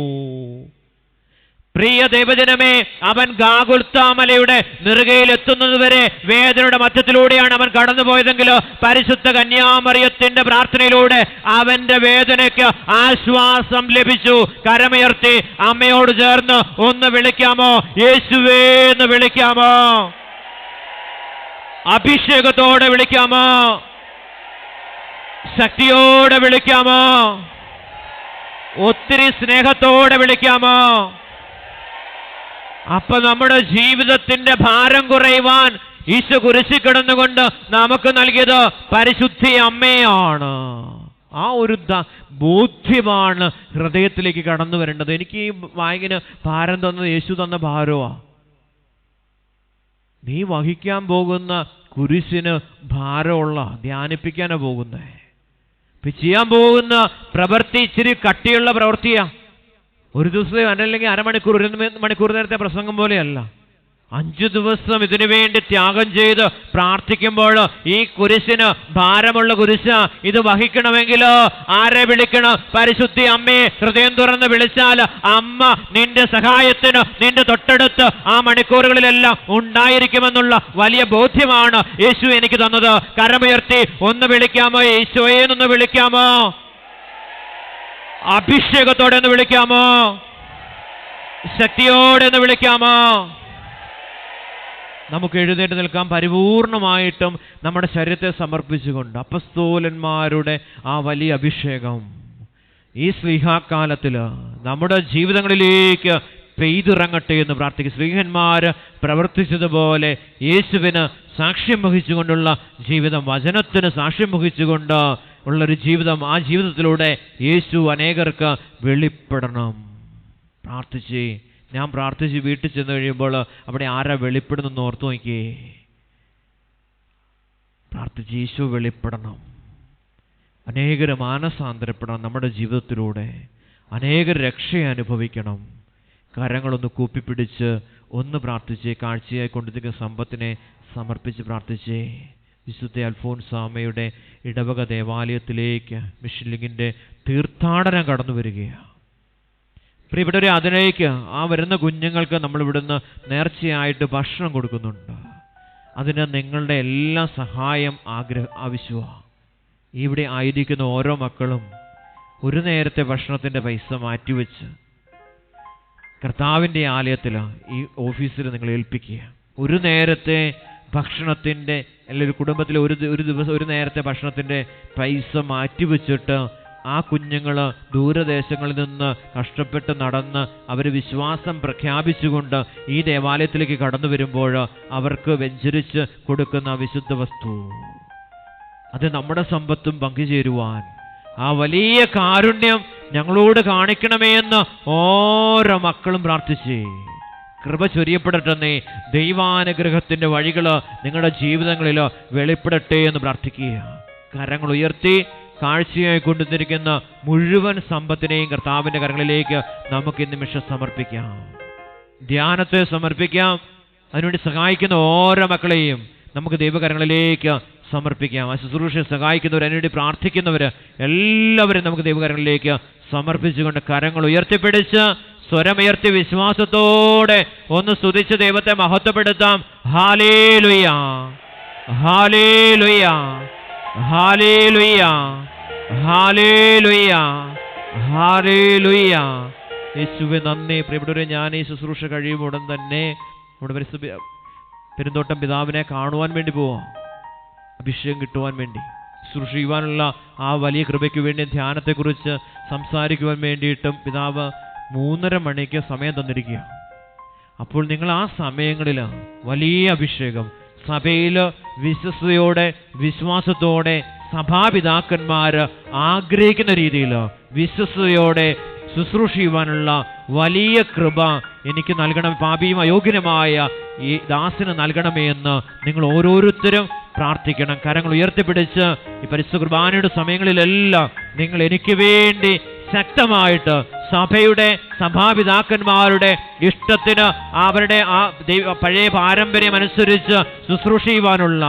പ്രിയ ദൈവജനമേ, അവൻ ഗാഗുൽത്താ മലയുടെ നെറുകയിൽ എത്തുന്നതുവരെ വേദനയുടെ മധ്യത്തിലൂടെയാണ് അവൻ കടന്നുപോയതെങ്കിൽ പരിശുദ്ധ കന്യാമറിയത്തിന്റെ പ്രാർത്ഥനയിലൂടെ അവന്റെ വേദനയ്ക്ക് ആശ്വാസം ലഭിച്ചു. കരമുയർത്തി അമ്മയോട് ചേർന്ന് ഒന്ന് വിളിക്കാമോ? യേശുവേ എന്ന് വിളിക്കാമോ? അഭിഷേകത്തോടെ വിളിക്കാമോ? ശക്തിയോടെ വിളിക്കാമോ? ഒത്തിരി സ്നേഹത്തോടെ വിളിക്കാമോ? അപ്പൊ നമ്മുടെ ജീവിതത്തിന്റെ ഭാരം കുറയുവാൻ ഈശോ കുരിശിൽ കിടന്നുകൊണ്ട് നമുക്ക് നൽകിയത് പരിശുദ്ധ അമ്മയാണ്. ആ ഒരു ബോധ്യമാണ് ഹൃദയത്തിലേക്ക് കടന്നു വരേണ്ടത്. എനിക്ക് ഈ വായിന് ഭാരം തന്നത് യേശു തന്ന ഭാരമാണ്. നീ വഹിക്കാൻ പോകുന്ന കുരിശിന് ഭാരമുള്ള ധ്യാനിപ്പിക്കാനാ പോകുന്നേ. ചെയ്യാൻ പോകുന്ന പ്രവൃത്തി ഇച്ചിരി കട്ടിയുള്ള പ്രവൃത്തിയാ. ഒരു ദിവസം അല്ലെങ്കിൽ അരമണിക്കൂർ 1 മണിക്കൂർ നേരത്തെ പ്രസംഗം പോലെയല്ല. 5 ദിവസം ഇതിനു വേണ്ടി ത്യാഗം ചെയ്ത് പ്രാർത്ഥിക്കുമ്പോൾ ഈ കുരിശിന് ഭാരമുള്ള കുരിശ ഇത് വഹിക്കണമെങ്കിൽ ആരെ വിളിക്കണം? പരിശുദ്ധ അമ്മയെ ഹൃദയം തുറന്ന് വിളിച്ചാൽ അമ്മ നിന്റെ സഹായത്തിന് നിന്റെ തൊട്ടടുത്ത് ആ മണിക്കൂറുകളിലെല്ലാം ഉണ്ടായിരിക്കുമെന്നുള്ള വലിയ ബോധ്യമാണ് യേശു എനിക്ക് തന്നത്. കരമുയർത്തി ഒന്ന് വിളിക്കാമോ? യേശുവേന്നൊന്ന് വിളിക്കാമോ? അഭിഷേകത്തോടെ ഒന്ന് വിളിക്കാമോ? ശക്തിയോടെ ഒന്ന് വിളിക്കാമോ? നമുക്ക് എഴുന്നേറ്റ് നിൽക്കാം പരിപൂർണമായിട്ടും നമ്മുടെ ശരീരത്തെ സമർപ്പിച്ചുകൊണ്ട്. അപ്പസ്തോലന്മാരുടെ ആ വലിയ അഭിഷേകം ഈ സ്ലീഹാക്കാലത്തിൽ നമ്മുടെ ജീവിതങ്ങളിലേക്ക് പെയ്തിറങ്ങട്ടെ എന്ന് പ്രാർത്ഥിക്കും. സ്ലീഹന്മാർ പ്രവർത്തിച്ചതുപോലെ യേശുവിന് സാക്ഷ്യം വഹിച്ചുകൊണ്ടുള്ള ജീവിതം, വചനത്തിന് സാക്ഷ്യം വഹിച്ചുകൊണ്ട് ഉള്ളൊരു ജീവിതം, ആ ജീവിതത്തിലൂടെ യേശു അനേകർക്ക് വെളിപ്പെടണം. പ്രാർത്ഥിച്ചേ. ഞാൻ പ്രാർത്ഥിച്ച് വീട്ടിൽ ചെന്ന് കഴിയുമ്പോൾ അവിടെ ആരാ വെളിപ്പെടുന്നെന്ന് ഓർത്തു നോക്കിയേ. പ്രാർത്ഥിച്ച് ഈശോ വെളിപ്പെടണം. അനേകർ മാനസാന്തരപ്പെടണം. നമ്മുടെ ജീവിതത്തിലൂടെ അനേകർ രക്ഷയെ അനുഭവിക്കണം. കരങ്ങളൊന്ന് കൂപ്പിപ്പിടിച്ച് ഒന്ന് പ്രാർത്ഥിച്ചേ. കാഴ്ചയായി കൊണ്ടിരിക്കുന്ന സമ്പത്തിനെ സമർപ്പിച്ച് പ്രാർത്ഥിച്ചേ. വിശുദ്ധ അൽഫോൻസാമയുടെ ഇടവക ദേവാലയത്തിലേക്ക് മിഷലിങ്ങിൻ്റെ തീർത്ഥാടനം കടന്നു വരികയാണ്. പ്രിയപ്പെട്ടവരെ, അതിലേക്ക് ആ വരുന്ന കുഞ്ഞുങ്ങൾക്ക് നമ്മൾ ഇവിടുന്ന് നേർച്ചയായിട്ട് ഭക്ഷണം കൊടുക്കുന്നുണ്ട്. അതിന് നിങ്ങളുടെ എല്ലാ സഹായം ആവശ്യമാണ്. ഇവിടെ ആയിരിക്കുന്ന ഓരോ മക്കളും ഒരു നേരത്തെ ഭക്ഷണത്തിൻ്റെ പൈസ മാറ്റിവെച്ച് കർത്താവിൻ്റെ ആലയത്തിൽ ഈ ഓഫീസിൽ നിങ്ങൾ ഏൽപ്പിക്കുക. ഒരു നേരത്തെ ഭക്ഷണത്തിൻ്റെ അല്ലെങ്കിൽ കുടുംബത്തിലെ ഒരു ദിവസം ഒരു നേരത്തെ ഭക്ഷണത്തിൻ്റെ പൈസ മാറ്റിവെച്ചിട്ട് ആ കുഞ്ഞുങ്ങൾ ദൂരദേശങ്ങളിൽ നിന്ന് കഷ്ടപ്പെട്ട് നടന്ന് അവർ വിശ്വാസം പ്രഖ്യാപിച്ചുകൊണ്ട് ഈ ദേവാലയത്തിലേക്ക് കടന്നു വരുമ്പോൾ അവർക്ക് വെഞ്ചരിച്ച് കൊടുക്കുന്ന വിശുദ്ധ വസ്തു അത് നമ്മുടെ സമ്പത്തും പങ്കുചേരുവാൻ ആ വലിയ കാരുണ്യം ഞങ്ങളോട് കാണിക്കണമേ എന്ന് ഓരോ മക്കളും പ്രാർത്ഥിച്ചേ. കൃപ ചൊരിയപ്പെടട്ടെന്നേ. ദൈവാനുഗ്രഹത്തിൻ്റെ വഴികൾ നിങ്ങളുടെ ജീവിതങ്ങളിൽ വെളിപ്പെടട്ടെ എന്ന് പ്രാർത്ഥിക്കുക. കരങ്ങൾ ഉയർത്തി കാഴ്ചയായി കൊണ്ടുവന്നിരിക്കുന്ന മുഴുവൻ സമ്പത്തിനെയും കർത്താവിൻ്റെ കരങ്ങളിലേക്ക് നമുക്ക് ഈ നിമിഷം സമർപ്പിക്കാം. ധ്യാനത്തെ സമർപ്പിക്കാം. അതിനുവേണ്ടി സഹായിക്കുന്ന ഓരോ മക്കളെയും നമുക്ക് ദൈവകരങ്ങളിലേക്ക് സമർപ്പിക്കാം. ആ ശുശ്രൂഷയെ സഹായിക്കുന്നവർ, അതിനുവേണ്ടി പ്രാർത്ഥിക്കുന്നവർ എല്ലാവരും നമുക്ക് ദൈവകരങ്ങളിലേക്ക് സമർപ്പിച്ചുകൊണ്ട് കരങ്ങൾ ഉയർത്തിപ്പിടിച്ച് സ്വരമുയർത്തി വിശ്വാസത്തോടെ ഒന്ന് സ്തുതിച്ച് ദൈവത്തെ മഹത്വപ്പെടുത്താം. ഹല്ലേലൂയ, ഹല്ലേലൂയ, ഹല്ലേലൂയ, ഹല്ലേലൂയ, ഹല്ലേലൂയ. യേശുവേ നന്ദി. പ്രിയപ്പെട്ടവരെ, ഞാൻ ഈ ശുശ്രൂഷ കഴിയുമ്പോൾ ഉടൻ തന്നെ നമ്മുടെ പരിശുദ്ധ പെരുന്തോട്ടം പിതാവിനെ കാണുവാൻ വേണ്ടി പോവാം. അഭിഷേകം കിട്ടുവാൻ വേണ്ടി, ശുശ്രൂഷ ചെയ്യുവാനുള്ള ആ വലിയ കൃപയ്ക്ക് വേണ്ടി, ധ്യാനത്തെക്കുറിച്ച് സംസാരിക്കുവാൻ വേണ്ടിയിട്ടും പിതാവ് 3:30 മണിക്ക് സമയം തന്നിരിക്കുക. അപ്പോൾ നിങ്ങൾ ആ സമയങ്ങളിൽ വലിയ അഭിഷേകം സഭയിൽ വിശ്വസ്തയോടെ വിശ്വാസത്തോടെ സഭാപിതാക്കന്മാർ ആഗ്രഹിക്കുന്ന രീതിയിൽ വിശ്വസ്തയോടെ ശുശ്രൂഷ ചെയ്യുവാനുള്ള വലിയ കൃപ എനിക്ക് നൽകണം, പാപിയും അയോഗ്യനുമായ ഈ ദാസന് നൽകണമേ എന്ന് നിങ്ങൾ ഓരോരുത്തരും പ്രാർത്ഥിക്കണം. കരങ്ങൾ ഉയർത്തിപ്പിടിച്ച് ഈ പരിശുദ്ധ കുർബാനയുടെ സമയങ്ങളിലെല്ലാം നിങ്ങൾ എനിക്ക് വേണ്ടി ശക്തമായിട്ട് സഭയുടെ സഭാപിതാക്കന്മാരുടെ ഇഷ്ടത്തിന് അവരുടെ ആ പഴയ പാരമ്പര്യം അനുസരിച്ച് ശുശ്രൂഷ ചെയ്യുവാനുള്ള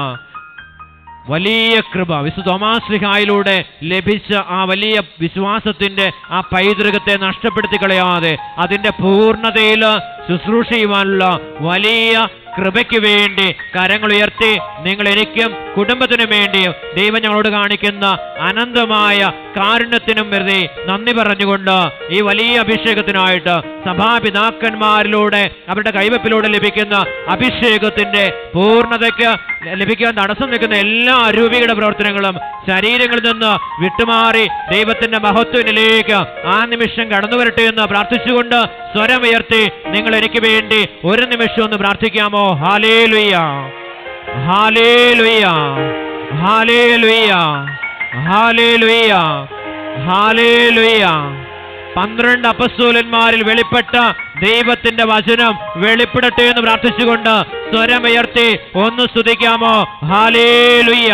വലിയ കൃപ വിശുദ്ധ തോമാസ് ശ്ലീഹായിലൂടെ ലഭിച്ച ആ വലിയ വിശ്വാസത്തിൻ്റെ ആ പൈതൃകത്തെ നഷ്ടപ്പെടുത്തി കളയാതെ അതിൻ്റെ പൂർണ്ണതയിൽ ശുശ്രൂഷ ചെയ്യുവാനുള്ള വലിയ കൃപയ്ക്ക് വേണ്ടി കരങ്ങൾ ഉയർത്തി നിങ്ങൾ എനിക്കും കുടുംബത്തിനും വേണ്ടിയും ദൈവം ഞങ്ങളോട് കാണിക്കുന്ന അനന്തമായ കാരുണ്യത്തിനും വെറുതെ നന്ദി പറഞ്ഞുകൊണ്ട് ഈ വലിയ അഭിഷേകത്തിനായിട്ട് സഭാപിതാക്കന്മാരിലൂടെ അവരുടെ കൈവപ്പിലൂടെ ലഭിക്കുന്ന അഭിഷേകത്തിന്റെ പൂർണ്ണതയ്ക്ക് ലഭിക്കാൻ തടസ്സം നിൽക്കുന്ന എല്ലാ അരൂപിയുടെ പ്രവർത്തനങ്ങളും ശരീരങ്ങളിൽ നിന്ന് വിട്ടുമാറി ദൈവത്തിന്റെ മഹത്വത്തിലേക്ക് ആ നിമിഷം കടന്നു വരട്ടെ എന്ന് പ്രാർത്ഥിച്ചുകൊണ്ട് സ്വരമുയർത്തി നിങ്ങൾ എനിക്ക് വേണ്ടി ഒരു നിമിഷം ഒന്ന് പ്രാർത്ഥിക്കാമോ? ഹല്ലേലൂയ, ഹല്ലേലൂയ, ഹല്ലേലൂയ, ഹല്ലേലൂയ, ഹല്ലേലൂയ. 12 അപ്പസ്തോലന്മാരിൽ വെളിപ്പെട്ട ദൈവത്തിന്റെ വചനം വെളിപ്പെടട്ടെ എന്ന് പ്രാർത്ഥിച്ചുകൊണ്ട് സ്വരമുയർത്തി ഒന്ന് സ്തുതിക്കാമോ? ഹല്ലേലൂയ,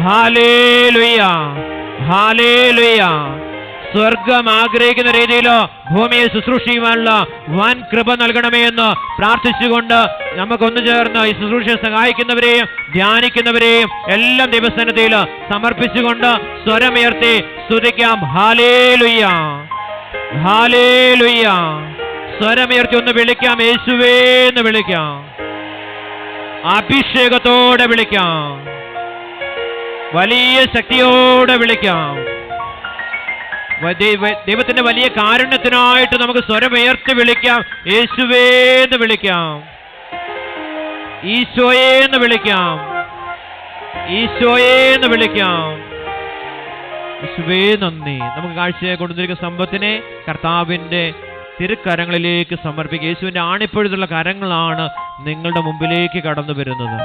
ഹല്ലേലൂയ, ഹല്ലേലൂയ. സ്വർഗം ആഗ്രഹിക്കുന്ന രീതിയിലോ ഭൂമിയെ ശുശ്രൂഷ ചെയ്യുവാനുള്ള വൻ കൃപ നൽകണമേ എന്ന് പ്രാർത്ഥിച്ചുകൊണ്ട് നമുക്കൊന്നു ചേർന്ന് ഈ ശുശ്രൂഷയെ സഹായിക്കുന്നവരെയും ധ്യാനിക്കുന്നവരെയും എല്ലാം ദൈവസന്നിധിയിൽ സമർപ്പിച്ചുകൊണ്ട് സ്വരമുയർത്തി സ്തുതിക്കാം. ഹല്ലേലൂയ, ഹല്ലേലൂയ. സ്വരമുയർത്തി ഒന്ന് വിളിക്കാം. യേശുവേ എന്ന് വിളിക്കാം. അഭിഷേകത്തോടെ വിളിക്കാം. വലിയ ശക്തിയോടെ വിളിക്കാം. ദൈവത്തിന്റെ വലിയ കാരുണ്യത്തിനായിട്ട് നമുക്ക് സ്വരമുയർത്തി വിളിക്കാം. യേശുവേ എന്ന് വിളിക്കാം. ഈശോയെ എന്ന് വിളിക്കാം. ഈശോയെ എന്ന് വിളിക്കാം. യേശുവേ നന്ദി. നമുക്ക് കാഴ്ചയെ കൊണ്ടുവന്നിരിക്കുന്ന സമ്പത്തിനെ കർത്താവിന്റെ തിരുക്കരങ്ങളിലേക്ക് സമർപ്പിക്കുക. യേശുവിന്റെ ആണിപ്പൊഴുതുള്ള കരങ്ങളാണ് നിങ്ങളുടെ മുമ്പിലേക്ക് കടന്നു വരുന്നത്.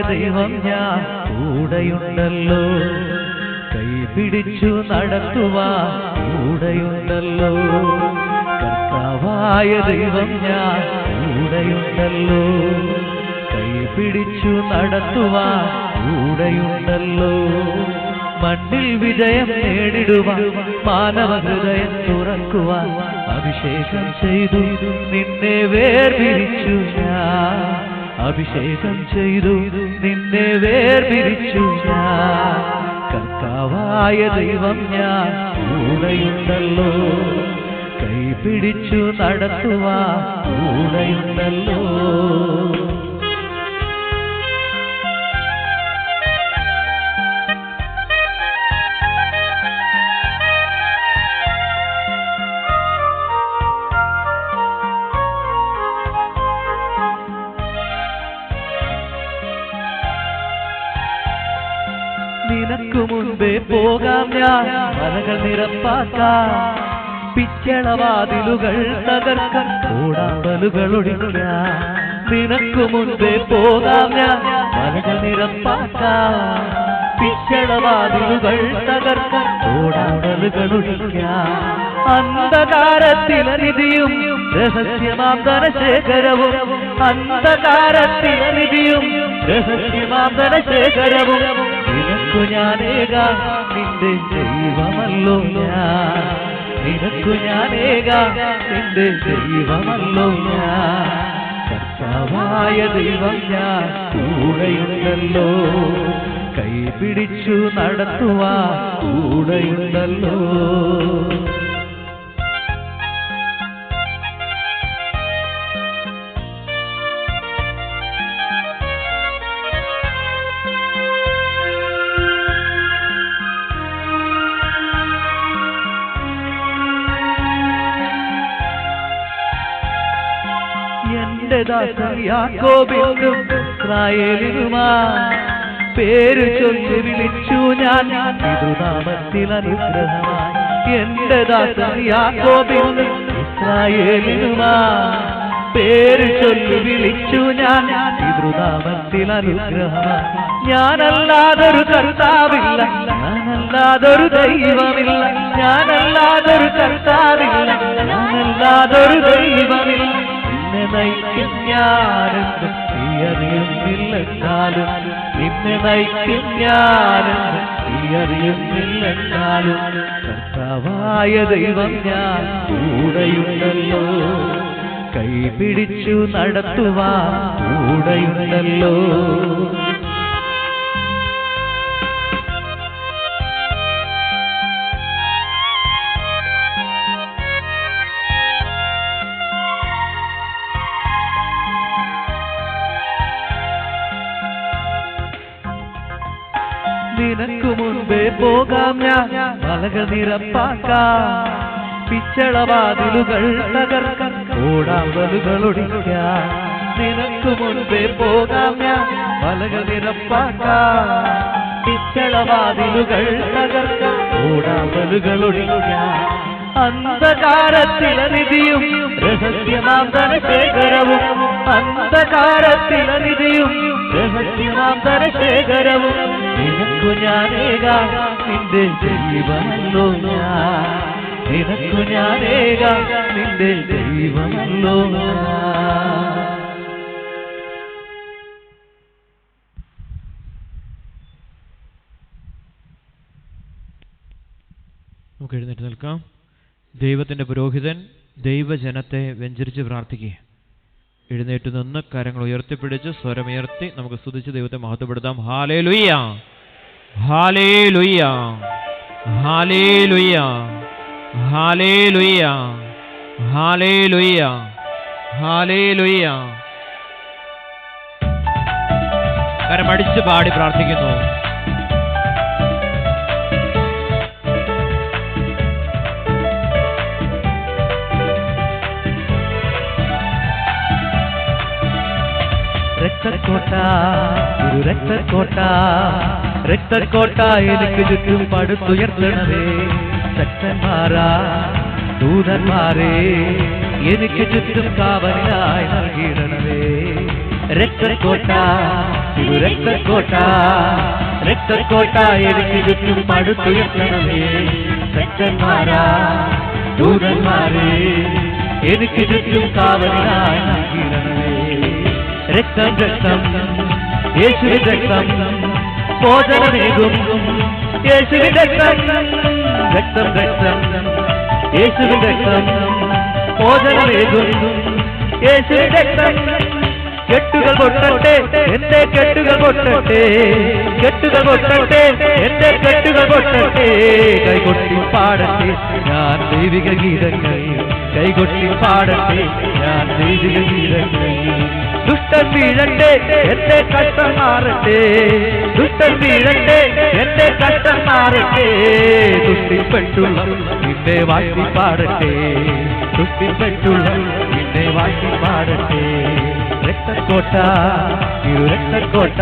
ദൈവം ഞാൻ കൂടെയുണ്ടല്ലോ, കൈപിടിച്ചു നടത്തുവാൻ കൂടെയുണ്ടല്ലോ. കർത്താവായ ദൈവം ഞാൻ കൂടെയുണ്ടല്ലോ, കൈപിടിച്ചു നടത്തുവാൻ കൂടെയുണ്ടല്ലോ. മണ്ണിൽ വിജയം നേടിടുവാൻ മാനവ ഹൃദയം തുറക്കുവാൻ അഭിഷേകം ചെയ്തു നിന്നെ വേർപിരിച്ചു ഞാൻ. അഭിഷേകം ചെയ്തു നിന്നെ വേർപിരിച്ചു ഞാൻ. കർത്താവായ ദൈവം ഞാൻ കൂടെയുണ്ടല്ലോ, കൈപിടിച്ചു നടത്തുവാൻ കൂടെയുണ്ടല്ലോ. നിനക്കു മുൻപേ പോകാം ഞാൻ മലകൾ നിരപ്പാക്കാം പിച്ചളവാതിലുകൾ തകർക്കാൻ ഓടാമ്പലുകൾ ഒടിക്കാം നിനക്കു മുൻപേ പോകാം ഞാൻ മലകൾ നിരപ്പാക്കാം പിച്ചളവാതിലുകൾ തകർക്കാൻ ഓടാമ്പലുകൾ ഒടിക്കാം അന്ധകാരത്തിലനിധിയും രഹസ്യമാം ധനശേഖരവും അന്ധകാരത്തിലനിധിയും രഹസ്യമാം ധനശേഖരവും നിനക്കു ഞാനേകാം നിന്റെ ദൈവമല്ലോ ഞാൻ നിനക്കു ഞാനേകാം നിന്റെ ദൈവമല്ലോ ഞാൻ കർത്താവായ ദൈവം ഞാൻ കൂടെയുണ്ടല്ലോ കൈപിടിച്ചു നടത്തുവാൻ കൂടെയുണ്ടല്ലോ എന്റെ ദാസൻ യാക്കോബിനും ഇസ്രായേലിനുമാ പേര് ചൊല്ലി വിളിച്ചു ഞാൻ പിതൃനാമത്തിൽ അനുഗ്രഹമായി എന്റെ ദാസൻ യാക്കോബിനും ഇസ്രായേലിനുമാ പേര് ചൊല്ലി വിളിച്ചു ഞാൻ പിതൃനാമത്തിൽ അനുഗ്രഹമായി ഞാനല്ലാതൊരു കർത്താവില്ല ഞാനല്ലാതൊരു ദൈവമില്ല ഞാനല്ലാതൊരു കർത്താവില്ല ഞാനല്ലാതൊരു ദൈവമില്ല നിന്നെ നയിക്കും ഞാനെന്ന് നീ അറിയുന്നില്ലെന്നാലും നിന്നെ നയിക്കും ഞാനെന്ന് നീ അറിയുന്നില്ലെന്നാലും കർത്താവായ ദൈവം ഞാൻ കൂടെയുണ്ടല്ലോ കൈപിടിച്ചു നടത്തുവാൻ കൂടെയുണ്ടല്ലോ നിനക്കു മുൻപേ പോകാം ഞാൻ മലകൾ നിരപ്പാക്കാം പിച്ചളവാതിലുകൾ തകർക്കാൻ ഓടാമ്പലുകൾ ഒടിക്കാം നിനക്കു മുൻപേ പോകാം ഞാൻ മലകൾ നിരപ്പാക്കാം പിച്ചളവാതിലുകൾ തകർക്കാൻ ഓടാമ്പലുകൾ ഒടിക്കാം അന്ധകാരത്തിലനിധിയും രഹസ്യമാം ധനശേഖരവും അന്ധകാരത്തിലനിധിയും രഹസ്യമാം ധനശേഖരവും നിനക്കു ഞാനേകാം നിന്റെ ദൈവമല്ലോ ഞാൻ നിനക്കു ഞാനേകാം നിന്റെ ദൈവമല്ലോ നമുക്ക് എഴുന്നേറ്റ് നിൽക്കാം. ദൈവത്തിൻ്റെ പുരോഹിതൻ ദൈവജനത്തെ വെഞ്ചരിച്ച് പ്രാർത്ഥിക്കുക. എഴുന്നേറ്റ് നിന്ന് കരങ്ങൾ ഉയർത്തിപ്പിടിച്ച് സ്വരമുയർത്തി നമുക്ക് സ്തുതിച്ച് ദൈവത്തെ മഹത്വപ്പെടുത്താം. ഹല്ലേലൂയ ഹല്ലേലൂയ ഹല്ലേലൂയ ഹല്ലേലൂയ ഹല്ലേലൂയ ഹല്ലേലൂയ. കരമടിച്ച് പാടി പ്രാർത്ഥിക്കുന്നു. രക്തക്കോട്ട ഒരു രക്തക്കോട്ട രക്തക്കോട്ട എനിക്ക് ചുറ്റും പടുത്തുയർത്തണമേ ശക്തന്മാരാ ദൂതന്മാരെ എനിക്ക് ചുറ്റും കാവലിനായി നൽകിയിടണമേ രക്തക്കോട്ട ഒരു രക്തക്കോട്ട രക്തക്കോട്ട എനിക്ക് ചുറ്റും പടുത്തുയർത്തണമേ ശക്തന്മാരാ ദൂതന്മാരെ എനിക്ക് ചുറ്റും കാവലിനായി നൽകിയിടണമേ രക്തം രക്തം യേശുവിൻ രക്തം മോചനമേകും യേശുവിൻ രക്തം രക്തം രക്തം യേശുവിൻ രക്തം മോചനമേകും യേശുവിൻ രക്തം കെട്ടുകൾ പൊട്ടട്ടെ എന്റെ കെട്ടുകൾ പൊട്ടട്ടെ കെട്ടുകൾ പൊട്ടട്ടെ എന്റെ കെട്ടുകൾ പൊട്ടട്ടെ കൈകൊട്ടി പാടട്ടെ ഞാൻ ദൈവിക ഗീതങ്ങൾ കൈകൊട്ടി പാടട്ടെ ഞാൻ ദൈവിക ഗീതങ്ങൾ ദുഷ്ടൻ വീഴട്ടെ എന്റെ കഷ്ടം മാറട്ടെ ദുഷ്ടൻ വീഴട്ടെ എന്റെ കഷ്ടം മാറട്ടെ ദുഷ്ടിപ്പെട്ടുള്ള നിന്നെ വാഴ്ത്തി പാടട്ടെ ദുഷ്ടിപ്പെട്ടുള്ള നിന്നെ വാഴ്ത്തി പാടട്ടെ രക്തക്കോട്ട രക്തക്കോട്ട